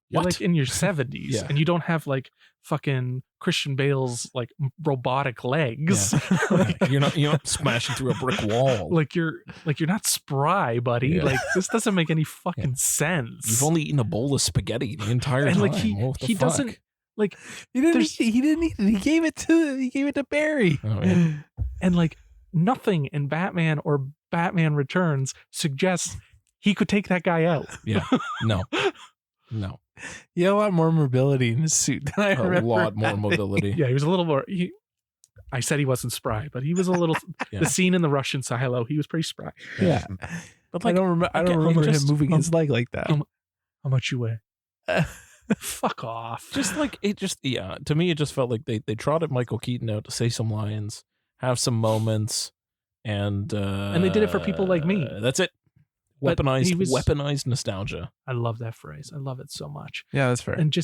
you're What? like in your 70s, Yeah. and you don't have like fucking Christian Bale's like robotic legs. Yeah. you're not smashing through a brick wall. like you're not spry, buddy. Yeah. Like this doesn't make any fucking sense. You've only eaten a bowl of spaghetti the entire and time. like he What the fuck? doesn't like He didn't. There's- He didn't eat it. He gave it to Barry. Oh, yeah. and like nothing in Batman or Batman Returns suggests he could take that guy out. Yeah. No. No. He had a lot more mobility in his suit than I A remember. lot more having. mobility. Yeah, he was a little more. I said he wasn't spry, but he was a little. Yeah. The scene in the Russian silo, he was pretty spry. Yeah, But I like, don't remember. I don't again, remember him just- moving his leg like that. How much you weigh? Fuck off. just like it just to me it just felt like they trotted Michael Keaton out to say some lines, have some moments, and they did it for people like me. That's it. But he was- Weaponized nostalgia. I love that phrase. I love it so much. Yeah, that's fair. And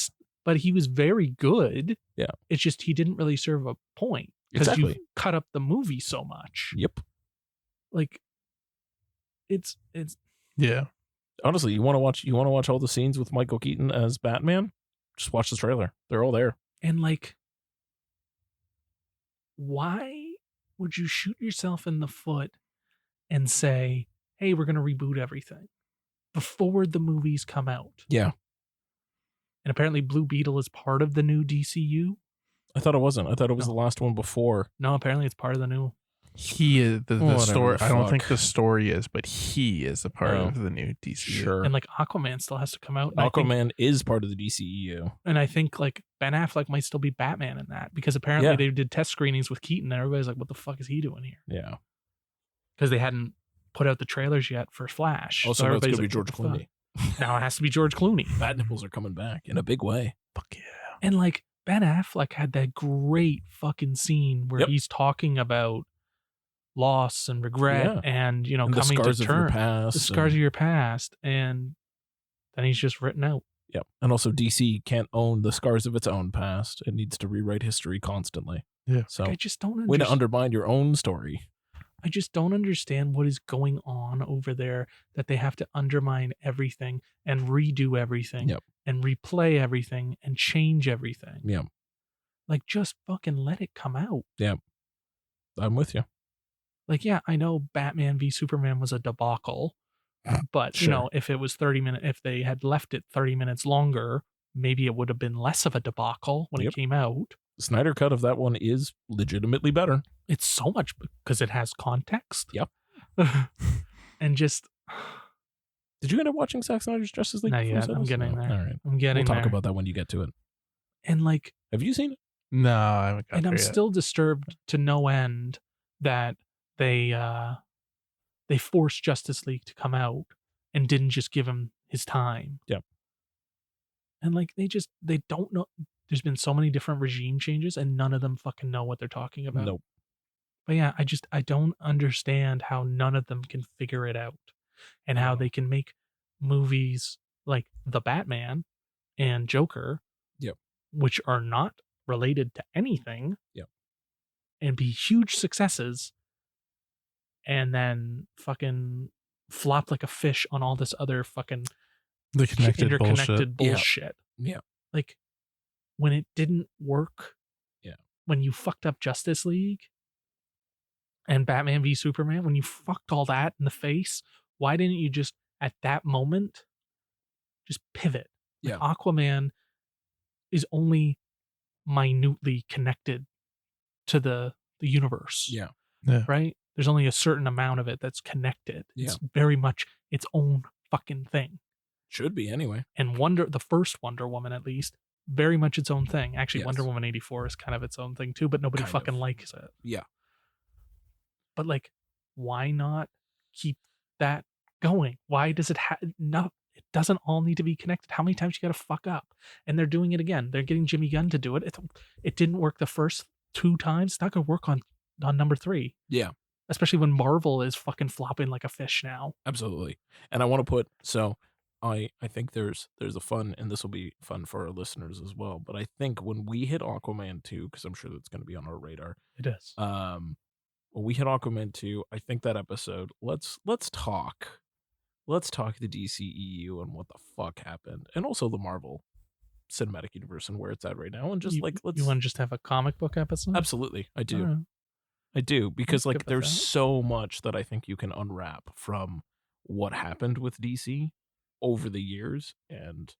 but he was very good. Yeah. It's just he didn't really serve a point because Exactly. you cut up the movie so much. Yep. Like, it's Yeah. Honestly, you want to watch all the scenes with Michael Keaton as Batman? Just watch the trailer. They're all there. and like, why would you shoot yourself in the foot and say, "Hey, we're gonna reboot everything" before the movies come out? Yeah. And apparently, Blue Beetle is part of the new DCU. I thought it wasn't. I thought it was No. the last one before. No, apparently it's part of the new. He is the Whatever story. the I don't fuck. think the story is, but he is a part Oh. of the new DCU. Sure. And like Aquaman still has to come out. And I think- Aquaman is part of the DCEU. and I think like Ben Affleck might still be Batman in that because apparently Yeah. they did test screenings with Keaton and everybody's like, "What the fuck is he doing here?" Yeah. Because they hadn't put out the trailers yet for Flash. Also, so no, it's everybody's going to be like, George "What the Clooney. fuck?" Now it has to be George Clooney. Bat nipples are coming back in a big way. Fuck yeah. And like Ben Affleck had that great fucking scene where Yep. he's talking about loss and regret Yeah. and, you know, And the coming scars to of your terms, past. the scars and- of your past. And then he's just written out. Yep. And also, DC can't own the scars of its own past. It needs to rewrite history constantly. Yeah. So, I just don't way to understand. undermine your own story. I just don't understand what is going on over there that they have to undermine everything and redo everything Yep. and replay everything and change everything. Yeah. Like, just fucking let it come out. I'm with you. Like, yeah, I know Batman v Superman was a debacle, but you Sure. know, if it was 30 minutes, if they had left it 30 minutes longer, maybe it would have been less of a debacle when Yep. it came out. The Snyder cut of that one is legitimately better. It's so much because it has context. Yep. And just, Did you end up watching Zack Snyder's Justice League? Not before yet. you said I'm this? getting No. there. All right. I'm getting We'll talk there. about that when you get to it. And like, Have you seen it? No, I haven't got and there I'm yet. still disturbed to no end that they forced Justice League to come out and didn't just give him his time. Yep. And like they don't know. There's been so many different regime changes and none of them fucking know what they're talking about. Nope. But yeah, I don't understand how none of them can figure it out and how No. they can make movies like The Batman and Joker, Yep. which are not related to anything, Yep. and be huge successes, and then fucking flop like a fish on all this other fucking the connected interconnected bullshit. bullshit. Yeah. Like when it didn't work. Yeah. When you fucked up Justice League and Batman v Superman, when you fucked all that in the face, why didn't you just at that moment just pivot? Like, Yeah. Aquaman is only minutely connected to the universe. Yeah. Right? There's only a certain amount of it that's connected. It's very much its own fucking thing. Should be anyway. And the first Wonder Woman at least, very much its own thing. Actually, Yes. Wonder Woman 84 is kind of its own thing too, but nobody Kind fucking of. likes it. Yeah. But like, why not keep that going? Why does it no? It doesn't all need to be connected. How many times you got to fuck up? And they're doing it again. They're getting Jimmy Gunn to do it. It didn't work the first 2 times. It's not going to work on number 3. Yeah. Especially when Marvel is fucking flopping like a fish now. Absolutely. And I want to put, so I think there's a fun, and this will be fun for our listeners as well, but I think when we hit Aquaman 2, because I'm sure that's going to be on our radar, It is. when we hit Aquaman 2, I think that episode, let's talk the DCEU and what the fuck happened, and also the Marvel Cinematic Universe and where it's at right now, and just let's You want to just have a comic book episode? absolutely, I do. Alright. I do, because good like with there's that. so much that I think you can unwrap from what happened with DC over the years, and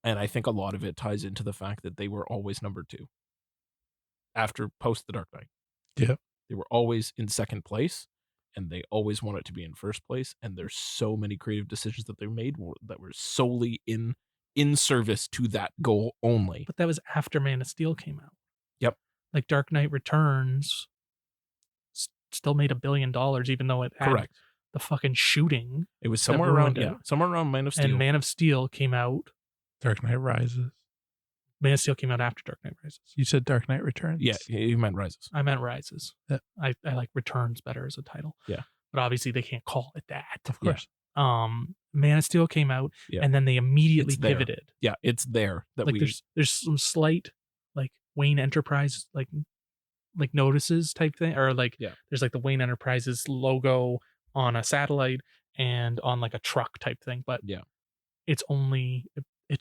I think a lot of it ties into the fact that they were always number 2 after post The Dark Knight. Yep. They were always in second place, and they always wanted to be in first place, and there's so many creative decisions that they made that were solely in service to that goal only. But that was after Man of Steel came out. Yep. Like Dark Knight Returns still made $1 billion, even though it had Correct. the fucking shooting. It was That somewhere around ruined it. somewhere around Man of Steel. And Man of Steel came out. Dark Knight Rises. Man of Steel came out after Dark Knight Rises. You said Dark Knight Returns. Yeah, you meant Rises. I meant Rises. Yeah. I like Returns better as a title. Yeah. But obviously they can't call it that. Of course. Man of Steel came out, Yeah. and then they immediately It's there. pivoted. Yeah, it's there that Like we there's some slight like Wayne Enterprise like like notices type thing, or like Yeah. there's like the Wayne Enterprises logo on a satellite and on like a truck type thing, but Yeah. it's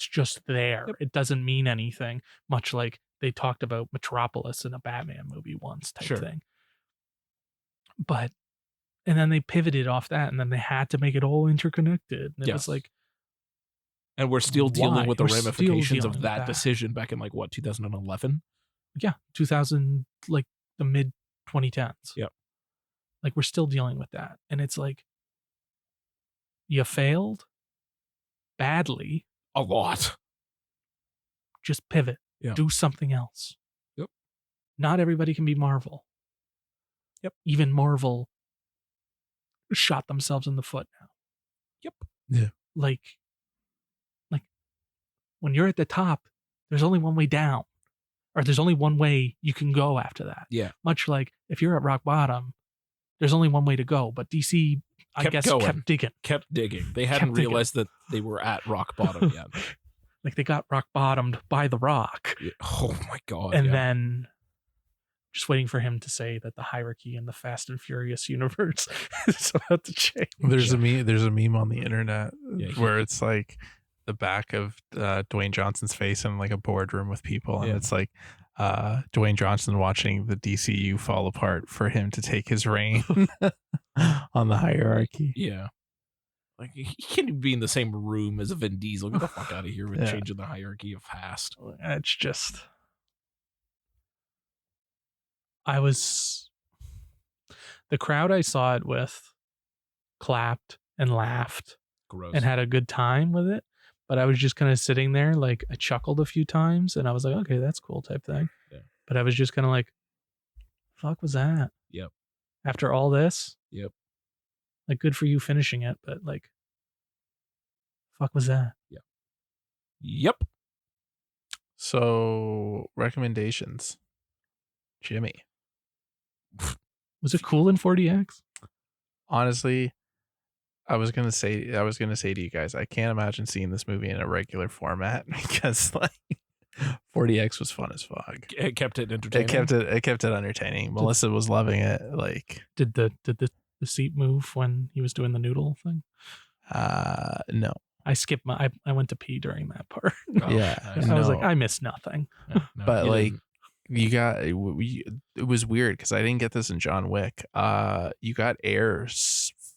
just there. Yep. It doesn't mean anything, much like they talked about Metropolis in a Batman movie once type Sure. thing. But and then they pivoted off that, and then they had to make it all interconnected. And it was Yes. like, And we're still dealing Why? with the We're still ramifications dealing of with that that. decision back in like what 2011. yeah, 2000, like the mid 2010s. Yep. Like we're still dealing with that. And it's like, you failed badly. A lot. Just pivot. Yeah. Do something else. Yep. Not everybody can be Marvel. Yep. Even Marvel shot themselves in the foot now. Yep. Yeah. Like when you're at the top, there's only one way down, or there's only one way you can go after that. Yeah. Much like if you're at rock bottom, there's only one way to go. But DC, I Kept guess, going. kept digging. Kept digging. They hadn't digging. realized that they were at rock bottom yet. Like they got rock bottomed by The Rock. Yeah. Oh my god. And yeah. then just waiting for him to say that the hierarchy in the Fast and Furious universe is about to change. There's a meme on the internet Yeah, where it's like the back of Dwayne Johnson's face in like a boardroom with people, and Yeah. it's like Dwayne Johnson watching the DCEU fall apart for him to take his reign on the hierarchy. Yeah. Like he can't even be in the same room as a Vin Diesel. Get the fuck out of here with Yeah. changing the hierarchy of Fast. It's just, the crowd I saw it with clapped and laughed Gross. and had a good time with it. But I was just kind of sitting there, like I chuckled a few times and I was like, okay, that's cool type thing. Yeah. But I was just kind of like, fuck was that? Yep. After all this? Yep. Like, good for you finishing it, but like, fuck was that? Yep. So recommendations, Jimmy. Was it cool in 40X? Honestly, I was gonna say to you guys, I can't imagine seeing this movie in a regular format because like 40X was fun as fuck. It kept it entertaining. It kept it entertaining. Melissa was loving it. Like, Did the seat move when he was doing the noodle thing? no, I skipped I went to pee during that part. Oh, yeah, nice. I was no. like, I missed nothing. Yeah, no, but you like didn't. you got it was weird because I didn't get this in John Wick. You got air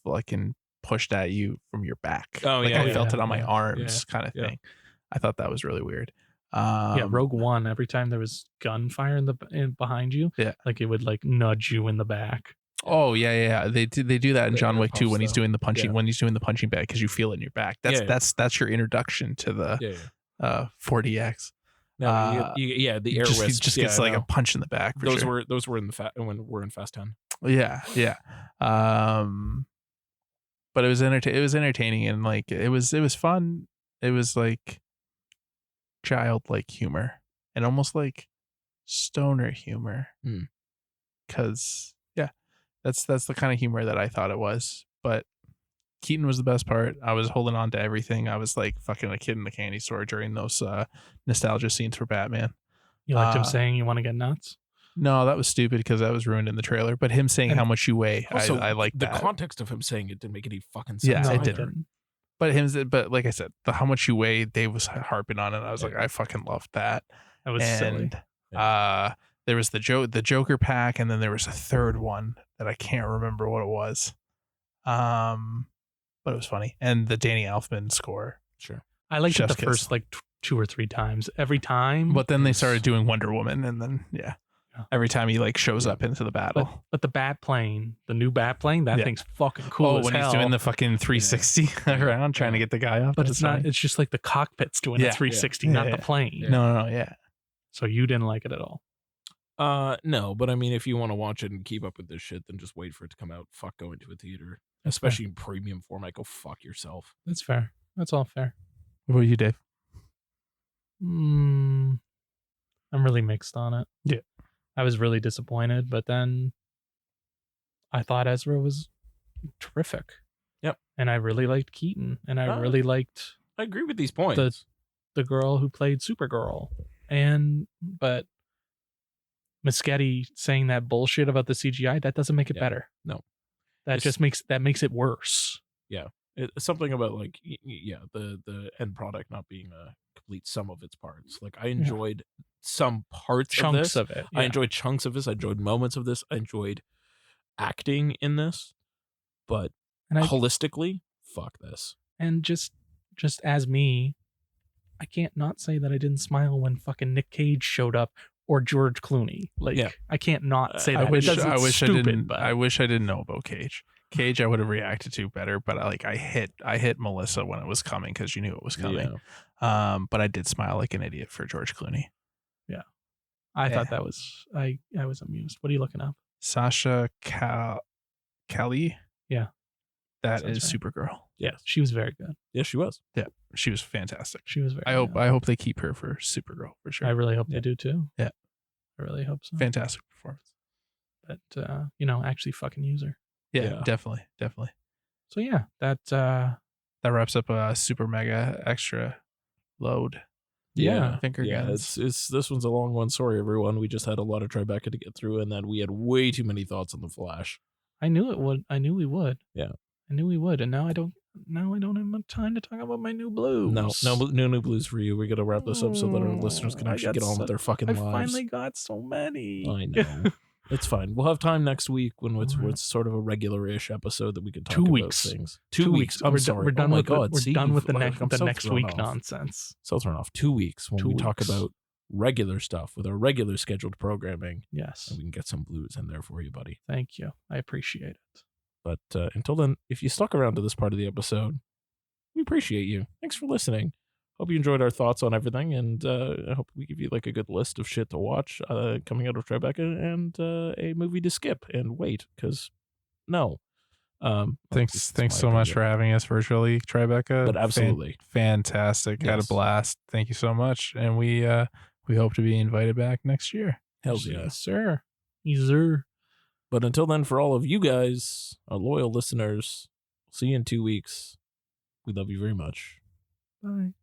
fucking pushed at you from your back. Oh, like yeah, I felt yeah, it on my yeah, arms, kind of yeah. thing. I thought that was really weird. Yeah, Rogue One. Every time there was gunfire in behind you, Yeah. like it would like nudge you in the back. Oh yeah. They do that in The John air Wick too pulse, when he's though. doing the punching Yeah. bag because you feel it in your back. That's your introduction to the Yeah. 40X. No, yeah, the air Just, whisks. just yeah, gets I like know. a punch in the back. For those sure. were in the when we're in Fast 10. Yeah. But it was entertaining and like it was fun. It was like childlike humor and almost like stoner humor. Hmm. Cause yeah, that's the kind of humor that I thought it was. But Keaton was the best part. I was holding on to everything. I was like fucking a kid in the candy store during those nostalgia scenes for Batman. You liked him saying you want to get nuts? No, that was stupid because that was ruined in the trailer. But him saying And how much you weigh, Also, I like the that. context of him saying it didn't make any fucking sense. Yeah, No, it I didn't. But like I said, the how much you weigh, Dave was harping on it. I was like, I fucking loved that. That was silly. And there was the Joker pack, and then there was a third one that I can't remember what it was. But it was funny, and the Danny Elfman score. Sure. I liked it Chef's the kiss. first like 2 or 3 times. Every time, But then they it's- started doing Wonder Woman, and then Yeah. every time he like shows up into the battle. But the bat plane, the new bat plane, that Yeah. thing's fucking cool. Oh, as when hell. he's doing the fucking 360 around trying to get the guy off. But That's it's not. funny. It's just like the cockpit's doing Yeah. a 360, Yeah. not Yeah. the plane. Yeah. No, yeah. So you didn't like it at all. No, but I mean, if you want to watch it and keep up with this shit, then just wait for it to come out. Fuck going to a theater, especially in premium format. Go fuck yourself. That's fair. That's all fair. What about you, Dave? I'm really mixed on it. Yeah. I was really disappointed, but then I thought Ezra was terrific. Yep. And I really liked Keaton, and I Oh. really liked I agree with these points. the girl who played Supergirl. But Muschietti saying that bullshit about the CGI, that doesn't make it better. No. That just makes it worse. It's something about like the end product not being a complete sum of its parts. Like I enjoyed some parts Chunks of of it. I enjoyed chunks of this. I enjoyed moments of this. I enjoyed acting in this, but holistically, fuck this. And just as me, I can't not say that I didn't smile when fucking Nick Cage showed up or George Clooney. Like I can't not say that. I wish I didn't. But I wish I didn't know about Cage. Cage, I would have reacted to better, but I hit Melissa when it was coming because you knew it was coming. Yeah. But I did smile like an idiot for George Clooney. Yeah, I thought that was I was amused. What are you looking up? Sasha Callie. Yeah, that sounds is right. Supergirl. Yeah, she was very good. Yeah, she was. Yeah, she was fantastic. She was very. I hope they keep her for Supergirl for sure. I really hope they do too. Yeah, I really hope so. Fantastic performance. But actually fucking use her. Yeah, definitely. So yeah, that wraps up a super mega extra load. Yeah, Finger guns. it's this one's a long one. Sorry, everyone. We just had a lot of Tribeca to get through, and then we had way too many thoughts on the Flash. I knew it would. I knew we would. Yeah, I knew we would, and now I don't. Now I don't have much time to talk about my new blues. No new blues for you. We got to wrap this up so that our listeners can actually get on with their fucking lives. I finally got so many. I know. It's fine. We'll have time next week when it's sort of a regular-ish episode that we can talk about things. 2 weeks. I'm sorry. We're done oh my with God. We're done with the so next week off. nonsense. So thrown off. 2 weeks when 2 we talk weeks. about regular stuff with our regular scheduled programming. Yes. And we can get some blues in there for you, buddy. Thank you. I appreciate it. But until then, if you stuck around to this part of the episode, we appreciate you. Thanks for listening. Hope you enjoyed our thoughts on everything, and I hope we give you like a good list of shit to watch coming out of Tribeca and a movie to skip and wait, because no. Thanks so much for having us virtually, Tribeca. But absolutely. Fantastic. Yes. Had a blast. Thank you so much. And we hope to be invited back next year. Hells yeah. Yes, sir. Yes, sir. But until then, for all of you guys, our loyal listeners, see you in 2 weeks. We love you very much. Bye.